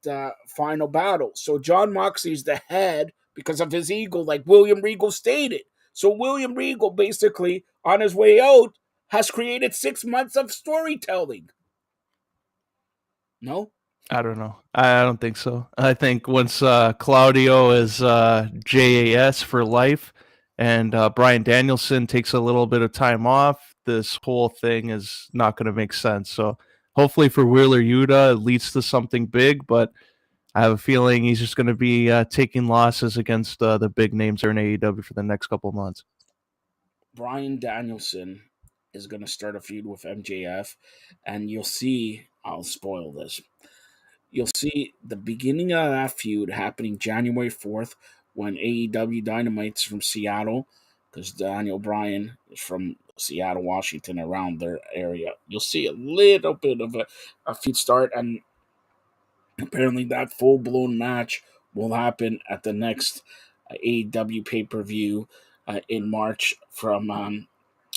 Final Battle. So John Moxley's the head because of his ego, like William Regal stated. So William Regal, basically, on his way out, has created 6 months of storytelling. No? I don't know. I don't think so. I think once Claudio is JAS for life and Brian Danielson takes a little bit of time off, this whole thing is not going to make sense. So hopefully for Wheeler Yuta, it leads to something big, but I have a feeling he's just going to be taking losses against the big names there in AEW for the next couple of months. Brian Danielson is going to start a feud with MJF, and you'll see, I'll spoil this. You'll see the beginning of that feud happening January 4th when AEW Dynamite's from Seattle, because Daniel Bryan is from Seattle, Washington, around their area. You'll see a little bit of a feud start, and apparently that full-blown match will happen at the next AEW pay-per-view in March from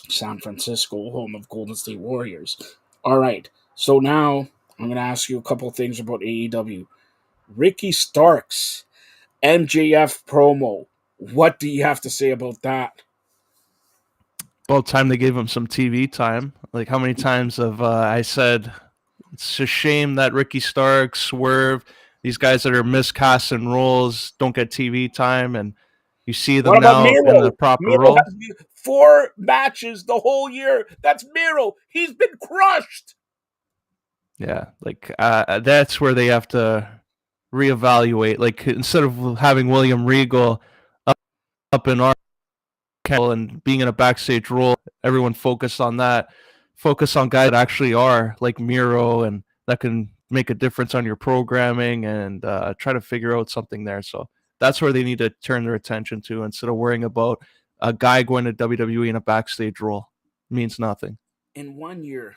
San Francisco, home of Golden State Warriors. All right, so now I'm going to ask you a couple things about AEW. Ricky Starks, MJF promo. What do you have to say about that? About time they gave him some TV time. Like, how many times have I said it's a shame that Ricky Starks, Swerve, these guys that are miscasting roles don't get TV time, and you see them What about now in the Miro? proper Miro role. has 4 matches the whole year. That's Miro. He's been crushed. Yeah, like that's where they have to reevaluate. Like, instead of having William Regal up in our and being in a backstage role, everyone focus on that. Focus on guys that actually are like Miro and that can make a difference on your programming and try to figure out something there. So that's where they need to turn their attention to instead of worrying about a guy going to WWE in a backstage role. It means nothing. In 1 year,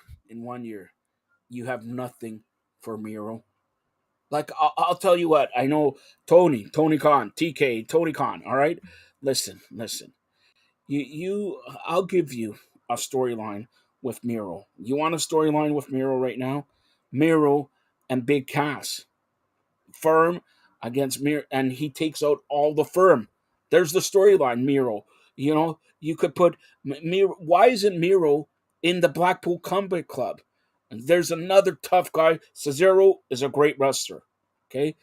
you have nothing for Miro. Like, I'll tell you what, I know Tony Khan, TK, Tony Khan, all right? Listen. I'll give you a storyline with Miro. You want a storyline with Miro right now? Miro and Big Cass. Firm against Miro, and he takes out all the Firm. There's the storyline, Miro. You know, you could put Miro. Why isn't Miro in the Blackpool Combat Club? And there's another tough guy. Cesaro is a great wrestler. Okay,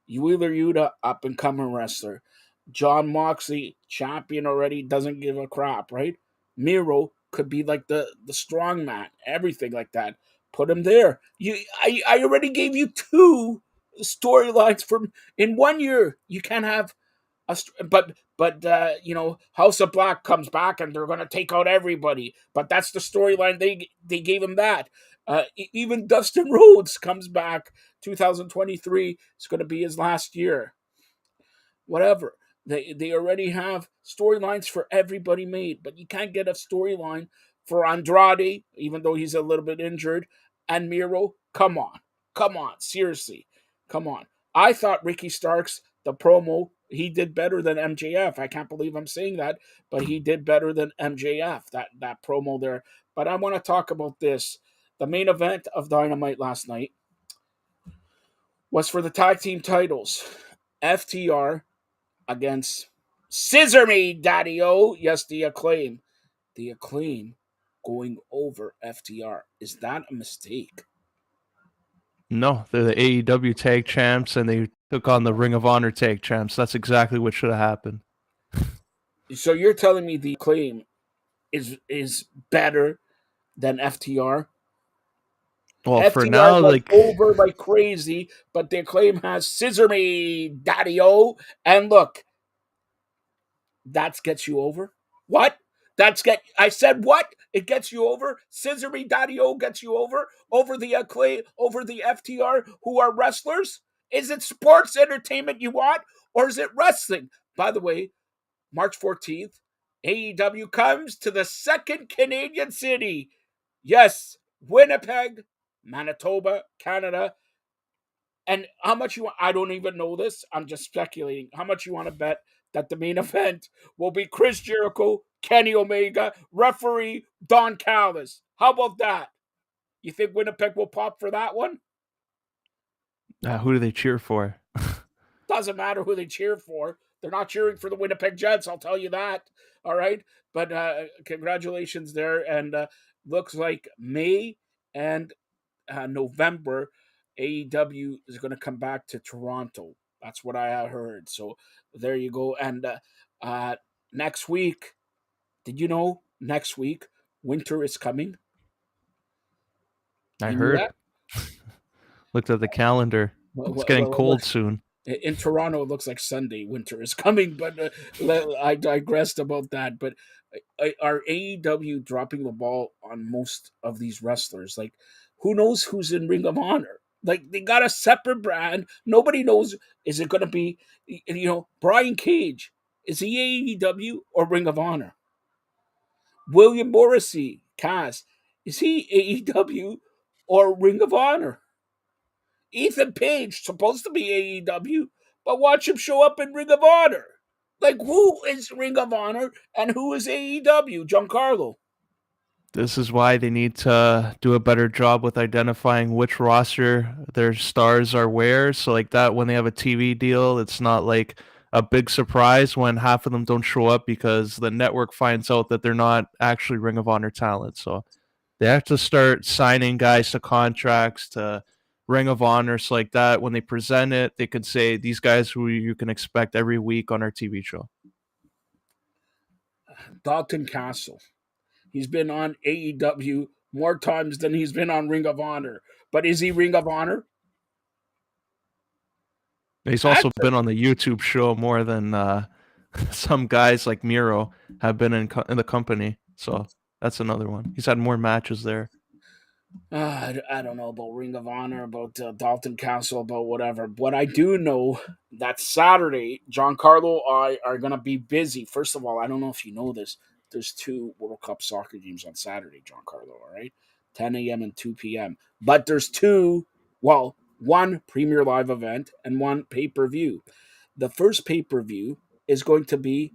Wheeler Yuta, up and coming wrestler. John Moxley, champion already, doesn't give a crap, right? Miro could be like the strong man, everything like that. Put him there. I already gave you 2 storylines from in 1 year. You can't have but House of Black comes back and they're gonna take out everybody. But that's the storyline they gave him that. Even Dustin Rhodes comes back 2023. It's gonna be his last year. Whatever. They already have storylines for everybody made, but you can't get a storyline for Andrade, even though he's a little bit injured, and Miro. Come on, seriously, come on. I thought Ricky Starks, the promo, he did better than MJF. I can't believe I'm saying that, but he did better than MJF. That promo there. But I want to talk about this. The main event of Dynamite last night was for the tag team titles. FTR against Scissor Me Daddy-O. Yes, the Acclaim. The Acclaim going over FTR. Is that a mistake? No, they're the AEW tag champs and they took on the Ring of Honor tag champs. That's exactly what should have happened. So you're telling me the Acclaim is better than FTR? Well, for FTR now, was like, over like crazy, but the Acclaim has Scissor Me Daddy-O. And look, that gets you over. What? I said what? It gets you over. Scissor Me Daddy-O gets you over the Acclaim, over the FTR, who are wrestlers. Is it sports entertainment you want, or is it wrestling? By the way, March 14th, AEW comes to the second Canadian city. Yes, Winnipeg, Manitoba, Canada. And how much you want? I don't even know this. I'm just speculating. How much you want to bet that the main event will be Chris Jericho, Kenny Omega, referee Don Callis? How about that? You think Winnipeg will pop for that one? Who do they cheer for? Doesn't matter who they cheer for. They're not cheering for the Winnipeg Jets, I'll tell you that. All right. But congratulations there. And looks like May and November, AEW is going to come back to Toronto. That's what I heard. So there you go. And next week, did you know next week winter is coming? I You knew heard. that? Looked at the calendar. It's getting cold soon. In Toronto, it looks like Sunday winter is coming, but I digressed about that. But are AEW dropping the ball on most of these wrestlers? Like, who knows who's in Ring of Honor? Like, they got a separate brand. Nobody knows. Is it going to be, Brian Cage? Is he AEW or Ring of Honor? William Morrissey, Cass, is he AEW or Ring of Honor? Ethan Page, supposed to be AEW, but watch him show up in Ring of Honor. Like, who is Ring of Honor and who is AEW? Giancarlo. This is why they need to do a better job with identifying which roster their stars are where. So like that, when they have a TV deal, it's not like a big surprise when half of them don't show up because the network finds out that they're not actually Ring of Honor talent. So they have to start signing guys to contracts to Ring of Honor. So like that, when they present it, they could say these guys who you can expect every week on our TV show. Dalton Castle. He's been on AEW more times than he's been on Ring of Honor. But is he Ring of Honor? He's also been on the YouTube show more than some guys like Miro have been in the company. So that's another one. He's had more matches there. I don't know about Ring of Honor, about Dalton Castle, about whatever. What I do know that Saturday, Giancarlo and I are going to be busy. First of all, I don't know if you know this. There's 2 World Cup soccer games on Saturday, Giancarlo, all right? 10 a.m. and 2 p.m. But there's 2, well, 1 Premier Live event and 1 pay-per-view. The first pay-per-view is going to be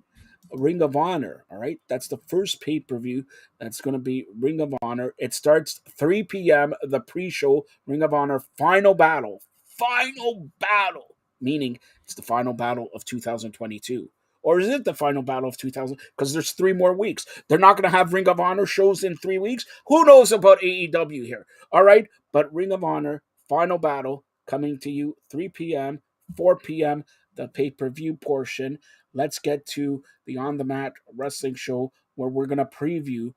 Ring of Honor, all right? That's the first pay-per-view. That's going to be Ring of Honor. It starts 3 p.m., the pre-show, Ring of Honor Final Battle. Final Battle, meaning it's the final battle of 2022. Or is it the final battle of 2000? Because there's 3 more weeks. They're not going to have Ring of Honor shows in 3 weeks. Who knows about AEW here? All right? But Ring of Honor Final Battle coming to you 3 p.m., 4 p.m., the pay-per-view portion. Let's get to the On the Mat wrestling show where we're going to preview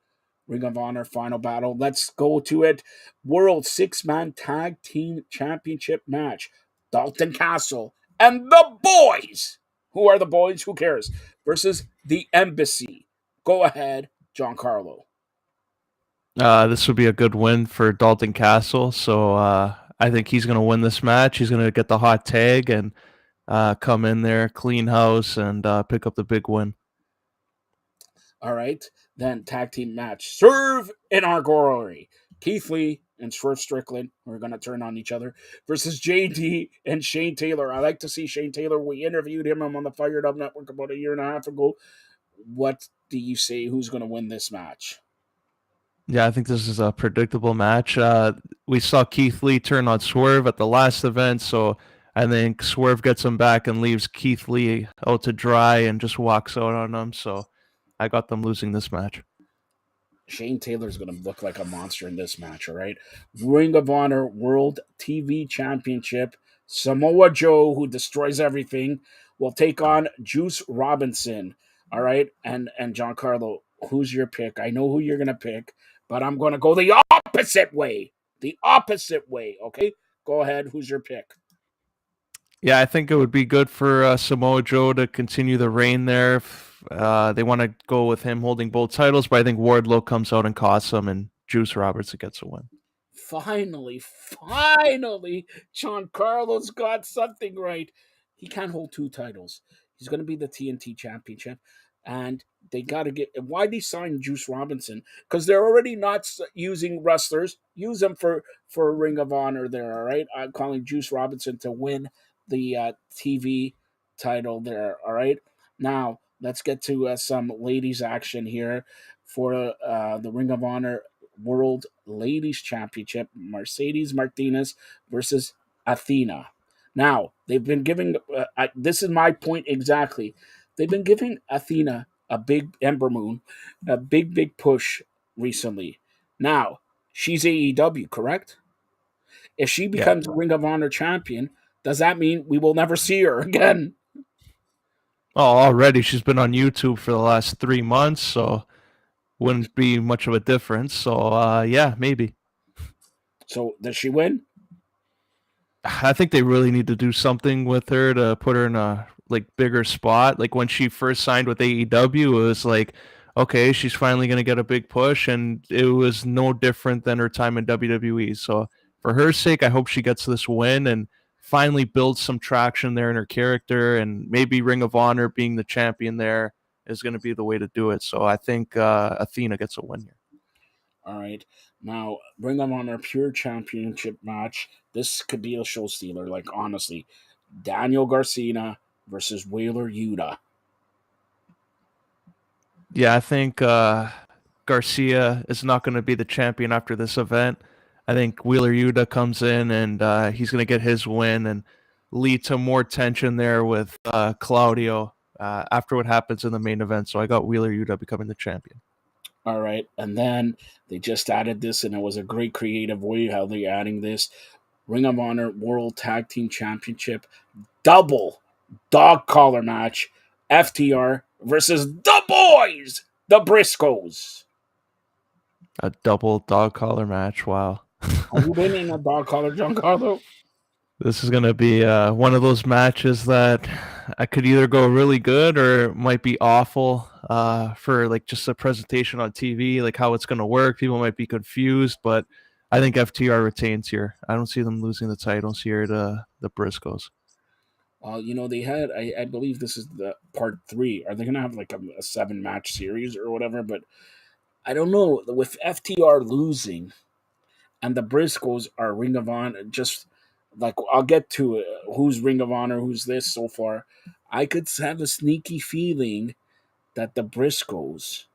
Ring of Honor Final Battle. Let's go to it. World 6-man Tag Team Championship match. Dalton Castle and the boys. Who are the boys? Who cares? Versus the Embassy. Go ahead, Giancarlo. This would be a good win for Dalton Castle. So I think he's going to win this match. He's going to get the hot tag and come in there, clean house, and pick up the big win. All right. Then tag team match. Serve in our glory. Keith Lee and Swerve Strickland, who are going to turn on each other, versus JD and Shane Taylor. I like to see Shane Taylor. We interviewed him on the Fired Up Network about a year and a half ago. What do you say? Who's going to win this match? Yeah, I think this is a predictable match. We saw Keith Lee turn on Swerve at the last event, so I think Swerve gets him back and leaves Keith Lee out to dry and just walks out on him. So I got them losing this match. Shane Taylor's going to look like a monster in this match, all right? Ring of Honor World TV Championship. Samoa Joe, who destroys everything, will take on Juice Robinson, all right? And Giancarlo, who's your pick? I know who you're going to pick, but I'm going to go the opposite way. The opposite way, okay? Go ahead. Who's your pick? Yeah, I think it would be good for Samoa Joe to continue the reign there. If, they want to go with him holding both titles, but I think Wardlow comes out and costs him, and Juice Roberts gets a win. Finally, Giancarlo's got something right. He can't hold 2 titles. He's going to be the TNT Championship, and they got to get. Why they sign Juice Robinson? Because they're already not using wrestlers. Use them for Ring of Honor. There, all right. I'm calling Juice Robinson to win the TV title. There, all right. Now let's get to some ladies action here for the Ring of Honor World Ladies Championship. Mercedes Martinez versus Athena. Now they've been giving. This is my point exactly. They've been giving Athena a big Ember Moon, a big push recently. Now she's AEW, correct? If she Yeah. becomes Ring of Honor champion, does that mean we will never see her again? Oh, already she's been on YouTube for the last 3 months, so wouldn't be much of a difference. So, yeah, maybe. So does she win? I think they really need to do something with her to put her in a like bigger spot. Like when she first signed with AEW, it was like, okay, she's finally going to get a big push, and it was no different than her time in WWE. So for her sake, I hope she gets this win and finally builds some traction there in her character, and maybe Ring of Honor being the champion there is going to be the way to do it. So I think Athena gets a win here. All right. Now, Ring of Honor Pure Championship match. This could be a show stealer. Like honestly, Daniel Garcia versus Wheeler Yuta. Yeah, I think Garcia is not going to be the champion after this event. I think Wheeler Yuta comes in and he's going to get his win and lead to more tension there with Claudio after what happens in the main event. So I got Wheeler Yuta becoming the champion. All right. And then they just added this, and it was a great creative way how they're adding this. Ring of Honor World Tag Team Championship double dog collar match. FTR versus the boys, the Briscoes. A double dog collar match. Wow. Have you been in a dog collar, Giancarlo? This is going to be one of those matches that I could either go really good or it might be awful for like just a presentation on TV, like how it's going to work. People might be confused, but I think FTR retains here. I don't see them losing the titles here to the Briscoes. They had, I believe this is the part 3. Are they going to have like a 7-match series or whatever? But I don't know. With FTR losing and the Briscoes are Ring of Honor, just like I'll get to it, who's Ring of Honor, who's this so far. I could have a sneaky feeling that the Briscoes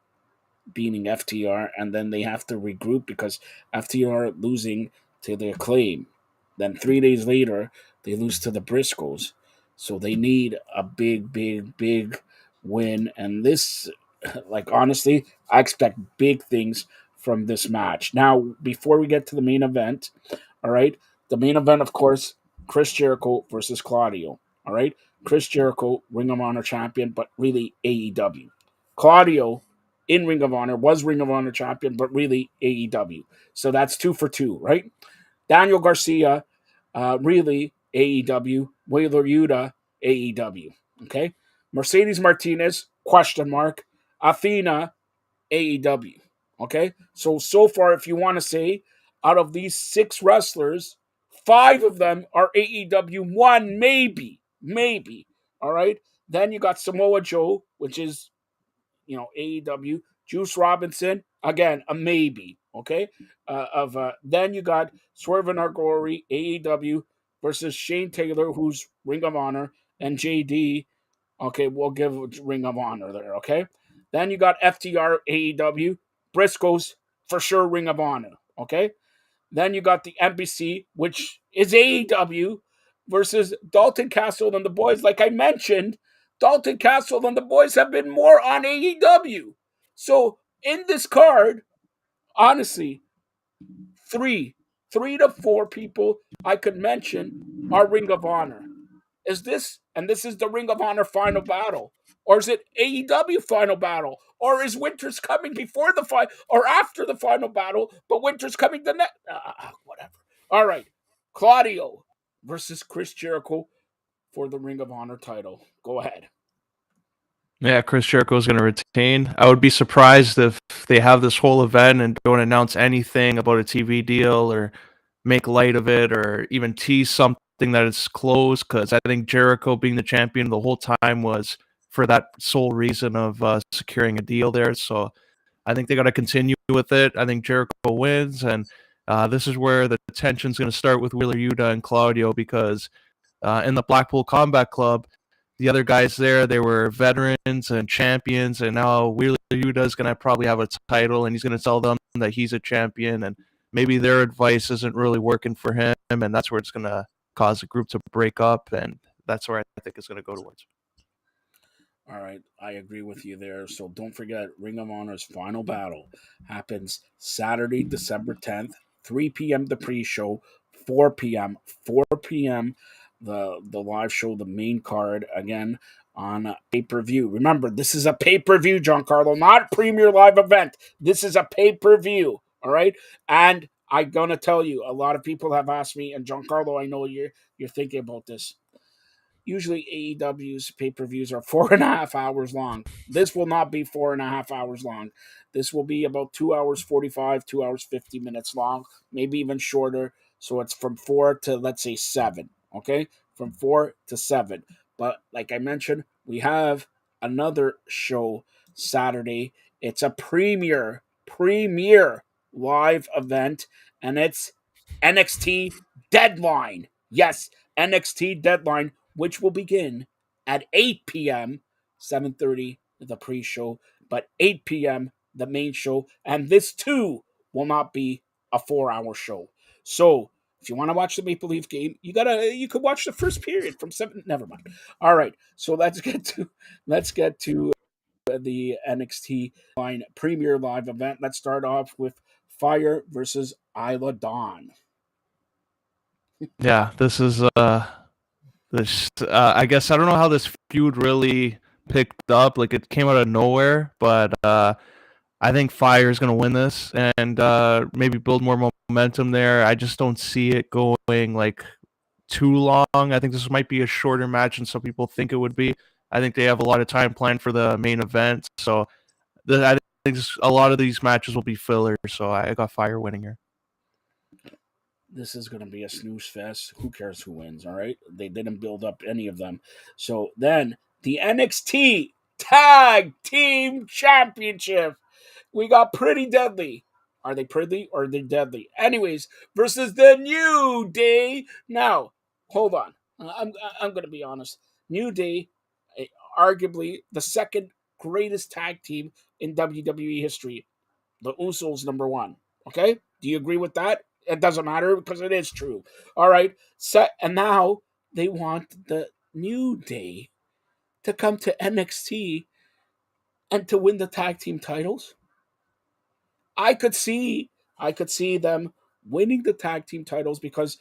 beating FTR, and then they have to regroup because FTR losing to the Acclaim. Then 3 days later, they lose to the Briscoes. So they need a big win. And this, like, honestly, I expect big things from this match. Now, before we get to the main event, all right, the main event, of course, Chris Jericho versus Claudio. All right, Chris Jericho, Ring of Honor champion, but really AEW. Claudio, in Ring of Honor, was Ring of Honor champion, but really AEW. So that's 2 for 2, right? Daniel Garcia, really AEW. Wheeler Yuta, AEW. Okay. Mercedes Martinez, question mark. Athena, AEW. Okay. So far, if you want to say, out of these 6 wrestlers, 5 of them are AEW. 1, maybe. All right. Then you got Samoa Joe, which is AEW. Juice Robinson, again, a maybe. Okay. Then you got Swerve and Arguri, AEW versus Shane Taylor, who's Ring of Honor, and JD. Okay, we'll give Ring of Honor there. Okay. Then you got FTR, AEW, Briscoes for sure, Ring of Honor. Okay. Then you got the NBC, which is AEW, versus Dalton Castle and the boys. Like I mentioned, Dalton Castle and the boys have been more on AEW. So in this card, honestly, three to 4 people I could mention are Ring of Honor. Is this the Ring of Honor final battle? Or is it AEW final battle? Or is Winter's coming before the final or after the final battle, but Winter's coming the next? Whatever. All right. Claudio versus Chris Jericho for the Ring of Honor title. Go ahead. Yeah, Chris Jericho is going to retain. I would be surprised if they have this whole event and don't announce anything about a TV deal or make light of it or even tease something that is closed, because I think Jericho being the champion the whole time was for that sole reason of securing a deal there. So I think they got to continue with it. I think Jericho wins, and this is where the tension's going to start with Wheeler Yuta and Claudio, because in the Blackpool Combat Club, the other guys there, they were veterans and champions, and now Wheeler Yuta is going to probably have a title, and he's going to tell them that he's a champion, and maybe their advice isn't really working for him, and that's where it's going to cause the group to break up, and that's where I think it's going to go towards. All right, I agree with you there. So don't forget, Ring of Honor's final battle happens Saturday, December 10th, 3 p.m. the pre-show, 4 p.m. the live show, the main card again on pay-per-view. Remember, this is a pay-per-view, Giancarlo, not premier live event. This is a pay-per-view. All right, and I'm gonna tell you, a lot of people have asked me, and Giancarlo, I know you're thinking about this. Usually AEW's pay-per-views are 4.5 hours long. This will not be 4.5 hours long. This will be about 2 hours 45, 2 hours 50 minutes long, maybe even shorter. So it's from 4 to, let's say, 7. Okay? From 4 to 7. But like I mentioned, we have another show Saturday. It's a premier live event, and it's NXT Deadline. Yes, NXT Deadline, which will begin at 8 p.m., 7:30 the pre-show, but 8 p.m. the main show, and this too will not be a 4-hour show. So if you want to watch the Maple Leaf game, you could watch the first period from 7. Never mind. All right, so let's get to the NXT line premier live event. Let's start off with Fire versus Isla Dawn. Yeah, this is this. I guess I don't know how this feud really picked up. Like, it came out of nowhere, but I think Fire is going to win this and maybe build more momentum there. I just don't see it going like too long. I think this might be a shorter match than some people think it would be. I think they have a lot of time planned for the main event, so I think a lot of these matches will be filler. So I got Fire winning here. This is going to be a snooze fest. Who cares who wins, all right? They didn't build up any of them. So then the NXT Tag Team Championship. We got Pretty Deadly. Are they pretty or are they deadly? Anyways, versus the New Day. Now, hold on. I'm going to be honest. New Day, arguably the second greatest tag team in WWE history. The Usos number 1. Okay? Do you agree with that? It doesn't matter because it is true. All right. And now they want the New Day to come to NXT and to win the tag team titles. I could see them winning the tag team titles because,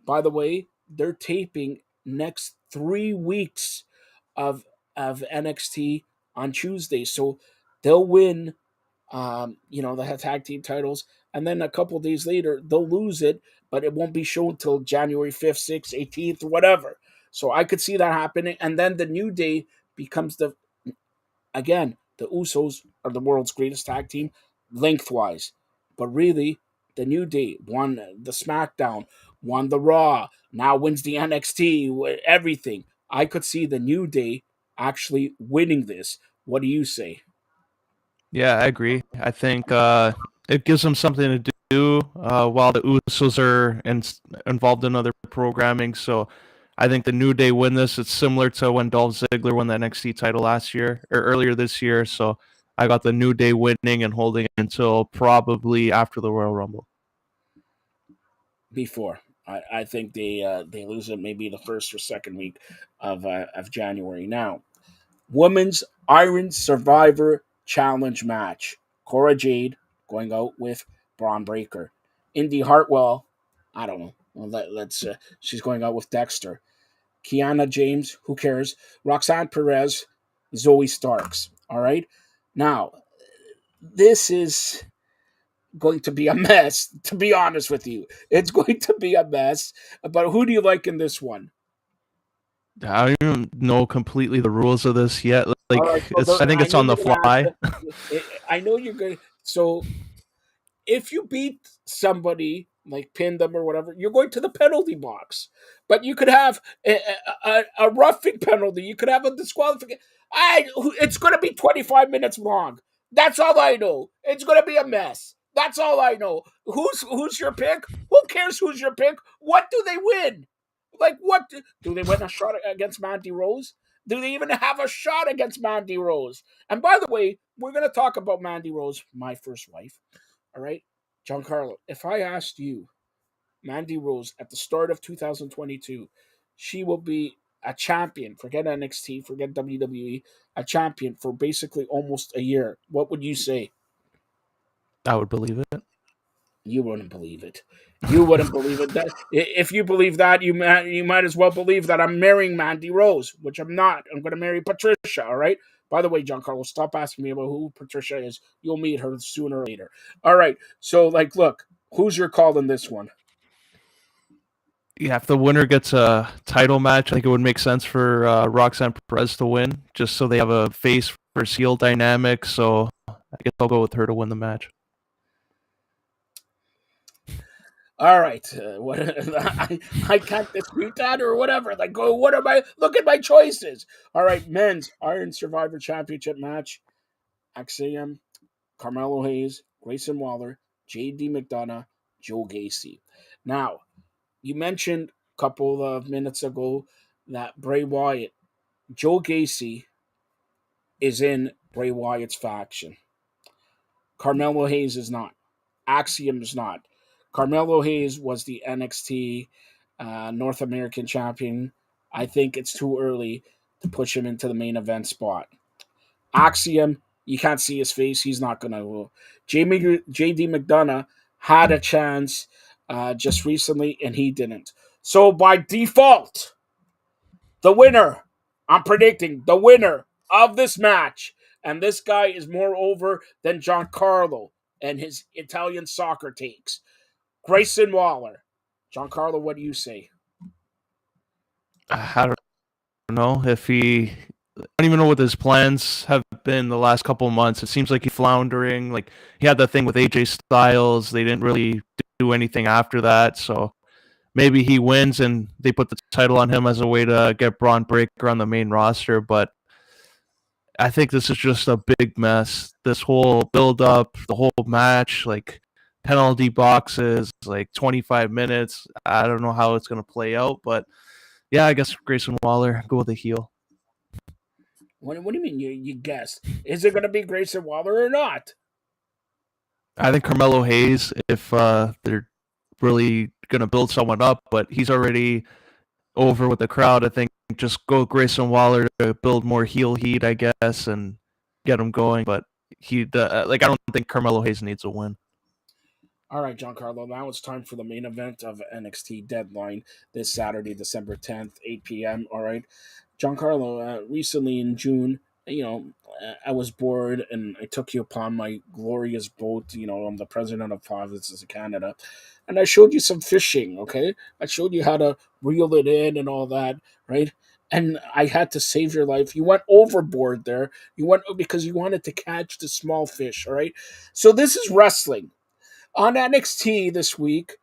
by the way, they're taping next 3 weeks of NXT on Tuesday. So they'll win the tag team titles, and then a couple days later they'll lose it, but it won't be shown until January 5th, 6th, 18th, whatever. So I could see that happening, and then the New Day becomes the Usos are the world's greatest tag team lengthwise, but really the New Day won the SmackDown, won the Raw, now wins the NXT, everything. I could see the New Day actually winning this. What do you say? Yeah, I agree. I think it gives them something to do while the Usos are involved in other programming. So I think the New Day win this. It's similar to when Dolph Ziggler won the NXT title last year or earlier this year. So I got the New Day winning and holding it until probably after the Royal Rumble. Before. I think they lose it maybe the first or second week of January. Now, Women's Iron Survivor Challenge match. Cora Jade going out with Braun Breaker. Indy Hartwell, I don't know. Well, let's. She's going out with Dexter. Kiana James, who cares? Roxanne Perez, Zoe Starks. All right. Now, this is going to be a mess, to be honest with you. It's going to be a mess. But who do you like in this one? I don't know completely the rules of this yet. Like, All right, so I think it's on the fly. I know you're going to. So if you beat somebody like pinned them or whatever, you're going to the penalty box. But you could have a roughing penalty. You could have a disqualification. It's going to be 25 minutes long. That's all I know. It's going to be a mess. That's all I know. Who's your pick? Who cares who's your pick? What do they win? Like, what? Do they win a shot against Mandy Rose? Do they even have a shot against Mandy Rose? And by the way, we're going to talk about Mandy Rose, my first wife. All right? Giancarlo, if I asked you, Mandy Rose, at the start of 2022, she will be a champion. Forget NXT, forget WWE, a champion for basically almost a year. What would you say? I would believe it. You wouldn't believe it. You wouldn't believe it. If you believe that, you might as well believe that I'm marrying Mandy Rose, which I'm not. I'm going to marry Patricia. All right. By the way, Giancarlo, stop asking me about who Patricia is. You'll meet her sooner or later. All right. So, look, who's your call in this one? Yeah, if the winner gets a title match, I think it would make sense for Roxanne Perez to win, just so they have a face versus heel dynamic. So I guess I'll go with her to win the match. All right, I can't dispute that or whatever. What am I? Look at my choices. All right, men's Iron Survivor Championship match: Axiom, Carmelo Hayes, Grayson Waller, J.D. McDonough, Joe Gacy. Now, you mentioned a couple of minutes ago that Bray Wyatt, Joe Gacy, is in Bray Wyatt's faction. Carmelo Hayes is not. Axiom is not. Carmelo Hayes was the NXT North American champion. I think it's too early to push him into the main event spot. Axiom, you can't see his face. He's not going to. JD McDonough had a chance just recently, and he didn't. So by default, the winner, I'm predicting the winner of this match, and this guy is more over than Giancarlo and his Italian soccer takes. Grayson Waller. Giancarlo, what do you say? I don't know if he. I don't even know what his plans have been the last couple of months. It seems like he's floundering. Like he had that thing with AJ Styles. They didn't really do anything after that. So maybe he wins and they put the title on him as a way to get Braun Breaker on the main roster. But I think this is just a big mess. This whole build up, the whole match, like penalty boxes, like 25 minutes. I don't know how it's going to play out, but yeah, I guess Grayson Waller, go with the heel. What do you mean you guessed? Is it going to be Grayson Waller or not? I think Carmelo Hayes, if they're really going to build someone up, but he's already over with the crowd. I think just go with Grayson Waller to build more heel heat, I guess, and get him going. But I don't think Carmelo Hayes needs a win. All right, Giancarlo, now it's time for the main event of NXT Deadline this Saturday, December 10th, 8 p.m. All right. Giancarlo, recently in June, I was bored and I took you upon my glorious boat. I'm the president of Provinces of Canada. And I showed you some fishing, okay? I showed you how to reel it in and all that, right? And I had to save your life. You went overboard there. You went because you wanted to catch the small fish, all right? So this is wrestling. On NXT this week,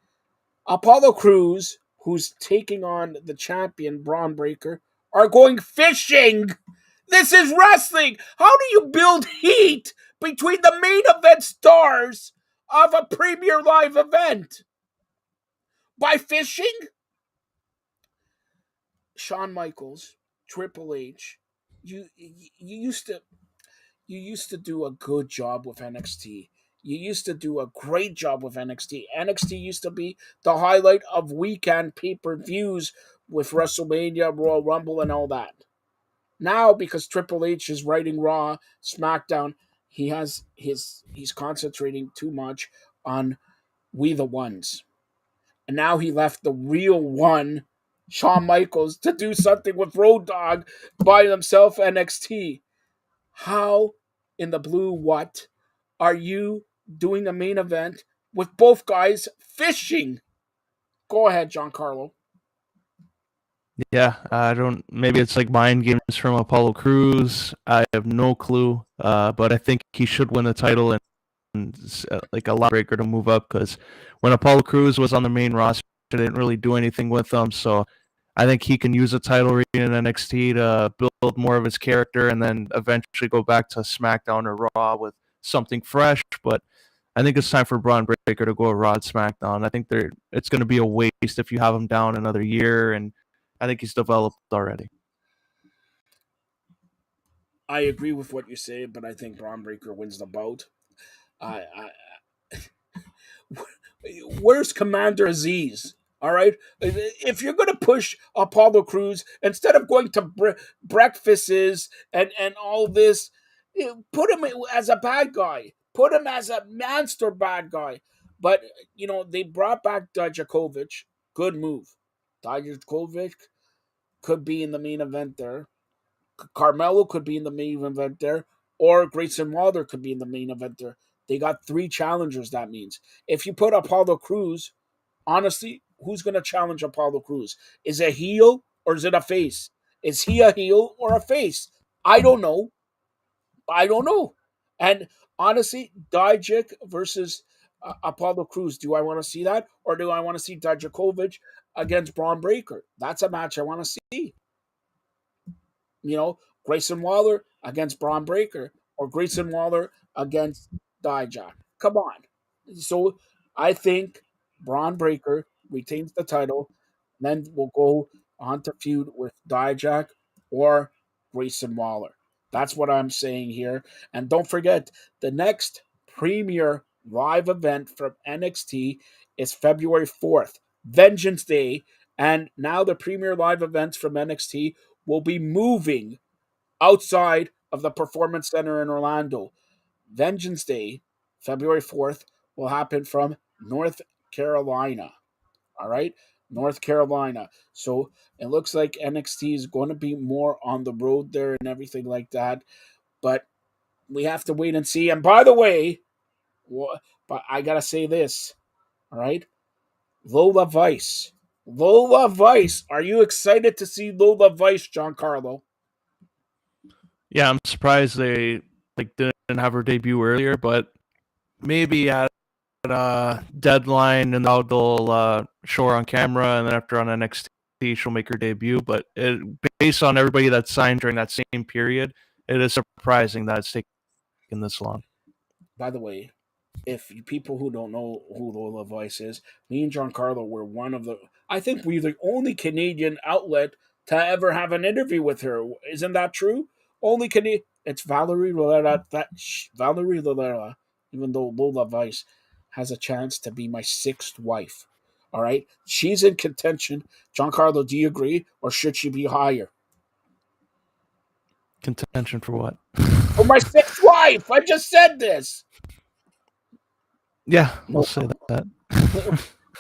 Apollo Crews, who's taking on the champion Braun Breaker, are going fishing. This is wrestling. How do you build heat between the main event stars of a premier live event? By fishing? Shawn Michaels, Triple H, you used to do a good job with NXT. You used to do a great job with NXT. NXT used to be the highlight of weekend pay-per-views with WrestleMania, Royal Rumble, and all that. Now, because Triple H is writing Raw, SmackDown, he's concentrating too much on We the Ones. And now he left the real one, Shawn Michaels, to do something with Road Dogg by himself NXT. How in the blue what are you doing a main event with both guys fishing? Go ahead, Giancarlo. Yeah, I don't. Maybe it's like mind games from Apollo Crews. I have no clue. But I think he should win the title and like a line breaker to move up, because when Apollo Crews was on the main roster, they didn't really do anything with him. So I think he can use a title reign in NXT to build more of his character and then eventually go back to SmackDown or Raw with something fresh. But I think it's time for Braun Breaker to go Raw SmackDown. I think it's going to be a waste if you have him down another year, and I think he's developed already. I agree with what you say, but I think Braun Breaker wins the bout. I where's Commander Aziz? All right, if you're going to push Apollo Crews instead of going to breakfasts and all this, put him as a bad guy. Put him as a monster bad guy. But they brought back Dijakovic. Good move. Dijakovic could be in the main event there. Carmelo could be in the main event there, or Grayson Waller could be in the main event there. They got 3 challengers. That means if you put Apollo Crews, honestly, who's going to challenge Apollo Crews? Is it a heel or is it a face? Is he a heel or a face? I don't know. And honestly, Dijak versus Apollo Crews. Do I want to see that, or do I want to see Dijakovic against Braun Breaker? That's a match I want to see. Grayson Waller against Braun Breaker, or Grayson Waller against Dijak. Come on. So I think Braun Breaker retains the title, then we'll go on to feud with Dijak or Grayson Waller. That's what I'm saying here. And don't forget, the next premier live event from NXT is February 4th, Vengeance Day. And now the premier live events from NXT will be moving outside of the Performance Center in Orlando. Vengeance Day, February 4th, will happen from North Carolina. All right? North Carolina. So it looks like NXT is going to be more on the road there and everything like that. But we have to wait and see. And by the way, but I got to say this. All right? Lola Vice. Lola Vice. Are you excited to see Lola Vice, Giancarlo? Yeah, I'm surprised they didn't have her debut earlier, but maybe at Deadline, and now they'll show her on camera, and then after on NXT she'll make her debut. But based on everybody that signed during that same period, it is surprising that it's taken this long. By the way, if people who don't know who Lola Vice is, me and Giancarlo were I think we're the only Canadian outlet to ever have an interview with her. Isn't that true? Only Canadian. It's Valerie Loera. Valerie Loera, even though Lola Vice has a chance to be my 6th wife. All right? She's in contention. Giancarlo, do you agree? Or should she be higher? Contention for what? For my 6th wife! I just said this! Yeah, we'll say that.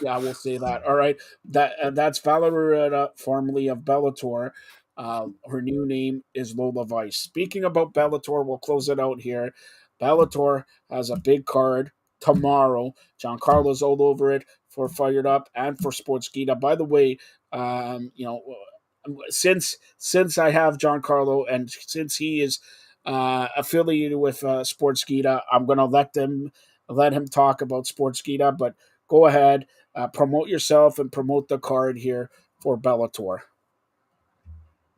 Yeah, we'll say that. All right, that's Valerie, formerly of Bellator. Her new name is Lola Vice. Speaking about Bellator, we'll close it out here. Bellator has a big card tomorrow. Giancarlo's all over it for Fired Up and for Sportskeeda. By the way, since I have Giancarlo and since he is affiliated with Sportskeeda, I'm gonna let him talk about Sportskeeda. But go ahead, promote yourself and promote the card here for Bellator.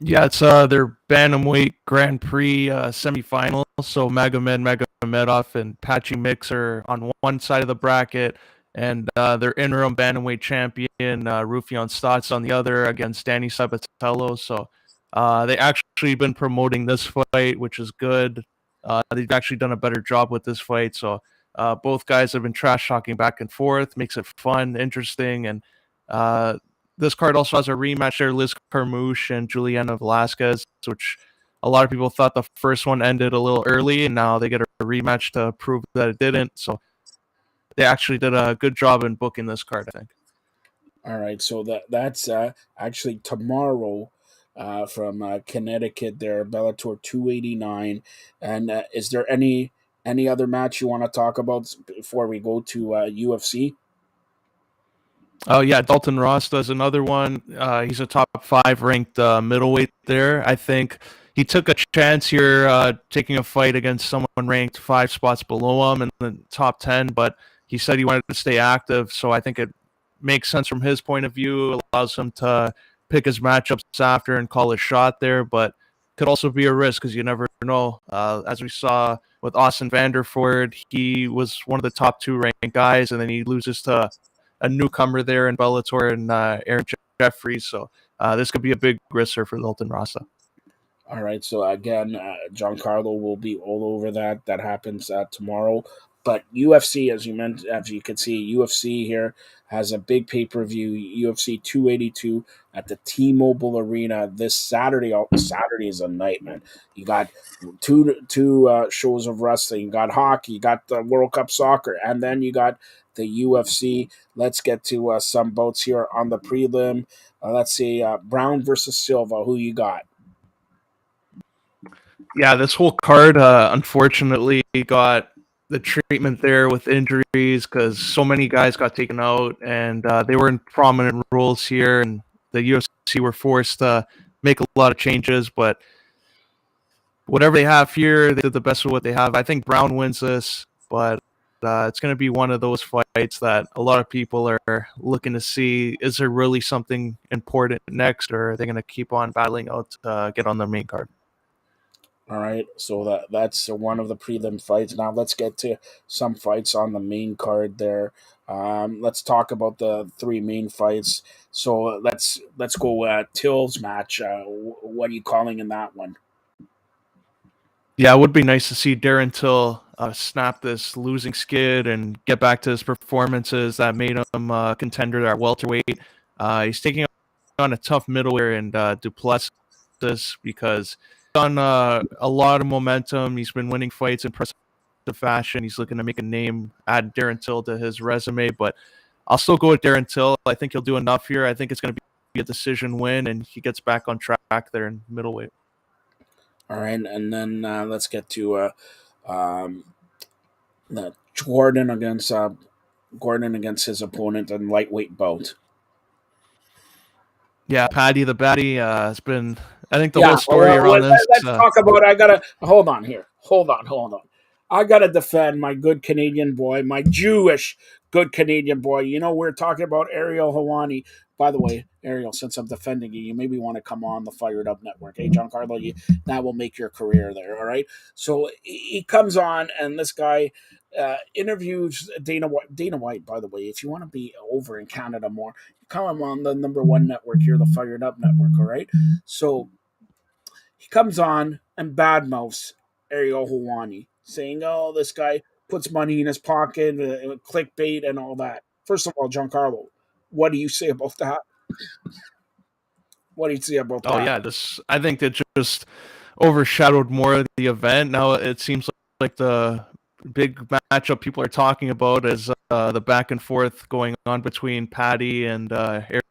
Yeah, it's their Bantamweight Grand Prix semifinal. So Magomedov, and Patchy Mix are on one side of the bracket, and their interim Bantamweight champion, Rufion Stotts, on the other against Danny Sabatello. So they actually been promoting this fight, which is good. They've actually done a better job with this fight. So both guys have been trash talking back and forth, makes it fun, interesting, and this card also has a rematch there, Liz Carmouche and Juliana Velasquez, which a lot of people thought the first one ended a little early, and now they get a rematch to prove that it didn't. So they actually did a good job in booking this card, I think. All right, so that's actually tomorrow from Connecticut there, Bellator 289. And is there any other match you want to talk about before we go to UFC? Oh yeah, Dalton Ross does another one. He's a top 5 ranked middleweight there. I think he took a chance here taking a fight against someone ranked 5 spots below him in the top 10, but he said he wanted to stay active. So I think it makes sense from his point of view, allows him to pick his matchups after and call his shot there, but could also be a risk because you never know. As we saw with Austin Vanderford, he was one of the top 2 ranked guys, and then he loses to a newcomer there in Bellator and Aaron Jeffries. So this could be a big risk for Lilton Rasa. All right. So again, Giancarlo will be all over that. That happens tomorrow. But UFC, as you mentioned, as you can see, UFC here has a big pay per view. UFC 282 at the T-Mobile Arena this Saturday. Saturday is a night, man. You got two shows of wrestling. You got hockey. You got the World Cup soccer, and then you got the UFC. Let's get to some boats here on the prelim. Let's see, Brown versus Silva. Who you got? Yeah, this whole card unfortunately got the treatment there with injuries because so many guys got taken out, and they were in prominent roles here, and the UFC were forced to make a lot of changes. But whatever they have here, they did the best with what they have. I think Brown wins this, but it's going to be one of those fights that a lot of people are looking to see. Is there really something important next, or are they going to keep on battling out to get on the main card? All right, so that's one of the prelim fights. Now let's get to some fights on the main card there. Let's talk about the 3 main fights. So let's go Till's match. What are you calling in that one? Yeah, it would be nice to see Darren Till snap this losing skid and get back to his performances that made him a contender at welterweight. He's taking on a tough middleweight and Duplessis because he's on a lot of momentum. He's been winning fights in impressive fashion. He's looking to make a name, add Darren Till to his resume, but I'll still go with Darren Till. I think he'll do enough here. I think it's going to be a decision win, and he gets back on track there in middleweight. All right, and then let's get to the Gordon against his opponent in lightweight bout. Yeah, Paddy the Batty has been. I think the Yeah, whole story around this. let's talk about. I gotta hold on here. Hold on. I gotta defend my good Canadian boy, my Jewish good Canadian boy. You know, we're talking about Ariel Helwani. By the way, Ariel, since I'm defending you, you maybe want to come on the Fired Up Network. Hey, Giancarlo, that will make your career there. All right. So he comes on, and this guy interviews Dana White. Dana White, by the way, if you want to be over in Canada more, come on the #1 network here, the Fired Up Network. All right. So he comes on and badmouths Ariel Helwani, saying, "Oh, this guy puts money in his pocket, clickbait, and all that." First of all, Giancarlo, what do you say about that? What do you say about Oh that? yeah, this. I think it just overshadowed more of the event. Now it seems like the big matchup people are talking about is the back and forth going on between Patty and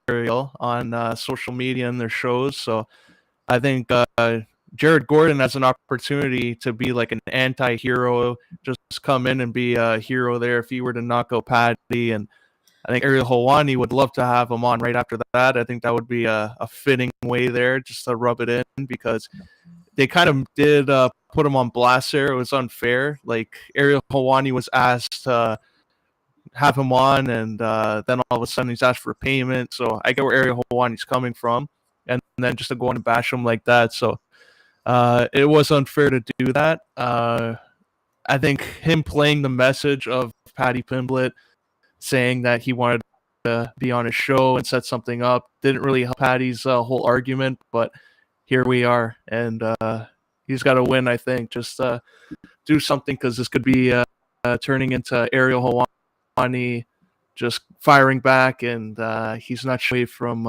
Ariel on social media and their shows. So I think Jared Gordon has an opportunity to be like an anti-hero, just come in and be a hero there if he were to knock out Patty. And I think Ariel Helwani would love to have him on right after that. I think that would be a fitting way there just to rub it in because they kind of did put him on blast there. It was unfair. Like Ariel Helwani was asked to have him on, and then all of a sudden he's asked for payment. So I get where Ariel Helwani's coming from, and then just to go on and bash him like that. So it was unfair to do that. I think him playing the message of Paddy Pimblett saying that he wanted to be on his show and set something up didn't really help Paddy's whole argument, but here we are, and he's got to win. I think just do something because this could be turning into Ariel Helwani just firing back, and he's not away from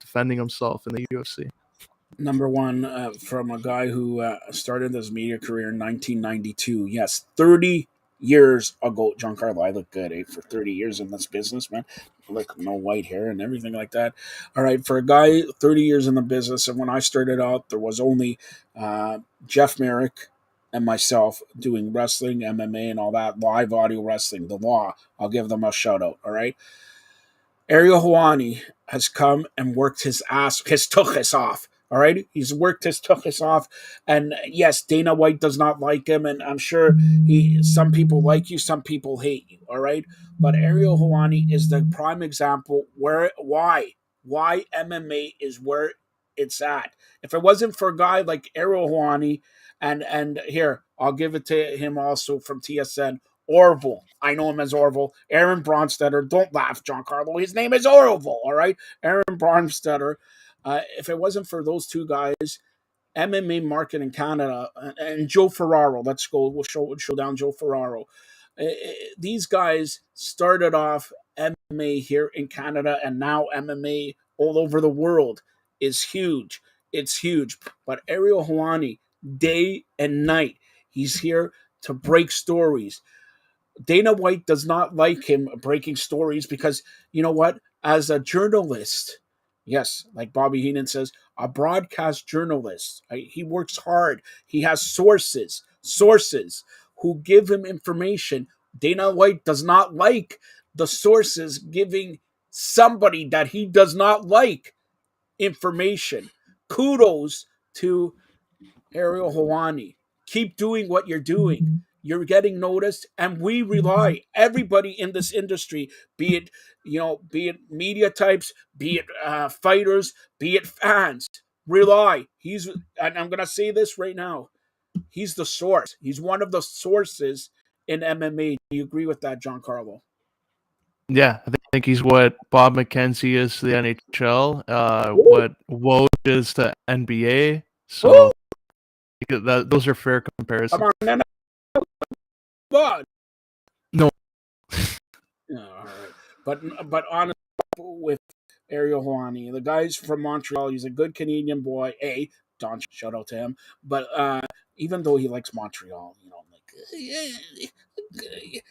defending himself in the UFC. #1 from a guy who started his media career in 1992. Yes, 30 years ago. Giancarlo, I look good for 30 years in this business, man. Like no white hair and everything like that. All right, for a guy 30 years in the business, and when I started out, there was only Jeff Merrick and myself doing wrestling, MMA, and all that live audio wrestling. The Law. I'll give them a shout out. All right. Ariel Helwani has come and worked his ass, his tuchus off All right, he's worked his tuchus off, and yes, Dana White does not like him, and I'm sure some people like you, some people hate you. All right, but Ariel Helwani is the prime example why MMA is where it's at. If it wasn't for a guy like Ariel Helwani, and here I'll give it to him also from TSN. Orville. I know him as Orville. Aaron Bronstetter. Don't laugh, John Carlo. His name is Orville, all right? Aaron Bronstetter. If it wasn't for those two guys, MMA market in Canada, and Joe Ferraro, let's go, we'll show down Joe Ferraro. These guys started off MMA here in Canada, and now MMA all over the world is huge. It's huge. But Ariel Helwani, day and night, he's here to break stories. Dana White does not like him breaking stories because, you know what? As a journalist, yes, like Bobby Heenan says, a broadcast journalist, he works hard. He has sources who give him information. Dana White does not like the sources giving somebody that he does not like information. Kudos to Ariel Helwani. Keep doing what you're doing. You're getting noticed, and we rely. Everybody in this industry, be it be it media types, be it fighters, be it fans, rely. And I'm gonna say this right now. He's the source. He's one of the sources in MMA. Do you agree with that, John Carlo? Yeah, I think he's what Bob McKenzie is to the NHL, what Woj is to NBA. So those are fair comparisons. Come on, but no, all right. But honestly, with Ariel Helwani, the guy's from Montreal. He's a good Canadian boy. Don, shout out to him. But even though he likes Montreal,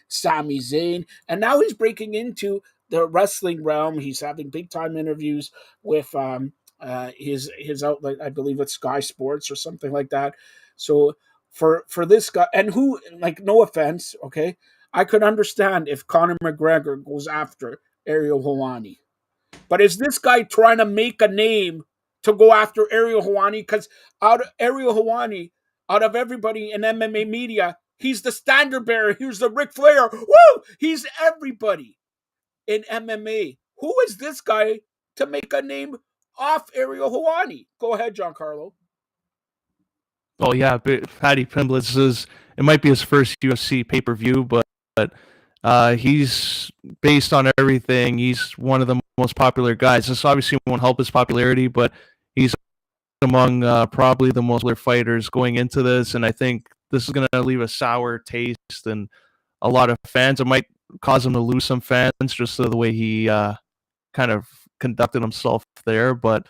Sami Zayn, and now he's breaking into the wrestling realm. He's having big time interviews with his outlet. I believe it's Sky Sports or something like that. So for this guy, and who, like, no offense, okay, I could understand if Conor McGregor goes after Ariel Helwani. But is this guy trying to make a name to go after Ariel Helwani? Because Ariel Helwani, out of everybody in MMA media, he's the standard bearer. He's the Ric Flair. Woo! He's everybody in MMA. Who is this guy to make a name off Ariel Helwani? Go ahead, John Carlo. Oh yeah, Paddy Pimblett it might be his first UFC pay-per-view, but he's based on everything. He's one of the most popular guys. This obviously won't help his popularity, but he's among probably the most popular fighters going into this, and I think this is going to leave a sour taste in a lot of fans. It might cause him to lose some fans just the way he kind of conducted himself there, but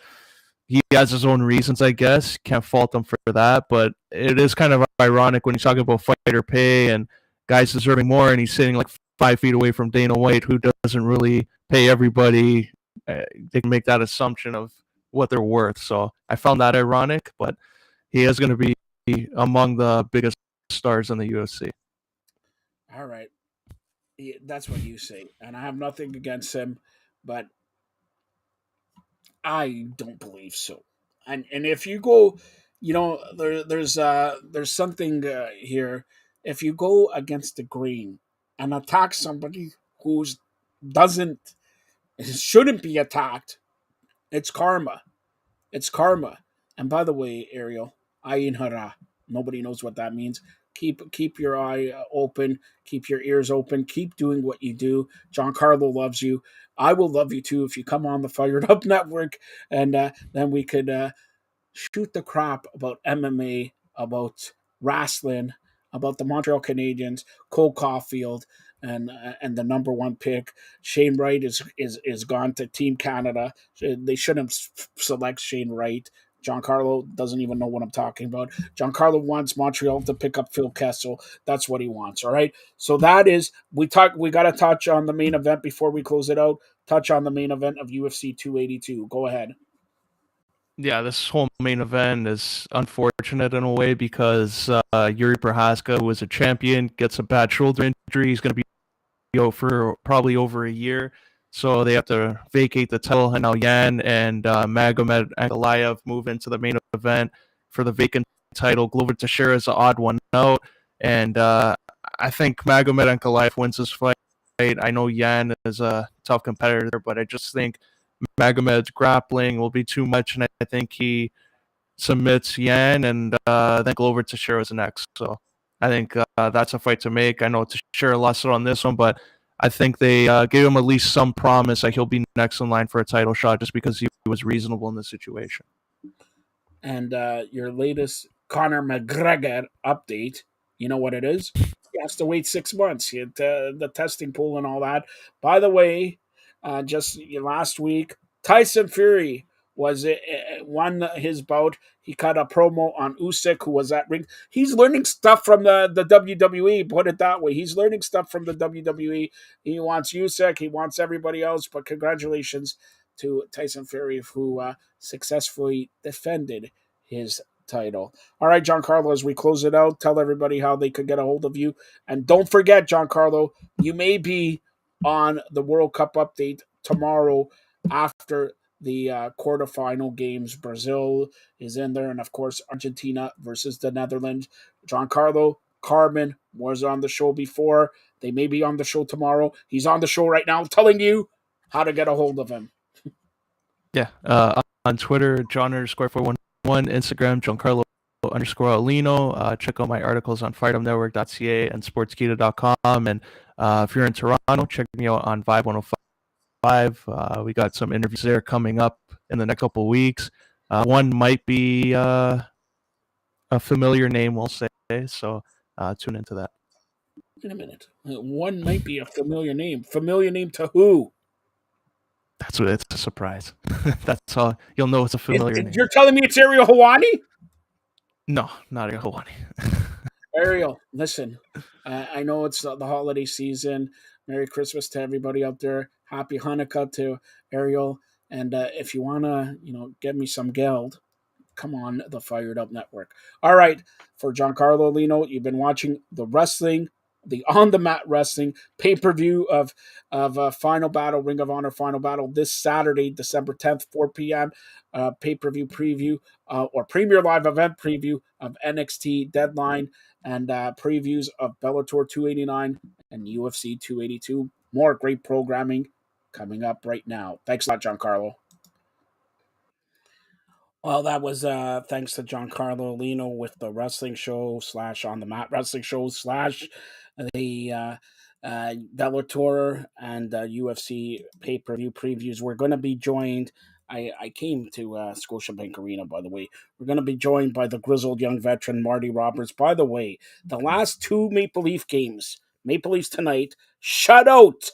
he has his own reasons, I guess. Can't fault him for that, but it is kind of ironic when he's talking about fighter pay and guys deserving more, and he's sitting like 5 feet away from Dana White, who doesn't really pay everybody. They can make that assumption of what they're worth. So I found that ironic, but he is going to be among the biggest stars in the UFC. All right. Yeah, that's what you say. And I have nothing against him, but I don't believe so. And if you go, there's something here. If you go against the grain and attack somebody who's doesn't shouldn't be attacked, it's karma. It's karma. And by the way, Ariel, ayin hara. Nobody knows what that means. Keep your eye open. Keep your ears open. Keep doing what you do. John Carlo loves you. I will love you too if you come on the Fired Up Network, and then we could shoot the crap about MMA, about wrestling, about the Montreal Canadiens, Cole Caulfield, and the number one pick. Shane Wright is gone to Team Canada. They shouldn't select Shane Wright. John Carlo doesn't even know what I'm talking about. John Carlo wants Montreal to pick up Phil Kessel. That's what he wants. All right. So that is we got to touch on the main event before we close it out. Touch on the main event of UFC 282. Go ahead. Yeah, this whole main event is unfortunate in a way because Yuri Prohaska was a champion, gets a bad shoulder injury. He's going to be out for probably over a year. so they have to vacate the title. And now Yan and Magomed Ankalaev move into the main event for the vacant title. Glover Teixeira is an odd one out, and I think Magomed Ankalaev wins this fight. I know Yan is a tough competitor, but I just think Magomed's grappling will be too much, and I think he submits Yan, and then Glover Teixeira is next. So I think that's a fight to make. I know Teixeira lost it on this one, but I think they gave him at least some promise that he'll be next in line for a title shot just because he was reasonable in the situation. And your latest Conor McGregor update, you know what it is? He has to wait 6 months. The testing pool and all that. By the way, just last week, Tyson Fury won his bout. He cut a promo on Usyk, who was at ring. He's learning stuff from the WWE. Put it that way. He's learning stuff from the WWE. He wants Usyk. He wants everybody else. But congratulations to Tyson Fury, who successfully defended his title. All right, Giancarlo, as we close it out, tell everybody how they could get a hold of you. And don't forget, Giancarlo, you may be on the World Cup update tomorrow after the quarterfinal games. Brazil is in there, and of course, Argentina versus the Netherlands. Giancarlo Carmen was on the show before. They may be on the show tomorrow. He's on the show right now telling you how to get a hold of him. Yeah, on Twitter, John_411, Instagram, Giancarlo_Alino. Check out my articles on FireDupNetwork.ca and Sportskeeda.com. And if you're in Toronto, check me out on Vibe 105. We got some interviews there coming up in the next couple of weeks. One might be a familiar name, we'll say. So tune into that. Wait a minute. One might be a familiar name. Familiar name to who? That's what it's a surprise. That's all. You'll know it's a familiar name. You're telling me it's Ariel Hawani? No, not Ariel Hawani. Ariel, listen. I know it's the holiday season. Merry Christmas to everybody out there. Happy Hanukkah to Ariel. And if you want to, get me some geld, come on the Fired Up Network. All right. For Giancarlo Lino, you've been watching the wrestling, the on-the-mat wrestling pay-per-view of Final Battle, Ring of Honor Final Battle this Saturday, December 10th, 4 p.m. Pay-per-view preview or Premier Live event preview of NXT Deadline and previews of Bellator 289 and UFC 282. More great programming coming up right now. Thanks a lot, Giancarlo. Well, that was thanks to Giancarlo Lino with the wrestling show / on the mat wrestling show / the Bellator and UFC pay-per-view previews. We're going to be joined. I came to Scotiabank Arena, by the way. We're going to be joined by the grizzled young veteran Marty Roberts. By the way, the last two Maple Leaf games, Maple Leafs tonight, shut out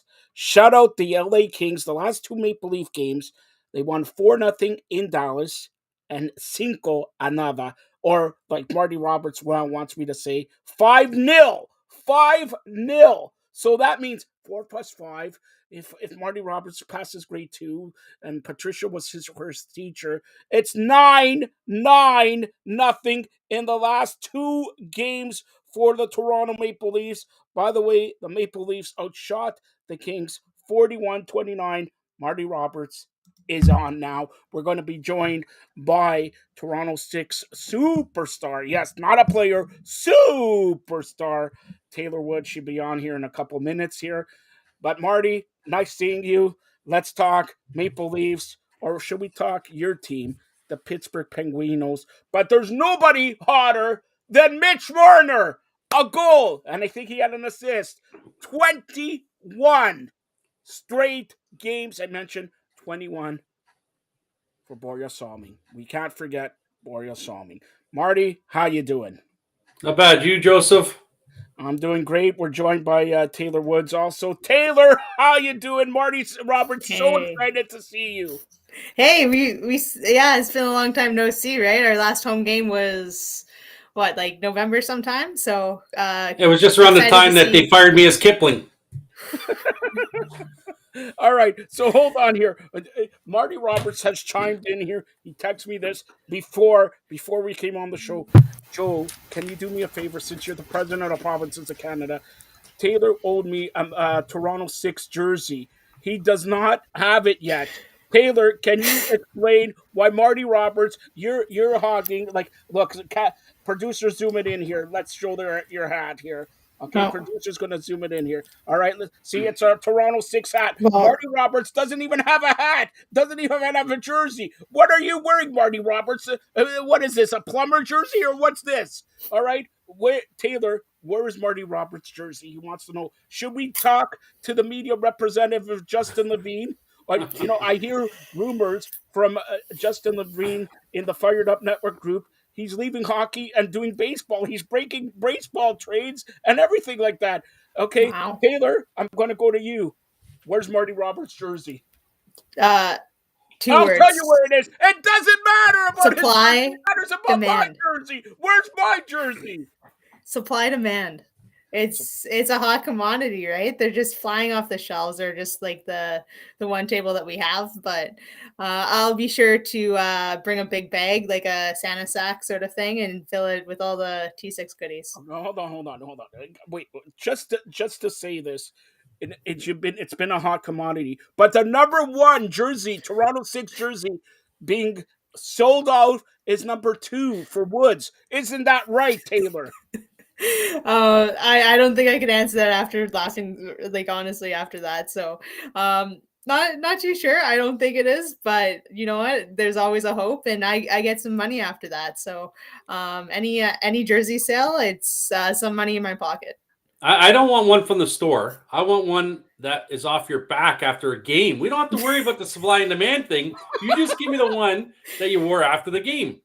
the LA Kings. The last two Maple Leaf games, they won 4-0 in Dallas and 5-0, or like Marty Roberts wants me to say, 5-0. 5-0. So that means 4 plus 5. If Marty Roberts passes grade 2 and Patricia was his first teacher, it's 9-0 in the last two games for the Toronto Maple Leafs. By the way, the Maple Leafs outshot the Kings 41-29. Marty Roberts is on now. We're going to be joined by Toronto 6 superstar. Yes, not a player, superstar. Taylor Wood should be on here in a couple minutes here. But Marty, nice seeing you. Let's talk Maple Leafs, or should we talk your team, the Pittsburgh Penguinos? But there's nobody hotter than Mitch Marner. A goal, and I think he had an assist. 21 straight games. I mentioned 21 for Boreas Salming. We can't forget Boreas Salming. Marty, how you doing? Not bad. You, Joseph? I'm doing great. We're joined by Taylor Woods also. Taylor, how you doing? Marty Roberts, so excited to see you. Hey, we yeah, it's been a long time no see, right? Our last home game was like November sometime. So it was just around the time that they fired me as Kipling. All right, so hold on here. Marty Roberts has chimed in here. He texted me this before we came on the show. Joe, can you do me a favor since you're the president of the provinces of Canada? Taylor owed me a Toronto 6 jersey. He does not have it yet. Taylor, can you explain why Marty Roberts? You're hogging. Like, look, producer, zoom it in here. Let's show your hat here. Okay, No. producer's gonna zoom it in here. All right, let's see. It's a Toronto 6 hat. Well, Marty Roberts doesn't even have a hat. Doesn't even have a jersey. What are you wearing, Marty Roberts? What is this? A plumber jersey or what's this? All right, Taylor, where is Marty Roberts' jersey? He wants to know. Should we talk to the media representative of Justin Levine? I hear rumors from Justin Levine in the Fired Up Network group. He's leaving hockey and doing baseball. He's breaking baseball trades and everything like that. Okay, wow. Taylor, I'm going to go to you. Where's Marty Roberts' jersey? 2 I'll words. tell you where it is. It doesn't matter about Supply, his jersey. It matters about demand. my jersey. Where's my jersey? Supply demand. It's a hot commodity, right? They're just flying off the shelves. They're just like the one table that we have. But I'll be sure to bring a big bag, like a Santa sack sort of thing, and fill it with all the T6 goodies. No, hold on. Wait, just to say this, it's been a hot commodity, but the number one jersey, Toronto 6 jersey, being sold out is number 2 for Woods. Isn't that right, Taylor? I don't think I can answer that after laughing, like honestly after that. So not too sure. I don't think it is, but you know what? There's always a hope, and I get some money after that. So any jersey sale, it's some money in my pocket. I don't want one from the store. I want one that is off your back after a game. We don't have to worry about the supply and demand thing. You just give me the one that you wore after the game.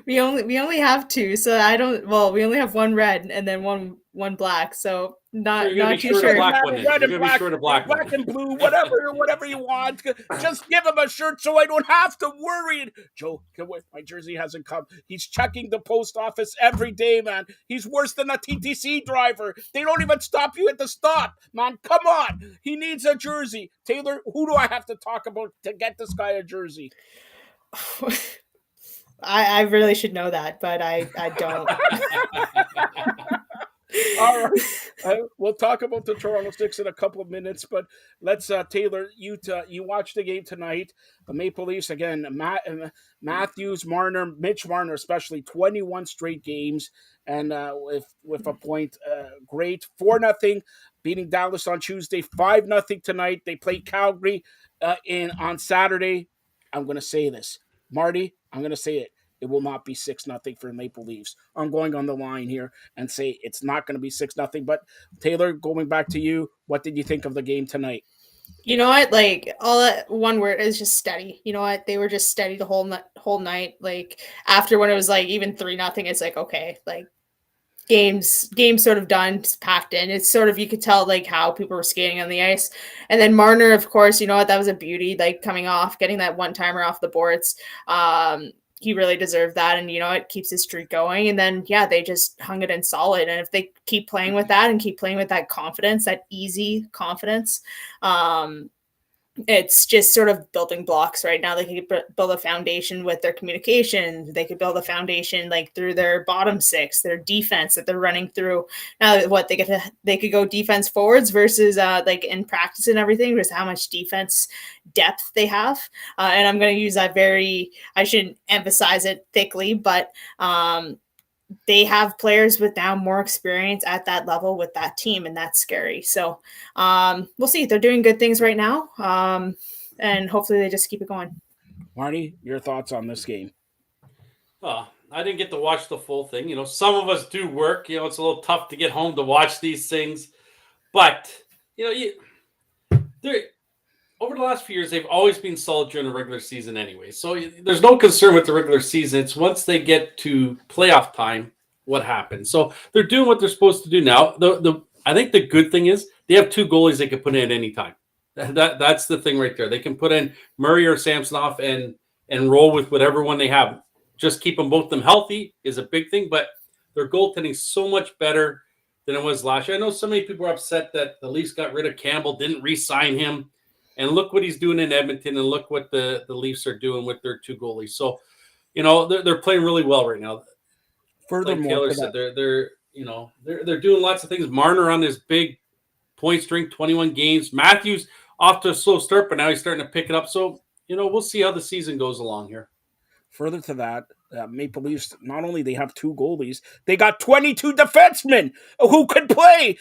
We only have 2, so I don't. Well, we only have one red and then one black. So not too sure. Red and black, black and blue, whatever you want. Just give him a shirt so I don't have to worry. Joe, my jersey hasn't come. He's checking the post office every day, man. He's worse than a TTC driver. They don't even stop you at the stop, man. Come on. He needs a jersey. Taylor, who do I have to talk about to get this guy a jersey? I really should know that, but I don't. All right, we'll talk about the Toronto 6 in a couple of minutes, but let's Taylor, you watched the game tonight. The Maple Leafs again, Matthews, Marner, Mitch Marner, especially 21 straight games, and with a point, great 4-0 beating Dallas on Tuesday, 5-0 tonight. They play Calgary on Saturday. I'm going to say this, Marty. I'm going to say it. It will not be 6-0 for Maple Leafs. I'm going on the line here and say it's not going to be 6-0. But Taylor, going back to you, what did you think of the game tonight? You know what? Like all that one word is just steady. You know what? They were just steady the whole night. Like after when it was like even 3-0, it's like okay, like games sort of done, packed in. It's sort of you could tell like how people were skating on the ice. And then Marner, of course, you know what? That was a beauty. Like coming off, getting that one-timer off the boards. He really deserved that, and you know it keeps his streak going. And then they just hung it in solid, and if they keep playing with that and keep playing with that confidence, that easy confidence, it's just sort of building blocks right now. They could build a foundation with their communication. They could build a foundation like through their bottom six, their defense that they're running through. Now, what they could go defense forwards versus like in practice and everything, versus how much defense depth they have. And I'm going to use that I shouldn't emphasize it thickly, but they have players with now more experience at that level with that team, and that's scary. So we'll see. They're doing good things right now, and hopefully they just keep it going. Marty, your thoughts on this game? I didn't get to watch the full thing. You know, some of us do work. You know, it's a little tough to get home to watch these things. But, you know, over the last few years, they've always been solid during the regular season anyway. So there's no concern with the regular season. It's once they get to playoff time, what happens. So they're doing what they're supposed to do now. I think the good thing is they have 2 goalies they can put in at any time. That's the thing right there. They can put in Murray or Samsonov and roll with whatever one they have. Just keep them healthy is a big thing, but their goaltending is so much better than it was last year. I know so many people are upset that the Leafs got rid of Campbell, didn't re-sign him. And look what he's doing in Edmonton, and look what the Leafs are doing with their 2 goalies. So, you know, they're playing really well right now. Furthermore, like Taylor said, they're doing lots of things. Marner on this big point streak, 21 games. Matthews off to a slow start, but now he's starting to pick it up. So, we'll see how the season goes along here. Further to that, Maple Leafs, not only they have 2 goalies, they got 22 defensemen who could play.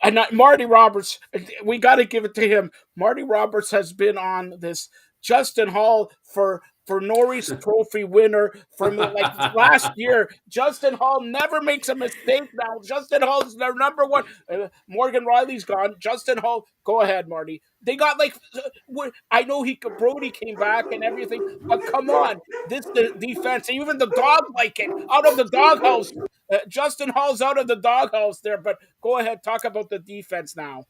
And Marty Roberts, we got to give it to him. Marty Roberts has been on this Justin Hall for Norris Trophy winner from last year. Justin Hall never makes a mistake now. Justin Hall's their number one. Morgan Riley's gone. Justin Hall, go ahead, Marty. They got I know Brody came back and everything, but come on, this the defense. Even the dog like it out of the doghouse. Justin Hall's out of the doghouse there, but go ahead, talk about the defense now.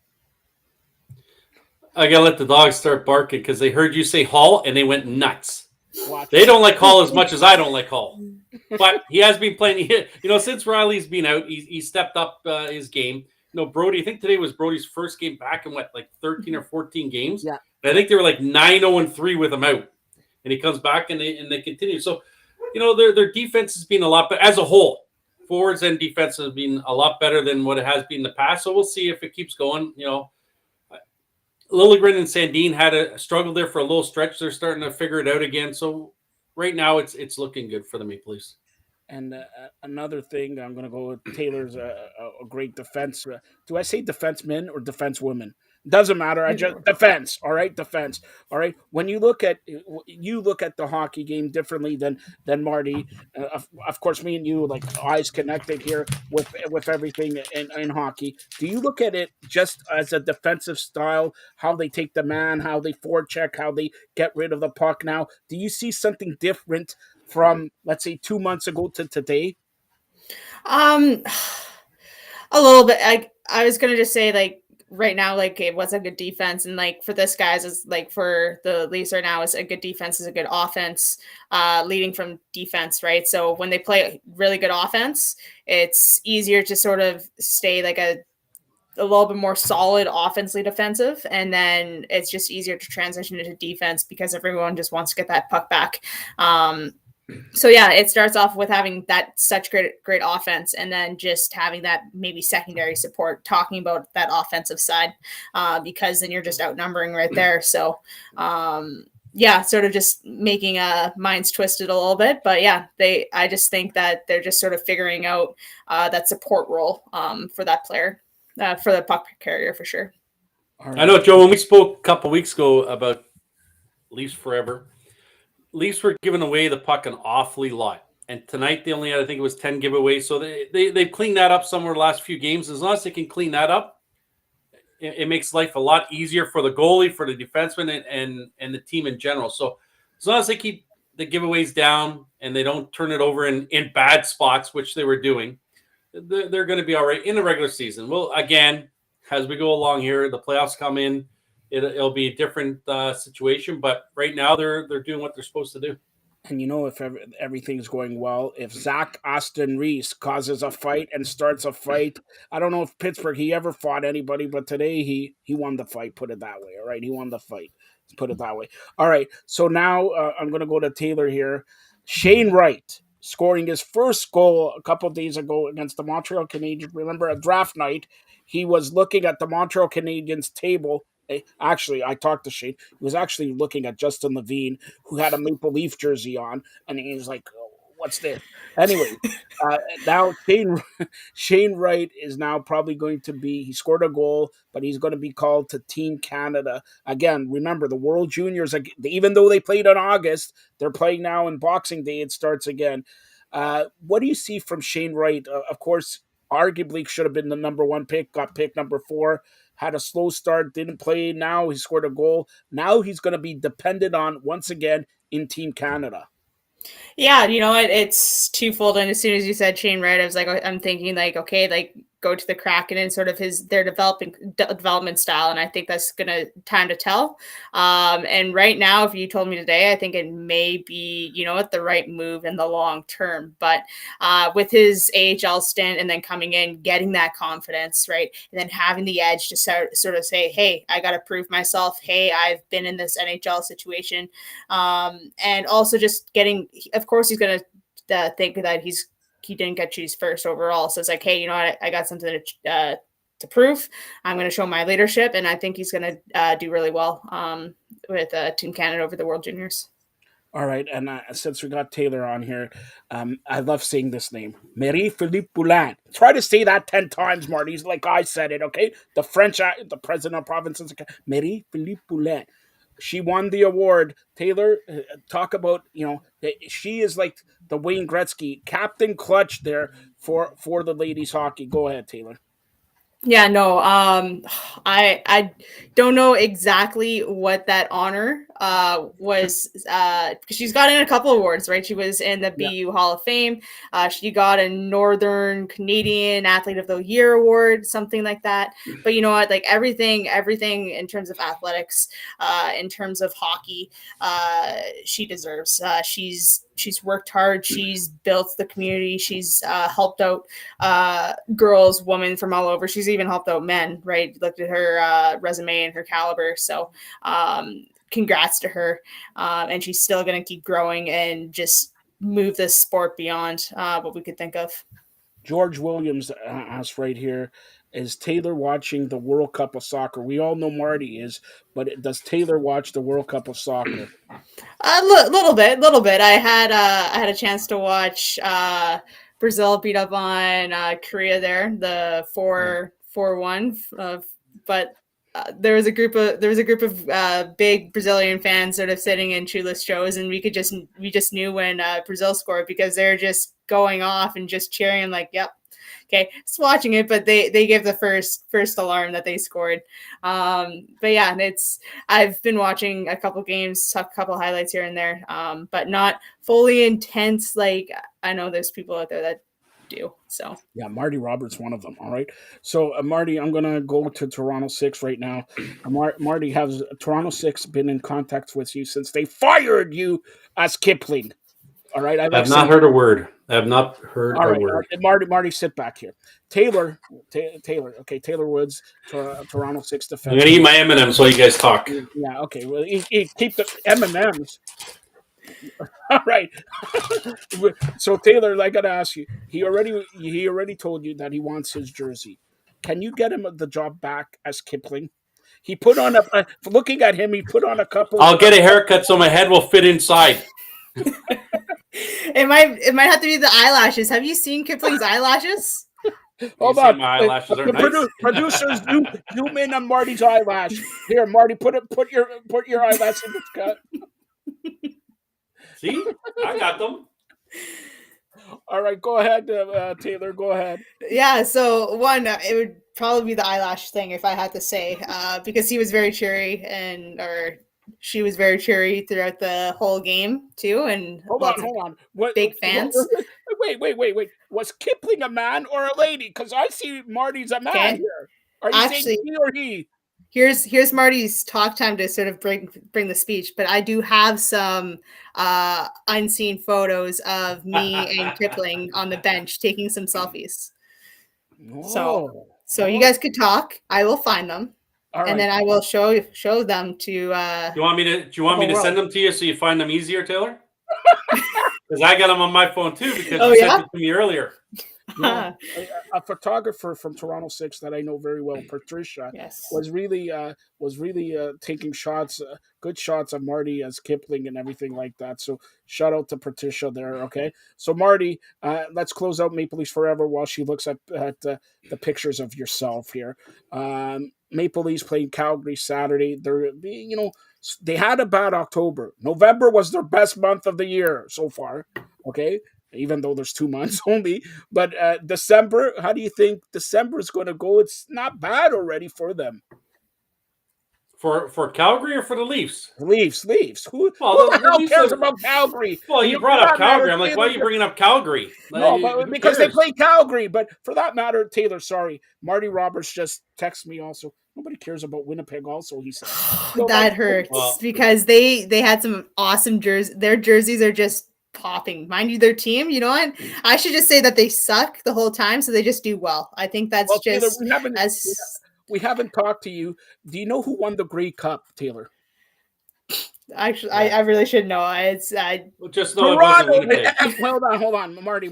I gotta let the dogs start barking because they heard you say Hall and they went nuts. Watch. They don't like Hall as much as I don't like Hall, but he has been playing. Since Riley's been out, he stepped up his game. Brody, I think today was Brody's first game back in 13 or 14 games. Yeah. I think they were 9-0-3 with him out, and he comes back and they continue. So, their defense has been a lot better as a whole. Forwards and defense has been a lot better than what it has been in the past. So we'll see if it keeps going. Liljegren and Sandin had a struggle there for a little stretch. They're starting to figure it out again. So right now it's looking good for the Maple Leafs. And another thing, I'm going to go with Taylor's a great defense. Do I say defenseman or defensewoman? Doesn't matter. I just defense. All right, defense. All right. When you look at the hockey game differently than Marty. Of course, me and you eyes connected here with everything in hockey. Do you look at it just as a defensive style? How they take the man, how they forecheck, how they get rid of the puck? Now, do you see something different from, let's say, 2 months ago to today? A little bit. I was gonna just say right now, it was a good defense, and for this guys is for the Leafs right now is a good defense is a good offense, leading from defense, right? So when they play really good offense, it's easier to sort of stay a little bit more solid offensively defensive, and then it's just easier to transition into defense because everyone just wants to get that puck back. So yeah, it starts off with having that such great offense, and then just having that maybe secondary support, talking about that offensive side, because then you're just outnumbering right there. So sort of just making minds twisted a little bit, but I just think that they're just sort of figuring out that support role for that player, for the puck carrier for sure. Right. I know, Joe, when we spoke a couple weeks ago about Leafs Forever, Leafs were giving away the puck an awfully lot. And tonight they only had, I think it was 10 giveaways. So they've cleaned that up somewhere the last few games. As long as they can clean that up, it makes life a lot easier for the goalie, for the defenseman, and the team in general. So as long as they keep the giveaways down and they don't turn it over in bad spots, which they were doing, they're going to be all right in the regular season. Well, again, as we go along here, the playoffs come in. It'll be a different situation, but right now they're doing what they're supposed to do. And if everything's going well, if Zach Aston Reese causes a fight and starts a fight, I don't know if Pittsburgh he ever fought anybody, but today he won the fight. Put it that way, all right? He won the fight. Let's put it that way. All right. So now I'm going to go to Taylor here. Shane Wright scoring his first goal a couple of days ago against the Montreal Canadiens. Remember, a draft night, he was looking at the Montreal Canadiens table. Actually, I talked to Shane. He was actually looking at Justin Levine, who had a Maple Leaf jersey on, and he was like, oh, what's this? Anyway, now Shane Wright is now probably going to be, he scored a goal, but he's going to be called to Team Canada. Again, remember, the World Juniors, even though they played in August, they're playing now in Boxing Day. It starts again. What do you see from Shane Wright? Of course, arguably should have been the number 1 pick, got pick number 4. Had a slow start, didn't play. Now he scored a goal. Now he's going to be dependent on, once again, in Team Canada. Yeah, it's twofold. And as soon as you said Shane Wright, I was I'm thinking okay, go to the Kraken and sort of their development style, and I think that's gonna time to tell. And right now, if you told me today, I think it may be the right move in the long term. But with his AHL stint and then coming in, getting that confidence, right, and then having the edge to sort of say, hey, I got to prove myself. Hey, I've been in this NHL situation, and also just getting. Of course, he's gonna think that he didn't get choose first overall. So it's hey, you know what? I got something to prove. I'm going to show my leadership, and I think he's going to do really well with Team Canada over the World Juniors. All right, and since we got Taylor on here, I love saying this name, Marie-Philippe Poulin. Try to say that 10 times, Marty, like I said it, okay? The French, the president of provinces, Marie-Philippe Poulin. She won the award. Taylor, talk about, she is like the Wayne Gretzky, Captain Clutch there for the ladies hockey. Go ahead, Taylor. Yeah, no, I don't know exactly what that honor was because she's gotten a couple awards, right? She was in the BU Hall of Fame. She got a Northern Canadian Athlete of the Year award, something like that. But you know what? Like everything in terms of athletics, in terms of hockey, she deserves. She's worked hard. She's built the community. She's helped out girls, women from all over. She's even helped out men, right? Looked at her resume and her caliber. So congrats to her. And she's still going to keep growing and just move this sport beyond what we could think of. George Williams asked right here, is Taylor watching the World Cup of Soccer? We all know Marty is, but does Taylor watch the World Cup of Soccer? A little bit. I had a chance to watch Brazil beat up on Korea there, the 4-1. But there was a group of big Brazilian fans sort of sitting in shoeless shows, and we just knew when Brazil scored because they're just going off and just cheering like, yep. Okay, just watching it, but they gave the first alarm that they scored. But yeah, I've been watching a couple games, a couple highlights here and there, but not fully intense. Like I know there's people out there that do. So yeah, Marty Roberts, one of them. All right. So Marty, I'm gonna go to Toronto 6 right now. Marty, has Toronto 6 been in contact with you since they fired you as Kipling? All right, I have not heard a word. I have not heard a word. Marty, sit back here. Taylor. Okay, Taylor Woods, Toronto 6 defenseman. I'm gonna eat my M&Ms while you guys talk. Yeah, okay. Well, keep the M&Ms. All right. So Taylor, I gotta ask you. He already told you that he wants his jersey. Can you get him the job back as Kipling? He put on looking at him. He put on a couple. I'll get a haircut so my head will fit inside. It might have to be the eyelashes. Have you seen Kipling's eyelashes? Hold on, my eyelashes are nice. Producers, zoom in on Marty's eyelash. Here, Marty, put your eyelash in the cut. See, I got them. All right, go ahead, Taylor. Go ahead. Yeah, so one, it would probably be the eyelash thing if I had to say, because he was very cheery or she was very cheery throughout the whole game too, and hold on. Big fans. Wait. Was Kipling a man or a lady? Because I see Marty's a man here. Are you saying he or he? Here's Marty's talk time to sort of bring the speech, but I do have some unseen photos of me and Kipling on the bench taking some selfies. Oh. So you guys could talk. I will find them. All right. And then I will show them to. Do you want me to send them to you so you find them easier, Taylor? Because I got them on my phone too because you sent it to me earlier. Yeah, a photographer from Toronto 6 that I know very well, Patricia, was really taking shots, good shots of Marty as Kipling and everything like that. So shout out to Patricia there. Okay, so Marty, let's close out Maple Leafs Forever while she looks at the pictures of yourself here. Maple Leafs playing Calgary Saturday. They had a bad October. November was their best month of the year so far. Okay. Even though there's 2 months only. But December, how do you think December is going to go? It's not bad already for them. For Calgary or for the Leafs? Leafs. Who the hell cares about Calgary? Well, you brought up Calgary. I'm like, why are you bringing up Calgary? No, because they play Calgary. But for that matter, Taylor, sorry. Marty Roberts just texted me also. Nobody cares about Winnipeg also, he said. That hurts because they had some awesome jerseys. Their jerseys are just popping. Mind you, their team, you know what? I should just say that they suck the whole time, so they just do well. I think that's just Taylor, we haven't talked to you. Do you know who won the Grey Cup, Taylor? Actually, I really should know. It's just know Toronto. Hold on, Marty.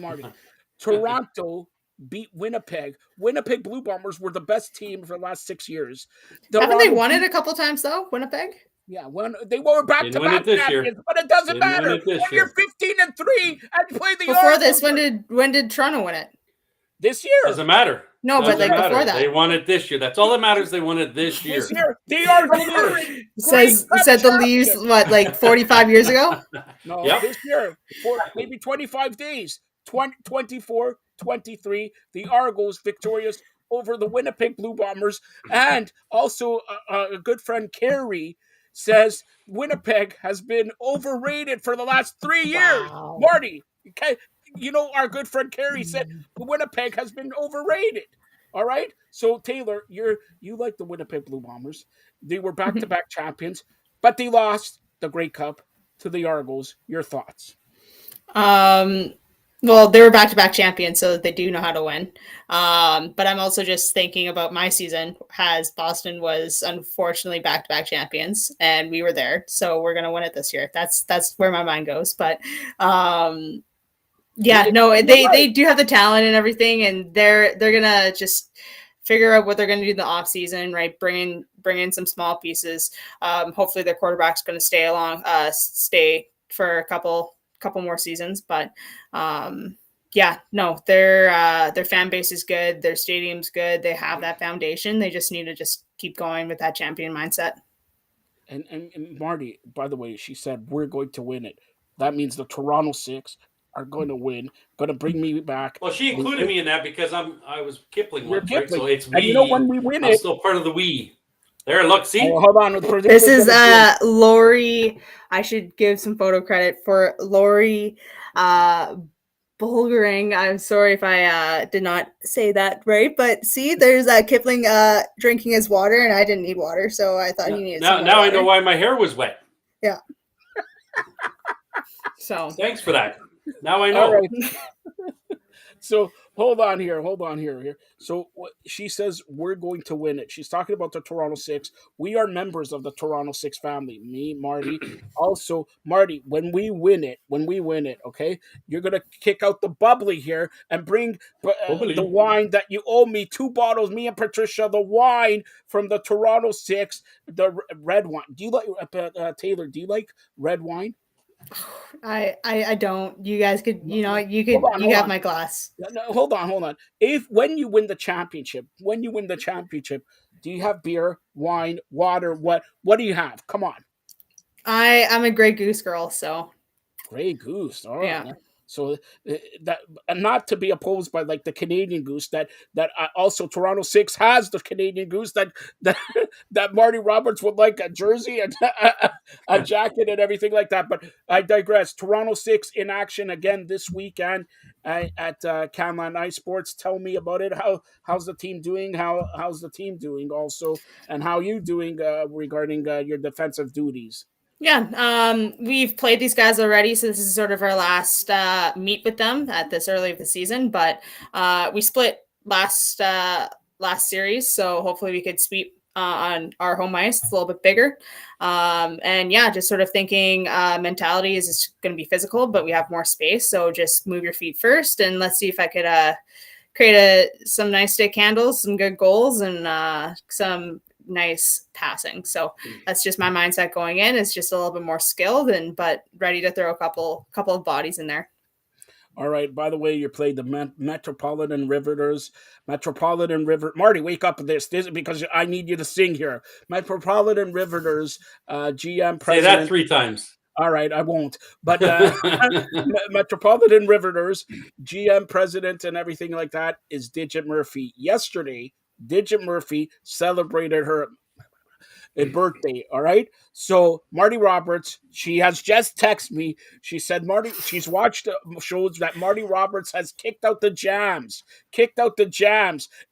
Toronto beat Winnipeg. Winnipeg Blue Bombers were the best team for the last 6 years. Haven't they Toronto won it beat- a couple times though, Winnipeg? Yeah, when they were Didn't win back-to-back it this year. champions, but it doesn't Didn't win matter. it this When you're year. 15-3 and you play the Before Argos this, when did Toronto win it? this year. Doesn't matter. No, but Doesn't like before matter. that. They won it this year. That's all that matters. They won it this year. This year, they are Said the Leafs what, like 45 years ago? No, Yep. this year, for maybe 25 days, 24-23, the Argos victorious over the Winnipeg Blue Bombers. And also, a good friend, Carey, says Winnipeg has been overrated for the last 3 years. Wow. Marty, okay, you know, our good friend Carey said Winnipeg has been overrated. All right. So Taylor, you like the Winnipeg Blue Bombers. They were back-to-back champions, but they lost the Grey Cup to the Argos. Your thoughts? Well, they were back-to-back champions, so they do know how to win. But I'm also just thinking about my season, as Boston was unfortunately back-to-back champions, and we were there, so we're gonna win it this year. That's where my mind goes. But yeah, no, they do have the talent and everything, and they're gonna just figure out what they're gonna do in the off season, right? Bring in some small pieces. Hopefully, their quarterback's gonna stay for a couple more seasons. But yeah, no, their fan base is good. Their stadium's good. They have that foundation. They just need to just keep going with that champion mindset. And Marty, by the way, she said we're going to win it. That means the Toronto Six are going to win. Going to bring me back. Well, she included me in that because I was Kipling You're once, right? Kipling. So it's we. And you know when we win I'm it. still part of the we. There, look, see. Oh, hold on. This is Lori. I should give some photo credit for Lori Bulgering. I'm sorry if I did not say that right, but see, there's Kipling drinking his water, and I didn't need water, so I thought he needed some Now water. I know why my hair was wet. Yeah. So thanks for that. Now I know. All right. So hold on here. So she says we're going to win it. She's talking about the Toronto Six. We are members of the Toronto Six family. Me, Marty. Also, Marty, when we win it, okay, you're gonna kick out the bubbly here and bring the wine that you owe me 2 bottles. Me and Patricia, the wine from the Toronto Six, the red wine. Do you like Taylor? Do you like red wine? I don't. You guys could, you Hold have on. my glass. No, hold on. When you win the championship, do you have beer, wine, water? What do you have? Come on. I'm a Grey Goose girl, so. Grey Goose. All right. Yeah. So that, and not to be opposed by like the Canadian Goose, that also Toronto Six has the Canadian Goose that Marty Roberts would like a jersey and a jacket and everything like that. But I digress. Toronto Six in action again this weekend at Canline Ice Sports. Tell me about it. How's the team doing? How's the team doing also, and how you doing regarding your defensive duties? Yeah, we've played these guys already, so this is sort of our last meet with them at this early of the season. But we split last series, so hopefully we could sweep on our home ice. It's a little bit bigger, and yeah, just sort of thinking mentality is just going to be physical, but we have more space, so just move your feet first, and let's see if I could create some nice stick handles, some good goals, and some nice passing. So that's just my mindset going in. It's just a little bit more skilled but ready to throw a couple of bodies in there. All right. By the way, you played the Metropolitan Riveters. Marty, wake up! This because I need you to sing here. Metropolitan Riveters, GM president. Say that 3 times. All right, I won't. But Metropolitan Riveters, GM president and everything like that is Digit Murphy. Yesterday, Digit Murphy celebrated her birthday. All right. So Marty Roberts, she has just texted me. She said she's watched shows that Marty Roberts has kicked out the jams.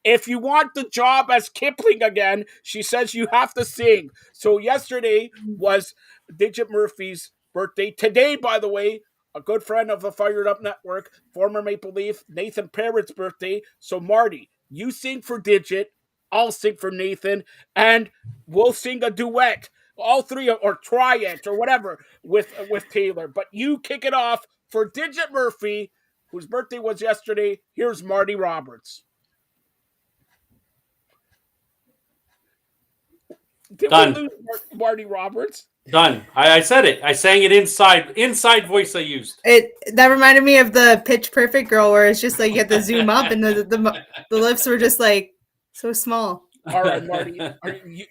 If you want the job as Kipling again, she says you have to sing. So yesterday was Digit Murphy's birthday. Today, by the way, a good friend of the Fired Up Network, former Maple Leaf, Nathan Parrott's birthday. So Marty, you sing for Digit. I'll sing for Nathan, and we'll sing a duet, all three, or triet, or whatever, with Taylor. But you kick it off for Digit Murphy, whose birthday was yesterday. Here's Marty Roberts. Did we Done. lose Marty Roberts? Done. I said it. I sang it inside voice I used. That reminded me of the Pitch Perfect girl, where it's just like you have to zoom up, and the lips were just like so small. All right, Marty,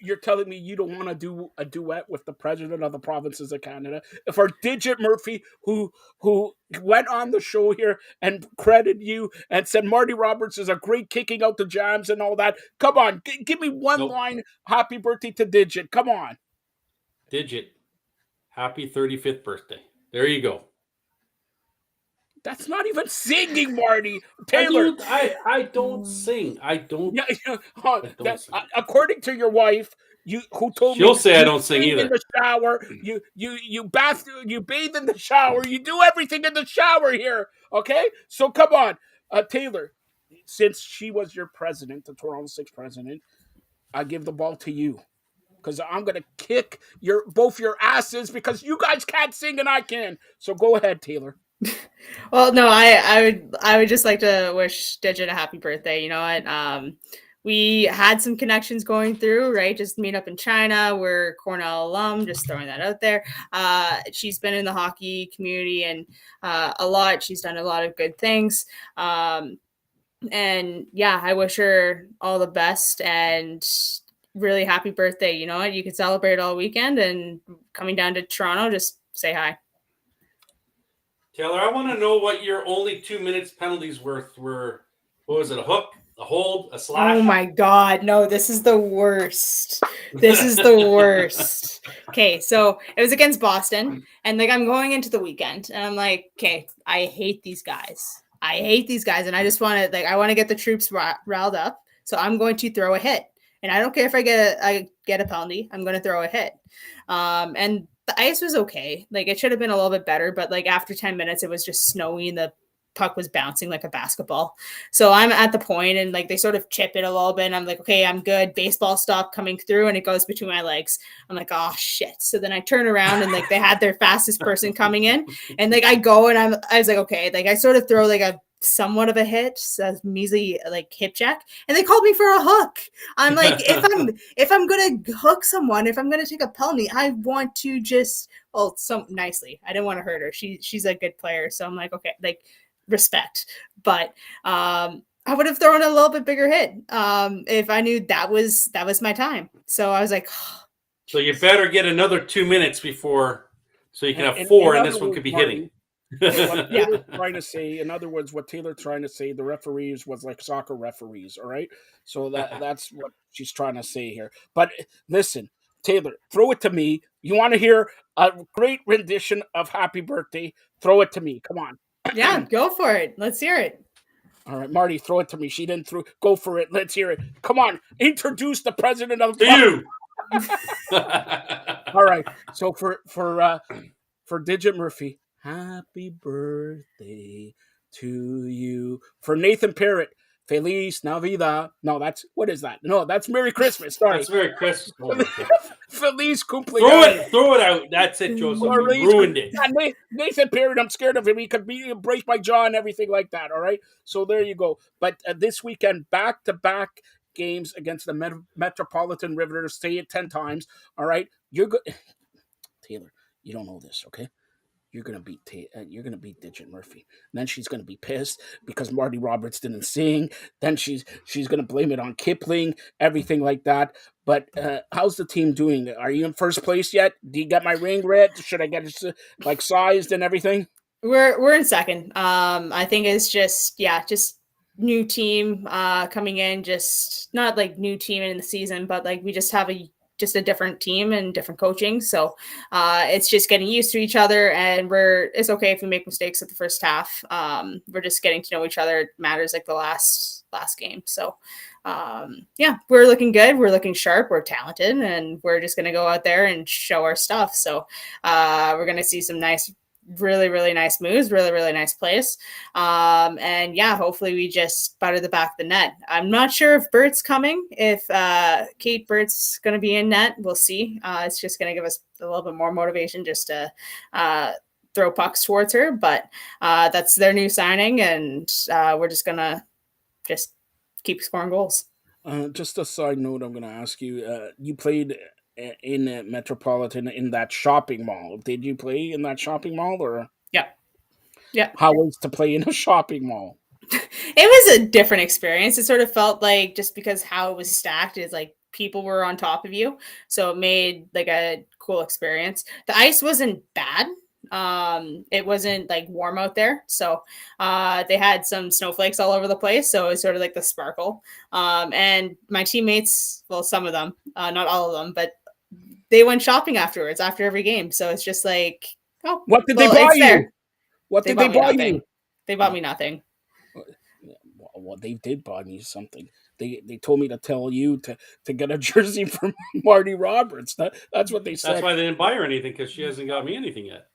you're telling me you don't want to do a duet with the president of the provinces of Canada? If our Digit Murphy, who went on the show here and credited you and said Marty Roberts is a great kicking out the jams and all that, come on, give me one line. Happy birthday to Digit. Come on, Digit. Happy 35th birthday. There you go. That's not even singing, Marty. Taylor. I don't sing. I don't. Yeah, according to your wife, who told me she'll say I don't sing either. In the shower, you bathe in the shower, you do everything in the shower here. Okay, so come on, Taylor. Since she was your president, the Toronto Six president, I give the ball to you. Because I'm gonna kick both your asses because you guys can't sing and I can. So go ahead, Taylor. Well, no, I would just like to wish Digit a happy birthday. You know what? We had some connections going through, right? Just meet up in China. We're Cornell alum, just throwing that out there. She's been in the hockey community and a lot. She's done a lot of good things. And yeah, I wish her all the best and really happy birthday. You know what? You can celebrate all weekend, and coming down to Toronto, just say hi. Taylor, I want to know what your only 2 minutes penalties were. What was it? A hook, a hold, a slash? Oh my God. No, this is the worst. This is the worst. Okay. So it was against Boston, and like I'm going into the weekend and I'm like, okay, I hate these guys. And I just want to I want to get the troops riled up. So I'm going to throw a hit. And I don't care if I get a penalty. I'm going to throw a hit. And the ice was okay. Like it should have been a little bit better, but like after 10 minutes, it was just snowy and the puck was bouncing like a basketball. So I'm at the point and like they sort of chip it a little bit. And I'm like, okay, I'm good. Baseball stop coming through and it goes between my legs. I'm like, oh shit. So then I turn around and like they had their fastest person coming in and like I go and I was like, okay, like I sort of throw like a somewhat of a hit, a measly like hip check, and they called me for a hook. I'm like, if I'm gonna hook someone, if I'm gonna take a penalty, I want to just nicely. I didn't want to hurt her. She's a good player, so I'm like, okay, like respect. But I would have thrown a little bit bigger hit if I knew that was my time. So I was like, so you better get another 2 minutes before, so you can have four, and this one could be hitting. What Taylor's trying to say, in other words, what Taylor's trying to say, the referees was like soccer referees, all right? So that's what she's trying to say here. But listen, Taylor, throw it to me. You want to hear a great rendition of Happy Birthday? Throw it to me. Come on. Yeah, go for it. Let's hear it. All right, Marty, throw it to me. She didn't go for it. Let's hear it. Come on, introduce the president of to you. All right. So for Digit Murphy, happy birthday to you. For Nathan Parrott, Feliz Navidad. No, what is that? No, that's Merry Christmas. Sorry. That's Merry Christmas. Oh Feliz cumpleaños. Throw it out. That's it, Joseph. You ruined it. Yeah, Nathan Parrott, I'm scared of him. He could break my jaw and everything like that. All right. So there you go. But this weekend, back-to-back games against the Metropolitan Riveters. Say it 10 times. All right. You're good. Taylor, you don't know this, okay? You're gonna beat Digit Murphy. And then she's gonna be pissed because Marty Roberts didn't sing. Then she's gonna blame it on Kipling, everything like that. But how's the team doing? Are you in first place yet? Do you get my ring red? Should I get it like sized and everything? We're in second. I think it's just new team coming in, just not like new team in the season, but like we just have a different team and different coaching. So it's just getting used to each other, and it's okay if we make mistakes at the first half. We're just getting to know each other. It matters like the last game. So we're looking good. We're looking sharp. We're talented, and we're just going to go out there and show our stuff. So we're going to see some really, really nice moves, really, really nice plays. And hopefully we just butter the back of the net. I'm not sure if Bert's coming, if Kate Bert's going to be in net. We'll see. It's just going to give us a little bit more motivation just to throw pucks towards her. But that's their new signing, and we're just gonna just keep scoring goals. Just a side note, I'm going to ask you. You played in Metropolitan in that shopping mall. Did you play in that shopping mall, or Yeah, yeah. how was to play in a shopping mall? It was a different experience. It sort of felt like, just because how it was stacked, is like people were on top of you, so it made like a cool experience. The ice wasn't bad. It wasn't like warm out there, so they had some snowflakes all over the place, so it was sort of like the sparkle. And my teammates, well, some of them, not all of them, but they went shopping afterwards after every game, so it's just like, oh, What did well, they buy it's you? there. What They did they bought me buy nothing. you? They bought me nothing. Well, they did buy me something. They told me to tell you to get a jersey from Marty Roberts. That's what they That's said. why they didn't buy her anything, because she hasn't got me anything yet.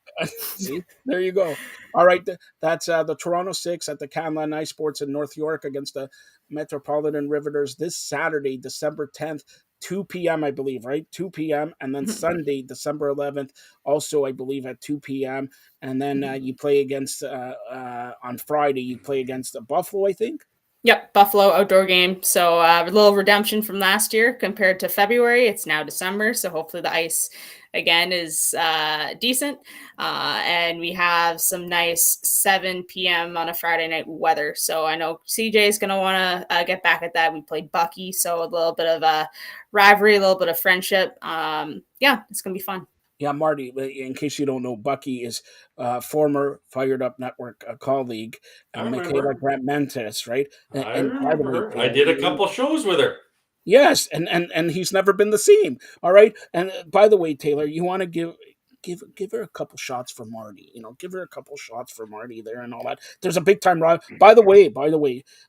See, there you go. All right, that's the Toronto Six at the Canlan Ice Sports in North York against the Metropolitan Riveters this Saturday, December 10th, 2 p.m. I believe, right? 2 p.m. And then Sunday, December 11th, also I believe at 2 p.m. And then you play against on Friday. You play against Buffalo, I think. Yep, Buffalo outdoor game. So a little redemption from last year compared to February. It's now December, so hopefully the ice again is decent. And we have some nice 7 p.m. on a Friday night weather. So I know CJ is going to want to get back at that. We played Bucky, so a little bit of a rivalry, a little bit of friendship. Yeah, it's going to be fun. Yeah, Marty, in case you don't know, Bucky is former Fired Up Network colleague, I remember. Michaela Grant Mentes, right? I And by the remember way, her. I Taylor, did a couple shows with her. yes, and he's never been the same. All right. And by the way, Taylor, you want to give her a couple shots for Marty. Give her a couple shots for Marty there and all that. There's a big time rival. By the way,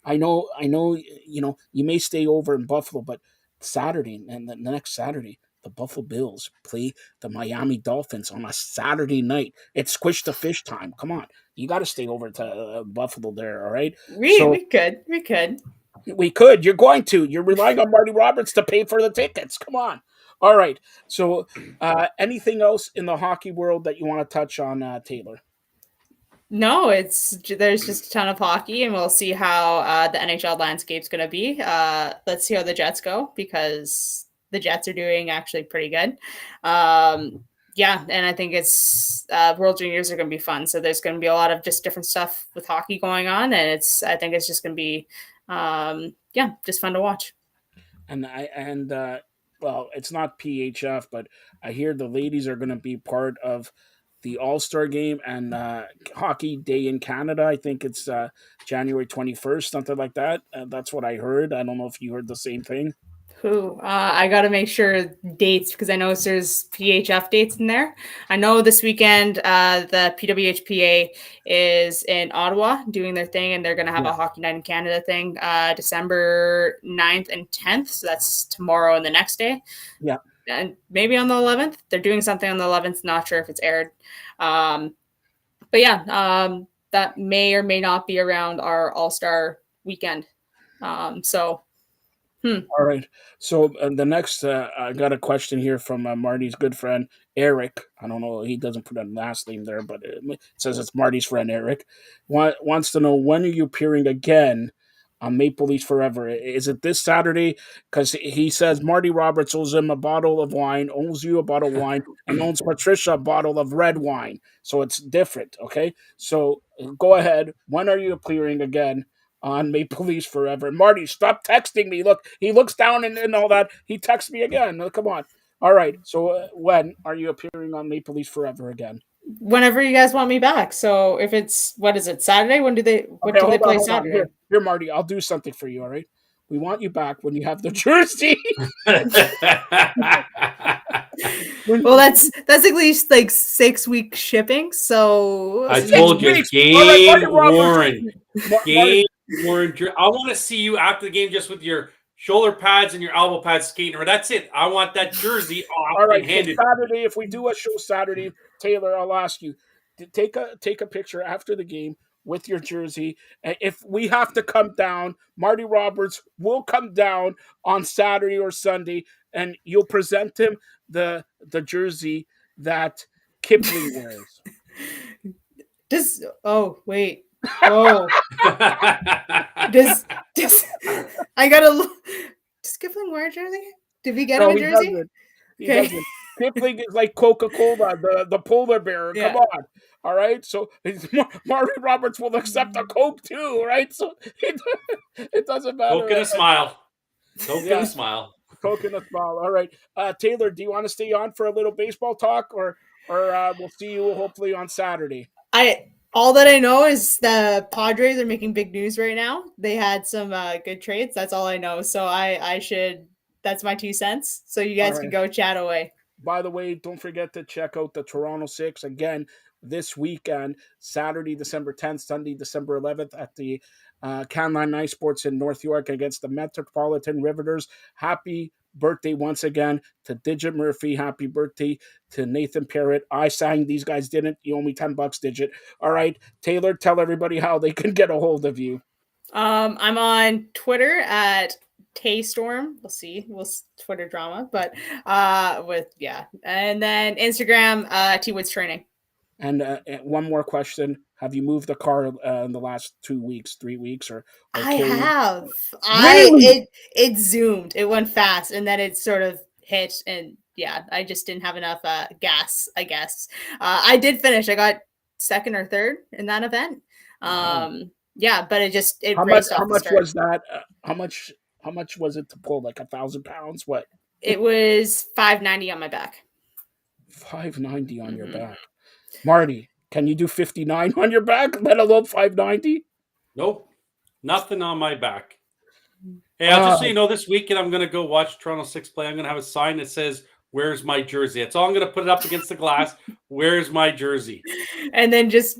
I know. You may stay over in Buffalo, but Saturday and the next Saturday, the Buffalo Bills play the Miami Dolphins on a Saturday night. It's squish the fish time. Come on, you got to stay over to Buffalo there. All right. We could. We could. You're going to. You're relying on Marty Roberts to pay for the tickets. Come on. All right. So, anything else in the hockey world that you want to touch on, Taylor? No, there's just a ton of hockey, and we'll see how the NHL landscape's going to be. Let's see how the Jets go, because the Jets are doing actually pretty good. Yeah, and I think it's World Juniors are going to be fun. So there's going to be a lot of just different stuff with hockey going on, and I think it's just going to be just fun to watch. And well, it's not PHF, but I hear the ladies are going to be part of the All-Star game and Hockey Day in Canada. I think it's January 21st, something like that. That's what I heard. I don't know if you heard the same thing. I got to make sure dates, because I know there's PHF dates in there. I know this weekend the PWHPA is in Ottawa doing their thing, and they're going to have a Hockey Night in Canada thing December 9th and 10th. So that's tomorrow and the next day. Yeah. And maybe on the 11th. They're doing something on the 11th. Not sure if it's aired. But yeah, that may or may not be around our All-Star weekend. All right. So the next, I got a question here from Marty's good friend Eric. I don't know. He doesn't put a last name there, but it says it's Marty's friend Eric. Wants to know, when are you appearing again on Maple Leafs Forever? Is it this Saturday? Because he says Marty Roberts owes him a bottle of wine, owes you a bottle of wine, and owns Patricia a bottle of red wine. So it's different. Okay. So go ahead. When are you appearing again on Maple Leafs Forever? Marty, stop texting me. Look, he looks down and all that. He texts me again. Come on. All right. So when are you appearing on Maple Leafs Forever again? Whenever you guys want me back. So if it's, what is it, Saturday? When do they play Saturday? Here, Marty, I'll do something for you. All right. We want you back when you have the jersey. Well, that's at least like 6-week shipping. So I told you, game Warren. Game Warren. I want to see you after the game just with your shoulder pads and your elbow pads skating. Or that's it. I want that jersey off. All right. And handed. Saturday, if we do a show Saturday, Taylor, I'll ask you to take a picture after the game with your jersey. And if we have to come down, Marty Roberts will come down on Saturday or Sunday, and you'll present him the jersey that Kipling wears. Oh, wait. Oh. Does I gotta look. Does Kipling wear a jersey? Did we get him No, a he jersey? doesn't. He Okay. doesn't. Kipling is like Coca-Cola, the polar bear. Come Yeah. on. All right. So Marty Roberts will accept a Coke too, right? So it doesn't matter. Coke and a smile. Coke and Yeah. a smile. Coke and a smile. All right. Taylor, do you want to stay on for a little baseball talk, or we'll see you hopefully on Saturday? All that I know is the Padres are making big news right now. They had some good trades. That's all I know. So I should. That's my 2 cents. So you guys All can right. go chat away. By the way, don't forget to check out the Toronto Six again this weekend, Saturday, December 10th, Sunday, December 11th at the Canline Ice Sports in North York against the Metropolitan Riveters. Happy birthday once again to Digit Murphy. Happy birthday to Nathan Parrott. I sang, these guys didn't. You owe me $10, Digit. All right, Taylor, tell everybody how they can get a hold of you. I'm on Twitter at Taystorm. We'll Twitter drama, but and then Instagram T Woods Training. And one more question: have you moved the car in the last 2 weeks, 3 weeks, or I carried? have. Really? It zoomed. It went fast, and then it sort of hit, and yeah, I just didn't have enough gas. I guess I did finish. I got second or third in that event. Yeah, but it raced off How the much start. was that? How much was it to pull? Like 1,000 pounds? What? It was 590 on my back. 590 on your back. Marty, can you do 59 on your back, let alone 590? Nope. Nothing on my back. Hey, I'll just so you know, this weekend I'm going to go watch Toronto 6 play. I'm going to have a sign that says, "Where's my jersey?" That's all I'm going to put it up against the glass. Where's my jersey? And then just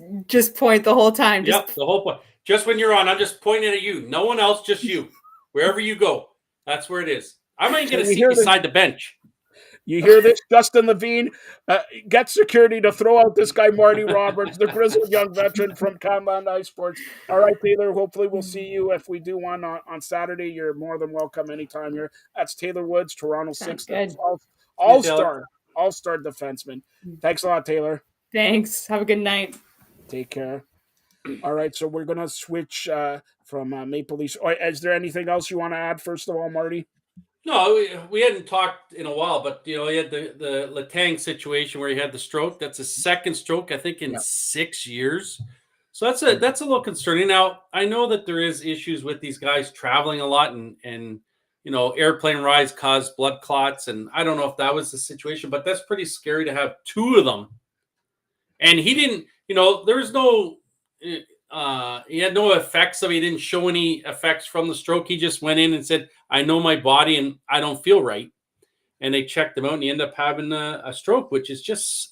point the whole time. Yep, the whole point. Just when you're on, I'm just pointing at you. No one else, just you. Wherever you go, that's where it is. I might get a seat beside the bench. You hear this, Justin Levine? Get security to throw out this guy, Marty Roberts, the grizzled young veteran from Canland Ice Sports. All right, Taylor, hopefully we'll see you if we do one on Saturday. You're more than welcome anytime. That's Taylor Woods, Toronto Six, all-star defenseman. Thanks a lot, Taylor. Thanks. Have a good night. Take care. All right, so we're going to switch from Maple Leafs. Is there anything else you want to add, first of all, Marty? No, we hadn't talked in a while, but he had the Letang situation where he had the stroke. That's his second stroke, I think, in 6 years. So that's a little concerning. Now, I know that there is issues with these guys traveling a lot and airplane rides cause blood clots, and I don't know if that was the situation, but that's pretty scary to have two of them. And he didn't, there was no he had no effects. He didn't show any effects from the stroke. He just went in and said, "I know my body and I don't feel right." And they checked him out and he ended up having a stroke, which is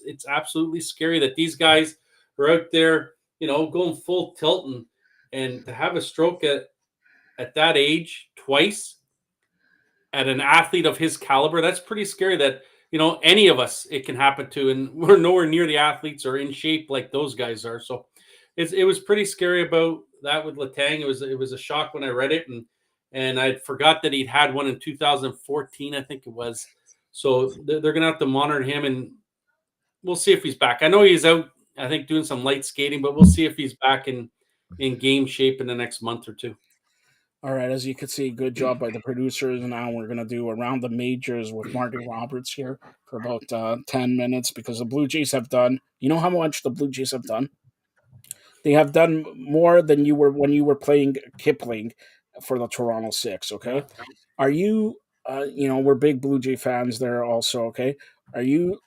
it's absolutely scary that these guys are out there, going full tilt and to have a stroke at that age twice at an athlete of his caliber, that's pretty scary that, any of us, it can happen to, and we're nowhere near the athletes or in shape like those guys are. So it was pretty scary about that with Letang. It was a shock when I read it, and I forgot that he'd had one in 2014, I think it was. So they're going to have to monitor him, and we'll see if he's back. I know he's out, I think, doing some light skating, but we'll see if he's back in game shape in the next month or two. All right, as you can see, good job by the producers. Now we're going to do Around the Majors with Marty Roberts here for about 10 minutes because the Blue Jays have done, you know how much the Blue Jays have done? They have done more than you were when you were playing Kipling for the Toronto Six, okay? Are you, we're big Blue Jay fans there also, okay? Are you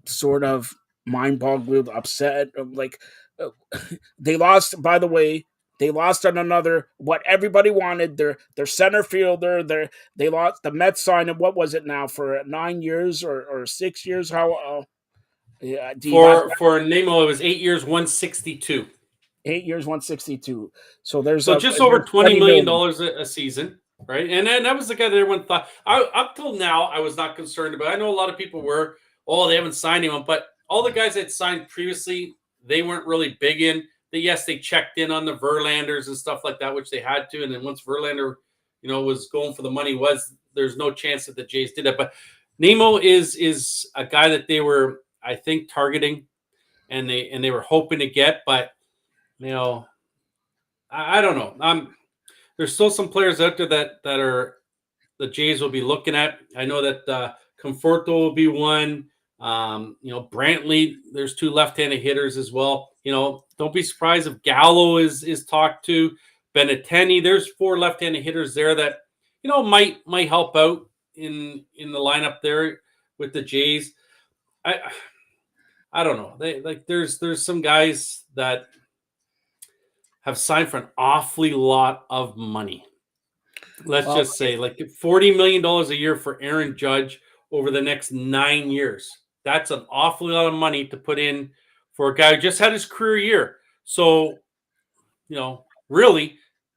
sort of mind-boggled, upset? Like, they lost, by the way, they lost on another, what everybody wanted, their center fielder, they lost, the Mets signed him, what was it now, for 9 years or 6 years? How, for Nemo, it was 8 years, 162. 8 years, 162. So there's just over $20 million a season, right? And that was the guy that everyone thought. Up till now, I was not concerned about. I know a lot of people were. Oh, they haven't signed him, but all the guys that signed previously, they weren't really big in. Yes, they checked in on the Verlanders and stuff like that, which they had to. And then once Verlander, was going for the money, there's no chance that the Jays did it. But Nemo is a guy that they were, I think, targeting, and they were hoping to get, but you know, I don't know. There's still some players out there that are the Jays will be looking at. I know that Conforto will be one. Brantley. There's two left-handed hitters as well. Don't be surprised if Gallo is talked to. Benintendi. There's four left-handed hitters there that might help out in the lineup there with the Jays. I don't know. There's some guys that have signed for an awfully lot of money. Let's just say like $40 million a year for Aaron Judge over the next 9 years. That's an awfully lot of money to put in for a guy who just had his career year. So, really,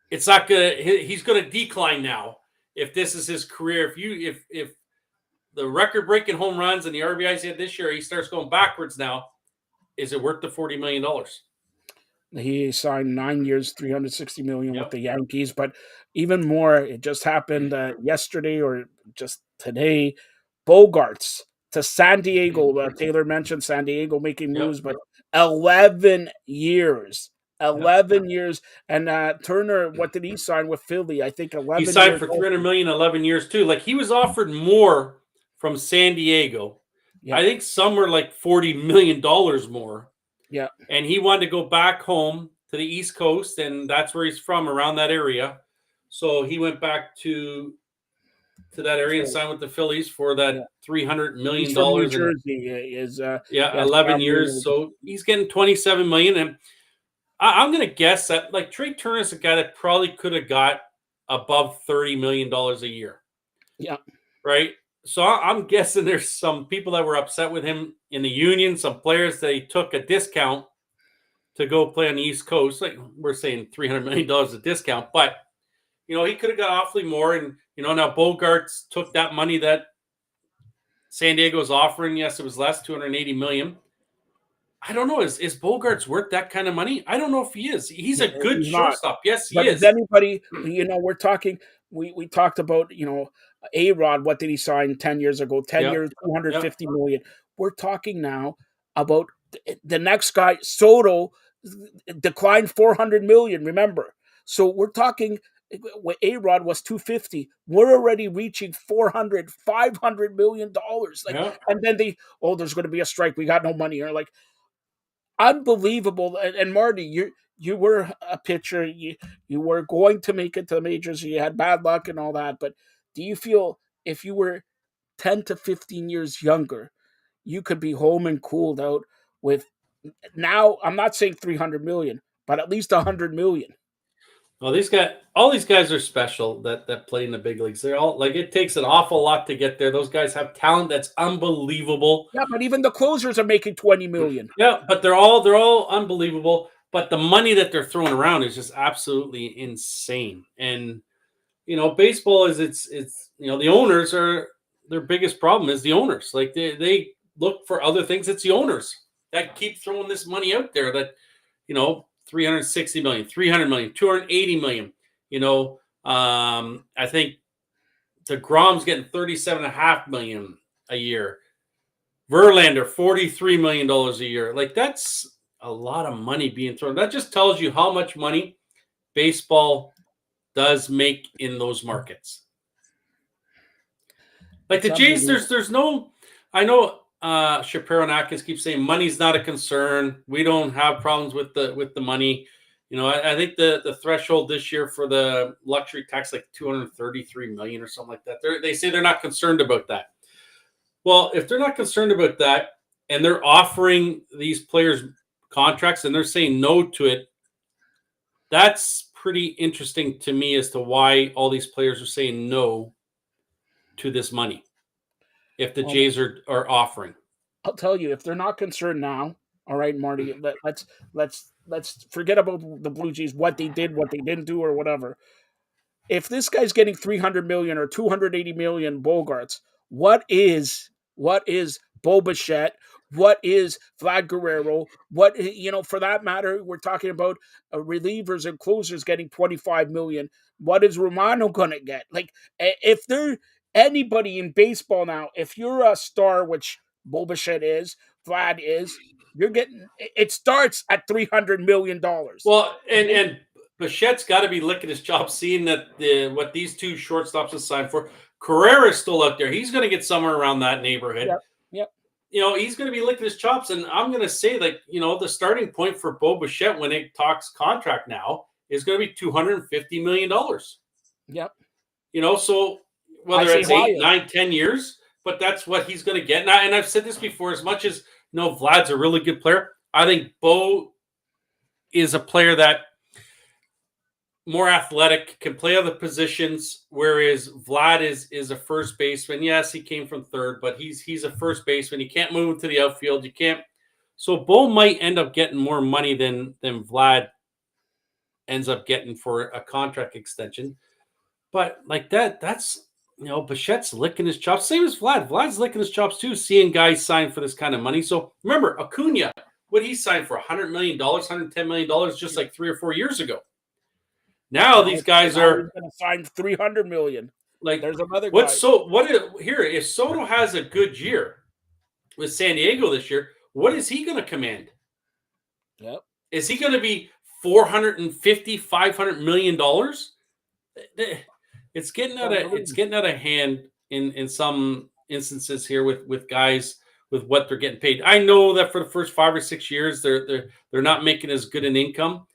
it's not gonna. He's gonna decline now if this is his career. If the record-breaking home runs and the RBIs he had this year, he starts going backwards now. Is it worth the $40 million? He signed 9 years, $360 million with the Yankees. But even more, it just happened yesterday or just today. Bogarts to San Diego. Taylor mentioned San Diego making moves, but 11 years. 11 years. And Turner, what did he sign with Philly? I think 11 He signed years for $300 million, 11 years too. Like he was offered more from San Diego. Yeah. I think somewhere like $40 million more. Yeah. And he wanted to go back home to the East Coast, and that's where he's from, around that area. So he went back to that area and signed with the Phillies for that $300 million. He's from New Jersey. Is 11 years. So he's getting $27 million. And I'm going to guess that like Trey Turner's a guy that probably could have got above $30 million a year. Yeah. Right. So I'm guessing there's some people that were upset with him in the union, some players that he took a discount to go play on the East Coast. Like we're saying $300 million a discount, but he could have got awfully more. And, now Bogarts took that money that San Diego was offering. Yes, it was less, $280 million. I don't know. Is Bogarts worth that kind of money? I don't know if he is. He's a good shortstop. Yes, he is. But anybody, we're talking, we talked about, A-Rod, what did he sign 10 years ago? 10 years, $250 million. We're talking now about the next guy, Soto, declined $400 million, remember. So we're talking, A-Rod was 250. We're already reaching $400-500 million. And then there's going to be a strike. We got no money. Or like, unbelievable. And Marty, you were a pitcher. You were going to make it to the majors. You had bad luck and all that. But do you feel if you were 10 to 15 years younger, you could be home and cooled out with now? I'm not saying 300 million, but at least 100 million. Well, all these guys are special that play in the big leagues. They're all like, it takes an awful lot to get there. Those guys have talent that's unbelievable. Yeah, but even the closers are making 20 million. Yeah, but they're all unbelievable. But the money that they're throwing around is just absolutely insane. And baseball is it's the owners are their biggest problem is the owners. Like they look for other things. It's the owners that keep throwing this money out there that 360 million, 300 million, 280 million. I think DeGrom's getting $37.5 million a year. Verlander, $43 million a year. Like that's a lot of money being thrown. That just tells you how much money baseball does make in those markets. Like the Jays, there's no. I know Shapiro and Atkins keep saying money's not a concern. We don't have problems with the money. I think the threshold this year for the luxury tax like $233 million or something like that. They say they're not concerned about that. Well, if they're not concerned about that and they're offering these players contracts and they're saying no to it, that's pretty interesting to me as to why all these players are saying no to this money. If the Jays are offering, I'll tell you, if they're not concerned now, all right, Marty, let's forget about the Blue Jays, what they did, what they didn't do, or whatever. If this guy's getting 300 million or 280 million Bogarts, what is Bo Bichette? What is Vlad Guerrero? What, for that matter, we're talking about relievers and closers getting 25 million. What is Romano going to get? Like, if there anybody in baseball now, if you're a star, which Bo Bichette is, Vlad is, you're getting it starts at $300 million. Well, and Bichette's got to be licking his chops, seeing that what these two shortstops have signed for. Carrera's still out there. He's going to get somewhere around that neighborhood. Yep. Yep. He's going to be licking his chops. And I'm going to say, the starting point for Bo Bichette when it talks contract now is going to be $250 million. Yep. So whether it's 8, 9, 10 years, but that's what he's going to get. And I've said this before, as much as Vlad's a really good player, I think Bo is a player that more athletic, can play other positions, whereas Vlad is a first baseman. Yes, he came from third, but he's a first baseman. You can't move to the outfield. You can't. So Bo might end up getting more money than Vlad ends up getting for a contract extension. But that's Bichette's licking his chops. Same as Vlad. Vlad's licking his chops too, seeing guys sign for this kind of money. So remember, Acuna, what he signed for $100 million, $110 million just like 3 or 4 years ago. Now these guys are going to sign $300 million. Like, there's another guy. If Soto has a good year with San Diego this year, what is he going to command? Yep. Is he going to be $450, $500 million? It's getting out of hand in some instances here with guys with what they're getting paid. I know that for the first 5 or 6 years they're not making as good an income,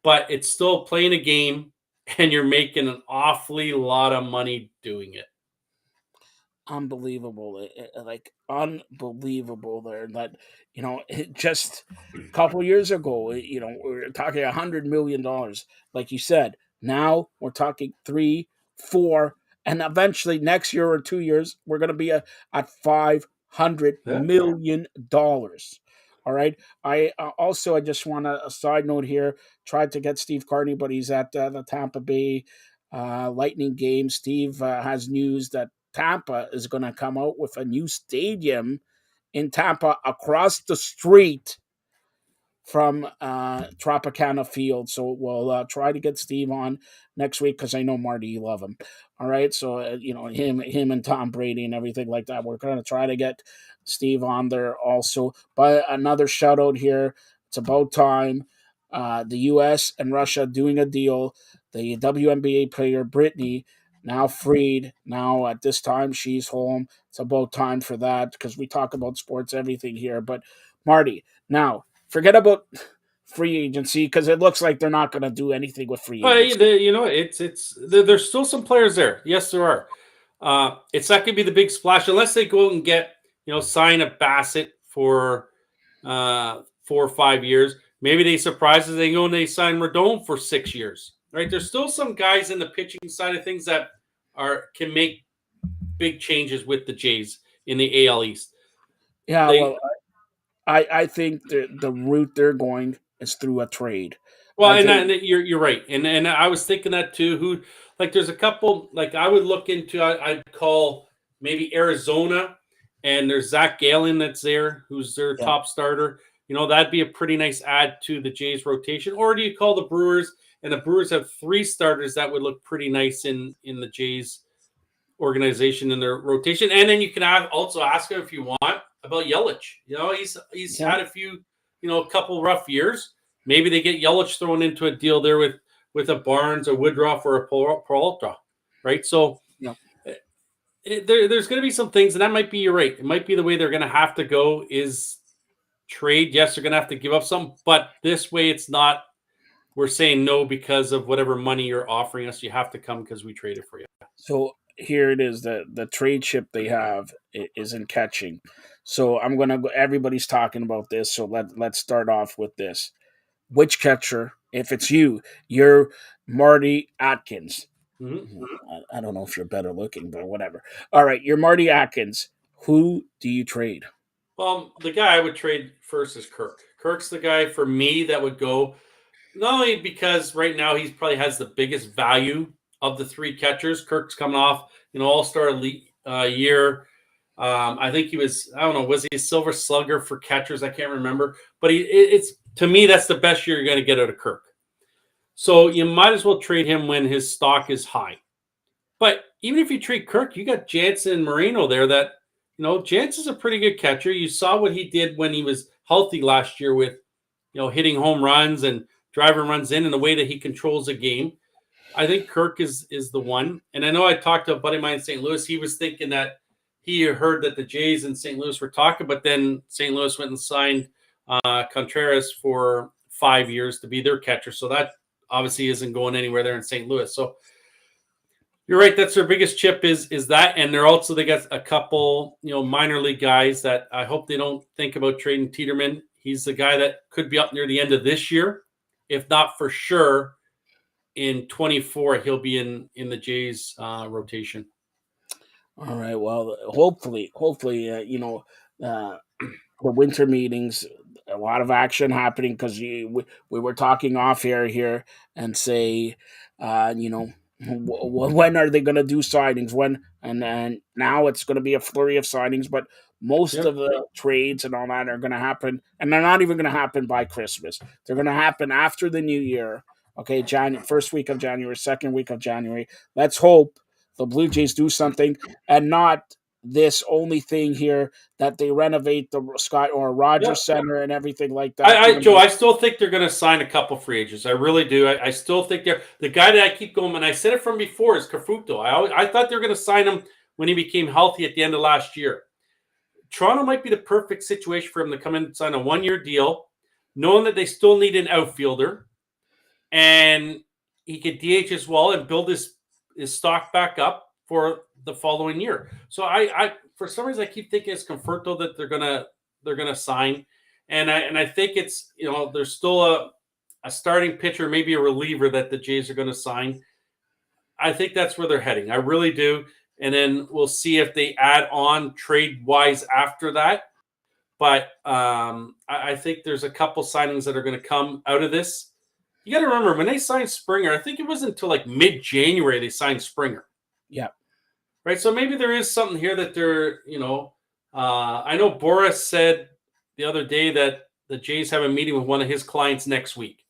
but it's still playing a game, and you're making an awfully lot of money doing it. Unbelievable, unbelievable there. That just a couple years ago, we were talking $100 million, like you said. Now we're talking 3, 4, and eventually next year or 2 years we're going to be at $500 million. All right. I just want a side note here. Tried to get Steve Carney, but he's at the Tampa Bay Lightning game. Steve has news that Tampa is going to come out with a new stadium in Tampa across the street from Tropicana Field. So we'll try to get Steve on next week because I know, Marty, you love him. All right. So, him and Tom Brady and everything like that. We're going to try to get Steve on there also. But another shout out here. It's about time. The U.S. and Russia doing a deal. The WNBA player Brittany now freed. Now at this time she's home. It's about time for that because we talk about sports, everything here. But Marty, now forget about free agency because it looks like they're not going to do anything with free agency. There's still some players there. Yes, there are. It's not going to be the big splash unless they go out and get sign a Bassett for 4 or 5 years. Maybe they surprise us. They go and they sign Rodon for 6 years. Right? There's still some guys in the pitching side of things that can make big changes with the Jays in the AL East. Yeah, I think the route they're going is through a trade. Well, and you're right, and I was thinking that too. There's a couple I would look into. I'd call maybe Arizona, and there's Zach Gallen that's there, who's their top starter. That'd be a pretty nice add to the Jays rotation. Or do you call the Brewers? And the Brewers have 3 starters that would look pretty nice in the Jays organization in their rotation. And then you can also ask him if you want about Yelich. He's had a few, a couple rough years. Maybe they get Yelich thrown into a deal there with a Barnes, a Woodruff, or a Peralta, right? So there's going to be some things, and that might be, you're right. It might be the way they're going to have to go is trade. Yes, they're going to have to give up some, but this way it's not. We're saying no because of whatever money you're offering us. You have to come because we traded for you. So here it is. The trade chip they have isn't catching. So I'm going to go. Everybody's talking about this. So let's start off with this. Which catcher, if it's you're Marty Atkins. Mm-hmm. I don't know if you're better looking, but whatever. All right, you're Marty Atkins. Who do you trade? Well, the guy I would trade first is Kirk. Kirk's the guy for me that would go. Not only because right now he probably has the biggest value of the 3 catchers. Kirk's coming off, all-star year. I think he was, I don't know, was he a silver slugger for catchers? I can't remember. But it's to me, that's the best year you're going to get out of Kirk. So you might as well trade him when his stock is high. But even if you trade Kirk, you got Jansen and Moreno there that, Jansen's a pretty good catcher. You saw what he did when he was healthy last year with, hitting home runs and driving runs in, and the way that he controls the game. I think Kirk is the one. And I know I talked to a buddy of mine in St. Louis. He was thinking that he heard that the Jays in St. Louis were talking, but then St. Louis went and signed Contreras for 5 years to be their catcher. So that obviously isn't going anywhere there in St. Louis. So you're right. That's their biggest chip is that. And they got a couple, minor league guys that I hope they don't think about trading Tiedemann. He's the guy that could be up near the end of this year. If not for sure, in 24, he'll be in the Jays rotation. All right. Well, hopefully, the winter meetings, a lot of action happening because we were talking off air here and say, when are they going to do signings? When and now it's going to be a flurry of signings, but most of the trades and all that are going to happen, and they're not even going to happen by Christmas. They're going to happen after the new year. Okay, first week of January, second week of January. Let's hope the Blue Jays do something and not this only thing here that they renovate the Scott or Rogers Center and everything like that. Joe, I still think they're going to sign a couple free agents. I really do. I still think they're the guy that I keep going, and I said it from before, is Cafuto. I thought they were going to sign him when he became healthy at the end of last year. Toronto might be the perfect situation for him to come in and sign a 1-year deal, knowing that they still need an outfielder, and he could DH as well and build his stock back up for the following year. So I for some reason I keep thinking it's Conforto that they're gonna sign, and I think it's there's still a starting pitcher, maybe a reliever that the Jays are going to sign. I think that's where they're heading. I really do. And then we'll see if they add on trade wise after that. But I think there's a couple signings that are going to come out of this. You got to remember when they signed Springer, I think it wasn't until like mid-January they signed Springer. Yeah. Right. So maybe there is something here that they're, I know Boris said the other day that the Jays have a meeting with one of his clients next week.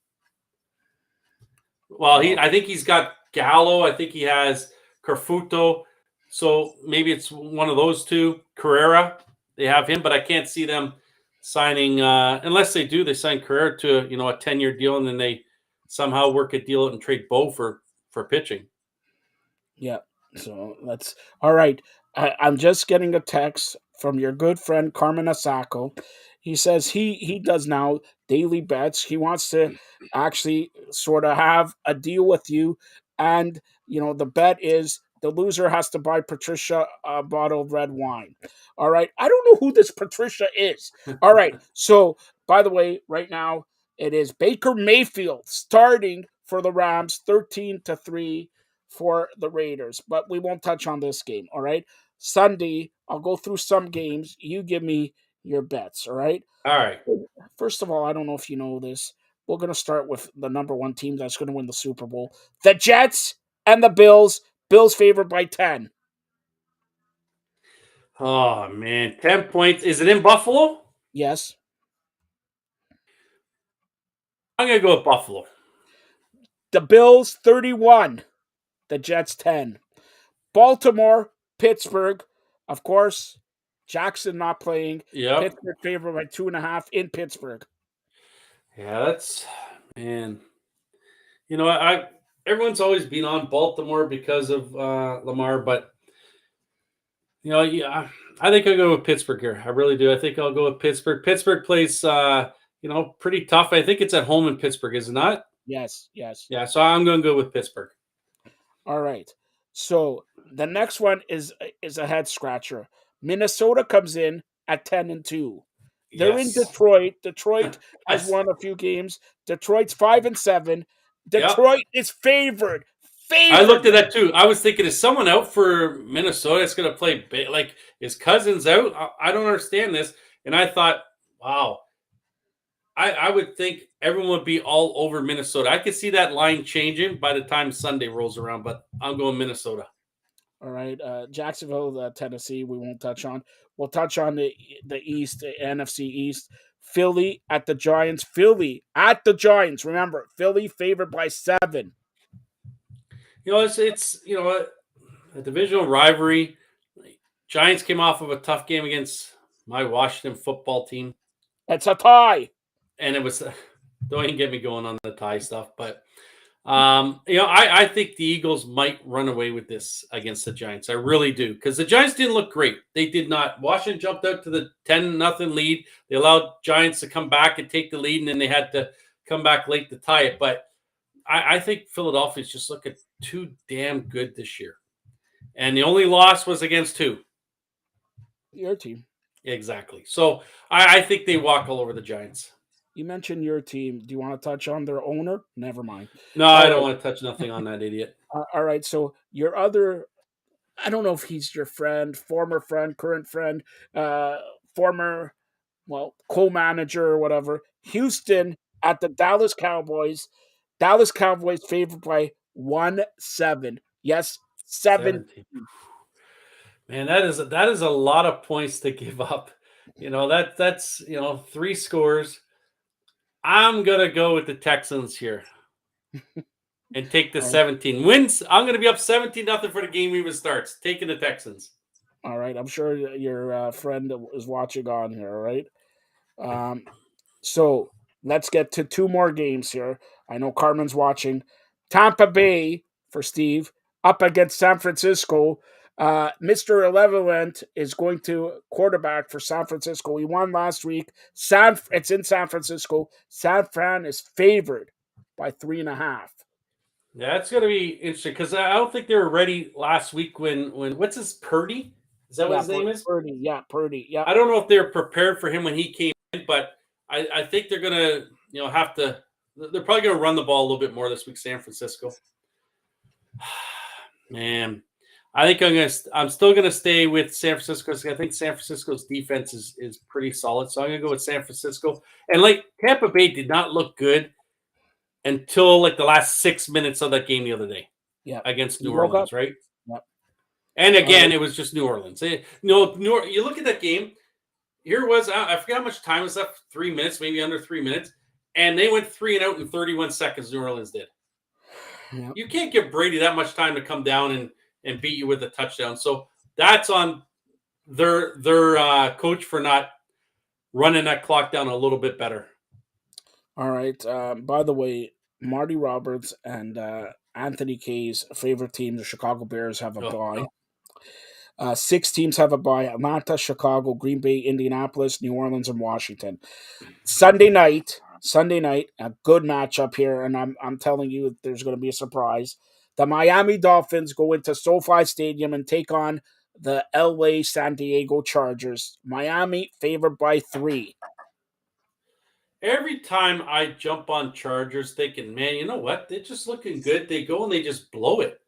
Well, I think he's got Gallo. I think he has Carfuto. So maybe it's one of those two. Carrera, they have him, but I can't see them signing unless they do. They sign Carrera to a 10-year deal, and then they somehow work a deal and trade Bo for pitching. Yeah. So that's all right. I'm just getting a text from your good friend Carmen Asako. He says he does now daily bets. He wants to actually sort of have a deal with you, and the bet is the loser has to buy Patricia a bottle of red wine. All right. I don't know who this Patricia is. All right. So by the way, right now it is Baker Mayfield starting for the Rams, 13-3 for the Raiders, but we won't touch on this game. All right. Sunday, I'll go through some games. You give me your bets. All right. All right. First of all, I don't know if you know this. We're going to start with the number one team that's going to win the Super Bowl. The Jets and the Bills. Bills favored by 10. Oh, man. 10 points. Is it in Buffalo? Yes. I'm going to go with Buffalo. The Bills 31. The Jets 10. Baltimore, Pittsburgh. Of course, Jackson not playing. Yep. Pittsburgh favored by 2.5 in Pittsburgh. Yeah, that's, man. Everyone's always been on Baltimore because of Lamar, but I think I'll go with Pittsburgh here. I really do. I think I'll go with Pittsburgh. Pittsburgh plays pretty tough. I think it's at home in Pittsburgh, is it not? Yes. Yeah, so I'm going to go with Pittsburgh. All right. So the next one is a head scratcher. Minnesota comes in at 10-2. They're in Detroit. Detroit has won a few games. Detroit's 5-7. Detroit is favored. I looked at that too. I was thinking, is someone out for Minnesota? It's going to play like, is Cousins out? I don't understand this. And I thought, wow. I would think everyone would be all over Minnesota. I could see that line changing by the time Sunday rolls around, but I'm going Minnesota. All right. Jacksonville, Tennessee, we won't touch on. We'll touch on the East, the NFC East. Philly at the Giants. Philly at the Giants. Remember, Philly favored by 7. It's a divisional rivalry. Giants came off of a tough game against my Washington football team. It's a tie. And it was, don't even get me going on the tie stuff, but I think the Eagles might run away with this against the Giants. I really do, because the Giants didn't look great. They did not. Washington jumped out to the 10-0 lead. They allowed Giants to come back and take the lead, and then they had to come back late to tie it. But I think Philadelphia's just looking too damn good this year. And the only loss was against who? Your team. Exactly. So I think they walk all over the Giants. You mentioned your team. Do you want to touch on their owner? Never mind. No, I don't want to touch nothing on that idiot. All right. So your other, I don't know if he's your friend, former friend, current friend, former, co-manager or whatever. Houston at the Dallas Cowboys. Dallas Cowboys favored by 1-7. Yes, 17. Man, that is a lot of points to give up. That's 3 scores. I'm gonna go with the Texans here and take the 17 wins. I'm gonna be up 17-0 for the game even starts. Taking the Texans. All right, I'm sure your friend is watching on here. All right, so let's get to 2 more games here. I know Carmen's watching. Tampa Bay for Steve up against San Francisco. Mr. Elevalent is going to quarterback for San Francisco. He won last week. It's in San Francisco. San Fran is favored by 3.5. Yeah, it's going to be interesting because I don't think they were ready last week when what's his Purdy? Is that what his name is? Purdy. Yeah, Purdy. Yeah. I don't know if they were prepared for him when he came in, but I think they're going to have to. They're probably going to run the ball a little bit more this week. San Francisco. Man. I think I'm still gonna stay with San Francisco because I think San Francisco's defense is pretty solid. So I'm gonna go with San Francisco. And Tampa Bay did not look good until the last 6 minutes of that game the other day. Yeah. Against New Orleans, right? Yep. And again, it was just New Orleans. You look at that game. Here it was. I forget how much time was left. 3 minutes, maybe under 3 minutes, and they went 3 and out in 31 seconds. New Orleans did. Yep. You can't give Brady that much time to come down and beat you with a touchdown. So that's on their coach for not running that clock down a little bit better. All right. By the way, Marty Roberts and Anthony Kay's favorite team, the Chicago Bears, have a bye. 6 teams have a bye: Atlanta, Chicago, Green Bay, Indianapolis, New Orleans, and Washington. Sunday night, a good matchup here, and I'm telling you, there's going to be a surprise. The Miami Dolphins go into SoFi Stadium and take on the LA San Diego Chargers. Miami favored by 3. Every time I jump on Chargers thinking, man, you know what? They're just looking good. They go and they just blow it.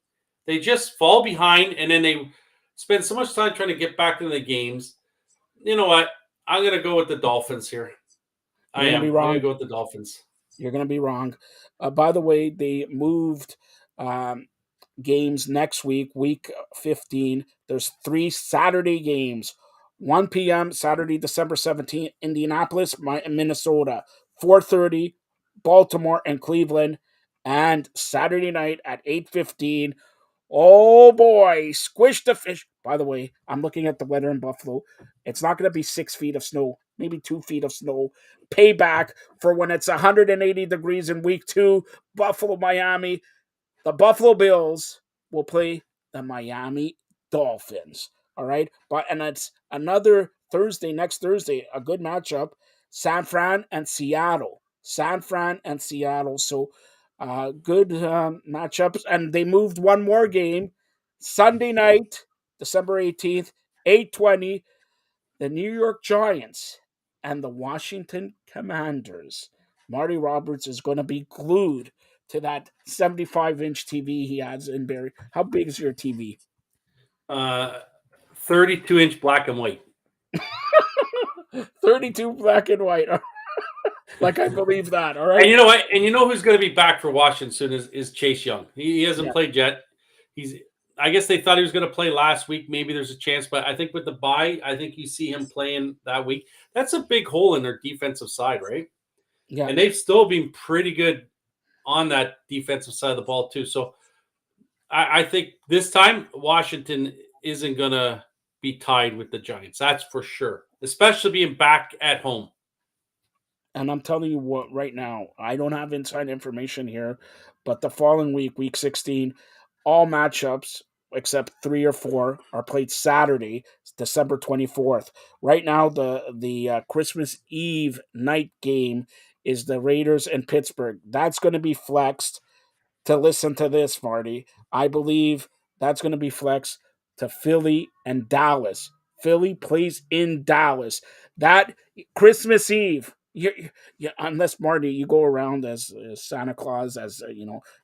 They just fall behind, and then they spend so much time trying to get back into the games. You know what? I'm going to go with the Dolphins here. I'm going to go with the Dolphins. You're going to be wrong. By the way, they moved games next week, week 15. There's 3 Saturday games. 1 p.m. Saturday, December 17th, Indianapolis, Minnesota. 4:30, Baltimore and Cleveland. And Saturday night at 8:15. Oh boy, squish the fish. By the way, I'm looking at the weather in Buffalo. It's not going to be 6 feet of snow, maybe 2 feet of snow. Payback for when it's 180 degrees in week 2, Buffalo, Miami. The Buffalo Bills will play the Miami Dolphins. All right. And it's another Thursday, next Thursday, a good matchup. San Fran and Seattle. So good matchups. And they moved one more game. Sunday night, December 18th, 8:20. The New York Giants and the Washington Commanders. Marty Roberts is going to be glued to that 75-inch TV he has in Barrie. How big is your TV? 32-inch black and white. 32 black and white. I believe that. All right. And you know what? And you know who's going to be back for Washington soon is Chase Young. He hasn't played yet. I guess they thought he was going to play last week. Maybe there's a chance, but I think with the bye, I think you see him playing that week. That's a big hole in their defensive side, right? Yeah. And they've still been pretty good on that defensive side of the ball too. So I think this time Washington isn't going to be tied with the Giants. That's for sure, especially being back at home. And I'm telling you what, right now, I don't have inside information here, but the following week, week 16, all matchups except 3 or 4 are played Saturday, December 24th. Right now, the Christmas Eve night game is the Raiders and Pittsburgh. That's going to be flexed to listen to this, Marty. I believe that's going to be flexed to Philly and Dallas. Philly plays in Dallas. That Christmas Eve. Unless Marty, you go around as Santa Claus, as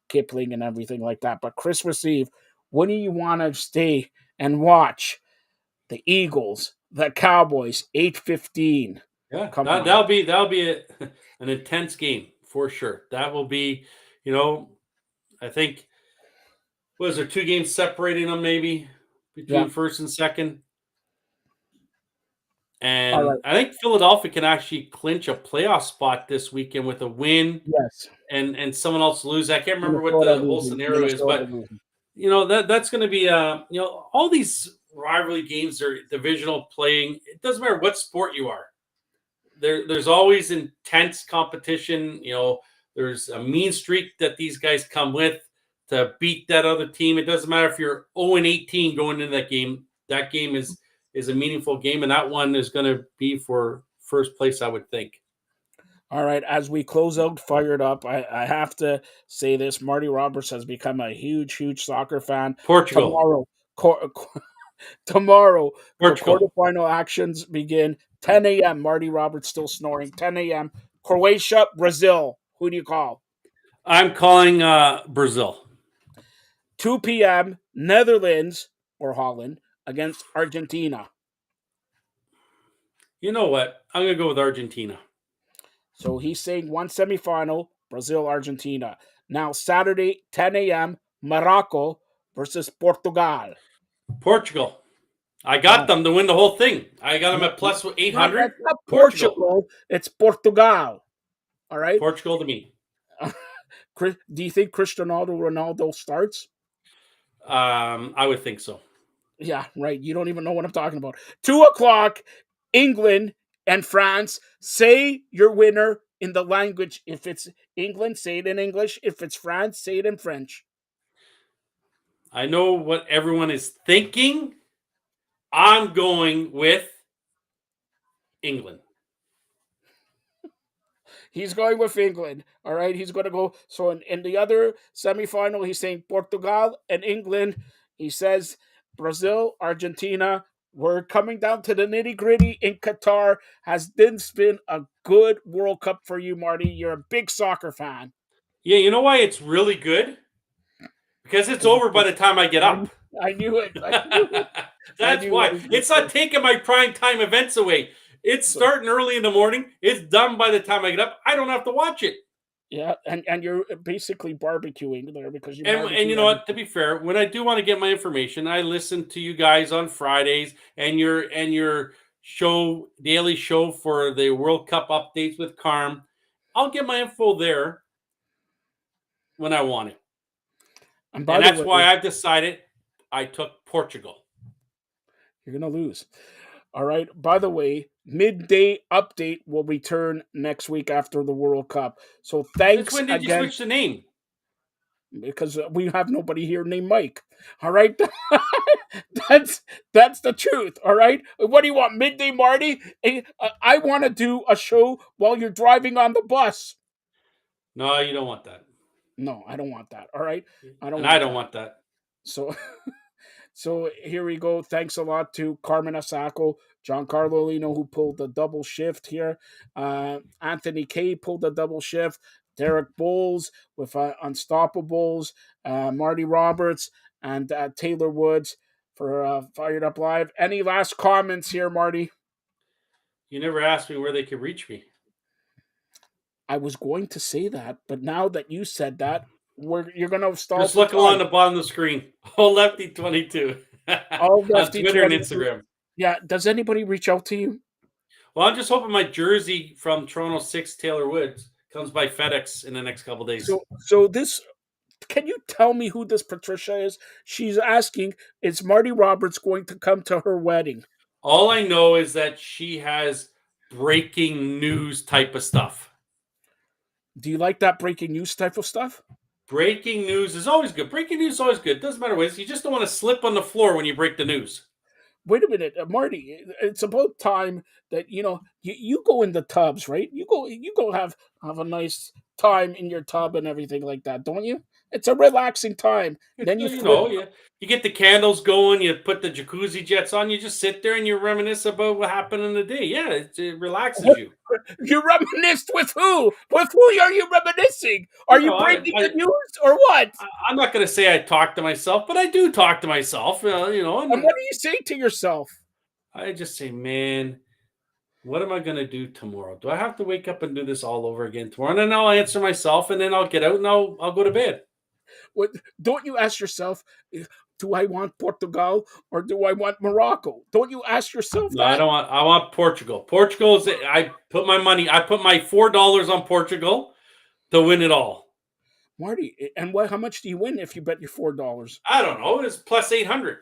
Kipling and everything like that. But Christmas Eve, wouldn't you want to stay and watch the Eagles, the Cowboys, 8:15? Yeah, Come on. that'll be an intense game for sure. That will be, I think, was there 2 games separating them maybe between first and second? All And right. I think Philadelphia can actually clinch a playoff spot this weekend with a win Yes. and someone else lose. I can't remember what Minnesota the whole losing. scenario is, but Losing. that's going to be all these rivalry games are divisional playing. It doesn't matter what sport you are. There's always intense competition. There's a mean streak that these guys come with to beat that other team. It doesn't matter if you're 0-18 going into that game. That game is a meaningful game, and that one is going to be for first place, I would think. All right, as we close out Fired Up, I have to say this. Marty Roberts has become a huge soccer fan. Portugal. Tomorrow, the Portugal. quarterfinal actions begin 10 a.m. Marty Roberts still snoring. 10 a.m. Croatia, Brazil. Who do you call? I'm calling Brazil. 2 p.m. Netherlands or Holland against Argentina. You know what? I'm going to go with Argentina. So he's saying one semifinal, Brazil, Argentina. Now, Saturday, 10 a.m., Morocco versus Portugal. Portugal. I got them to win the whole thing. I got them at plus 800. That's not Portugal. It's Portugal. All right? Portugal to me. Do you think Cristiano Ronaldo starts? I would think so. Yeah, right. You don't even know what I'm talking about. 2:00, England and France. Say your winner in the language. If it's England, say it in English. If it's France, say it in French. I know what everyone is thinking. I'm going with England. He's going with England. All right. He's going to go. So in the other semifinal, he's saying Portugal and England. He says Brazil, Argentina. We're coming down to the nitty-gritty in Qatar. Has this been a good World Cup for you, Marty? You're a big soccer fan. Yeah, you know why it's really good? Because it's over by the time I get up. I knew it. That's why. It's not taking my prime time events away. It's starting early in the morning. It's done by the time I get up. I don't have to watch it. Yeah, and you're basically barbecuing there because and you know what? To be fair, when I do want to get my information, I listen to you guys on Fridays and your show, daily show for the World Cup updates with Carm. I'll get my info there when I want it. And that's why I've decided I took Portugal. You're going to lose. All right. By the way, midday update will return next week after the World Cup. So thanks Since when did you switch the name? Because we have nobody here named Mike. All right. That's the truth. All right. What do you want, midday Marty? I want to do a show while you're driving on the bus. No, you don't want that. No, I don't want that. All right. I don't want that. So here we go. Thanks a lot to Carmen Asako, Giancarlo Lino, who pulled the double shift here. Anthony K pulled the double shift. Derek Bowles with Unstoppables. Marty Roberts and Taylor Woods for Fired Up Live. Any last comments here, Marty? You never asked me where they could reach me. I was going to say that, but now that you said that, you're going to stall. Just look along the bottom of the screen. Oh, Lefty 22. On Twitter and Instagram. Yeah. Does anybody reach out to you? Well, I'm just hoping my jersey from Toronto 6 Taylor Woods comes by FedEx in the next couple of days. So this Can you tell me who this Patricia is? She's asking, is Marty Roberts going to come to her wedding? All I know is that she has breaking news type of stuff. Do you like that breaking news type of stuff? Breaking news is always good. Breaking news is always good. Doesn't matter what it is. You just don't want to slip on the floor when you break the news. Wait a minute, Marty. It's about time that you go in the tubs, right? You go have a nice time in your tub and everything like that, don't you? It's a relaxing time. Then you flip. You get the candles going. You put the jacuzzi jets on. You just sit there and you reminisce about what happened in the day. Yeah, it relaxes you. You reminisced with who? With who are you reminiscing? Are you breaking the news or what? I'm not going to say I talk to myself, but I do talk to myself. And what do you say to yourself? I just say, man, what am I going to do tomorrow? Do I have to wake up and do this all over again tomorrow? And then I'll answer myself, and then I'll get out and I'll go to bed. What, don't you ask yourself, do I want Portugal or do I want Morocco? Don't you ask yourself that? No, I don't want. I want Portugal. Portugal is. I put my $4 on Portugal to win it all. Marty, and how much do you win if you bet your $4? I don't know. It's plus 800.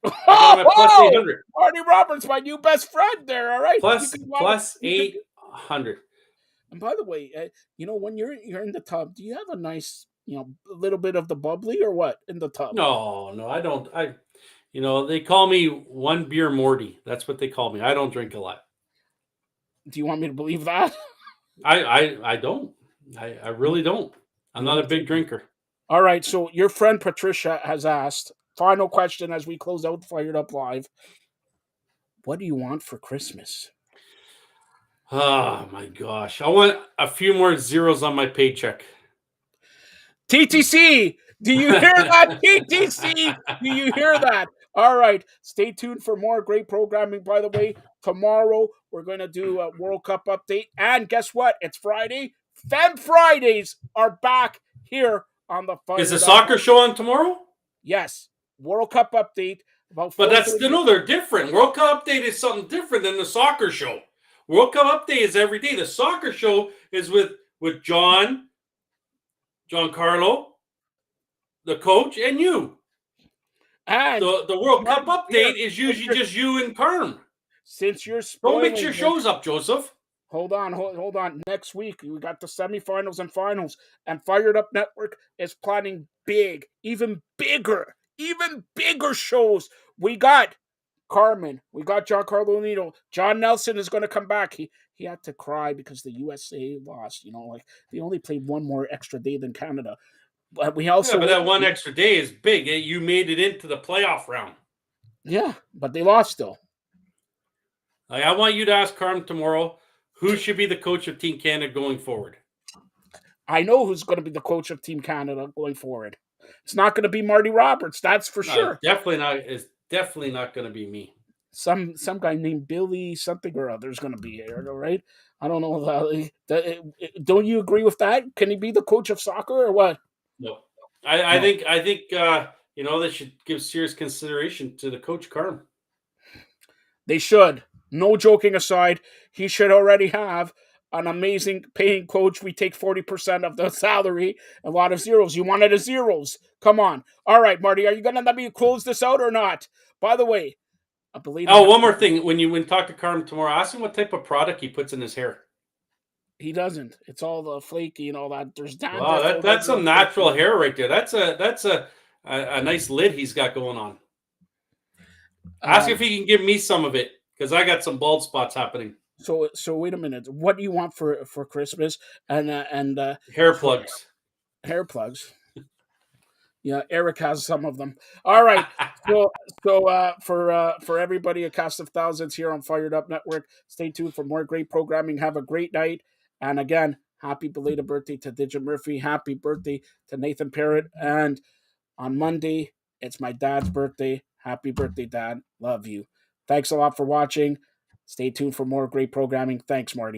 Plus 800. Marty Roberts, my new best friend there. All right, plus 800. And by the way, when you're in the tub, do you have a nice, a little bit of the bubbly or what in the tub? No, I don't. They call me one beer Morty. That's what they call me. I don't drink a lot. Do you want me to believe that? I don't. I really don't. I'm not a big drinker. All right. So your friend Patricia has asked, final question as we close out Fired Up Live. What do you want for Christmas? Oh my gosh. I want a few more zeros on my paycheck. TTC, do you hear that? TTC, do you hear that? All right, stay tuned for more great programming. By the way, tomorrow we're going to do a World Cup update. And guess what? It's Friday. Fem Fridays are back here on the Fired Up. Is the soccer show on tomorrow? Yes. World Cup update. But they're different. World Cup update is something different than the soccer show. World Cup update is every day. The soccer show is with Giancarlo, the coach, and you. And the World Cup update is usually just you and Carm. Since you're don't mix your shows up, Joseph. Hold on. Next week we got the semifinals and finals, and Fired Up Network is planning big, even bigger shows. We got Carmen. We got Giancarlo Nino. John Nelson is going to come back. He had to cry because the USA lost. They only played one more extra day than Canada. But we also but that one extra day is big. You made it into the playoff round. Yeah, but they lost still. I want you to ask Carm tomorrow who should be the coach of Team Canada going forward. I know who's going to be the coach of Team Canada going forward. It's not going to be Marty Roberts, that's for sure. Definitely not. It's definitely not going to be me. Some guy named Billy something or other is going to be here, right? I don't know. Don't you agree with that? Can he be the coach of soccer or what? No, I think they should give serious consideration to the coach Carm. They should. No joking aside, he should already have an amazing paying coach. We take 40% of the salary, a lot of zeros. You wanted a zeros. Come on. All right, Marty, are you going to let me close this out or not? By the way, I believe. One more thing. When you talk to Carm tomorrow, ask him what type of product he puts in his hair. He doesn't. It's all the flaky and all that. There's dandruff. Wow, that's some natural hair right there. That's a nice lid he's got going on. Ask if he can give me some of it because I got some bald spots happening. So wait a minute. What do you want for Christmas? And hair plugs. Hair plugs. Yeah, Eric has some of them. All right. So for everybody, a cast of thousands here on Fired Up Network. Stay tuned for more great programming. Have a great night. And again, happy belated birthday to Digit Murphy. Happy birthday to Nathan Parrott. And on Monday, it's my dad's birthday. Happy birthday, Dad. Love you. Thanks a lot for watching. Stay tuned for more great programming. Thanks, Marty.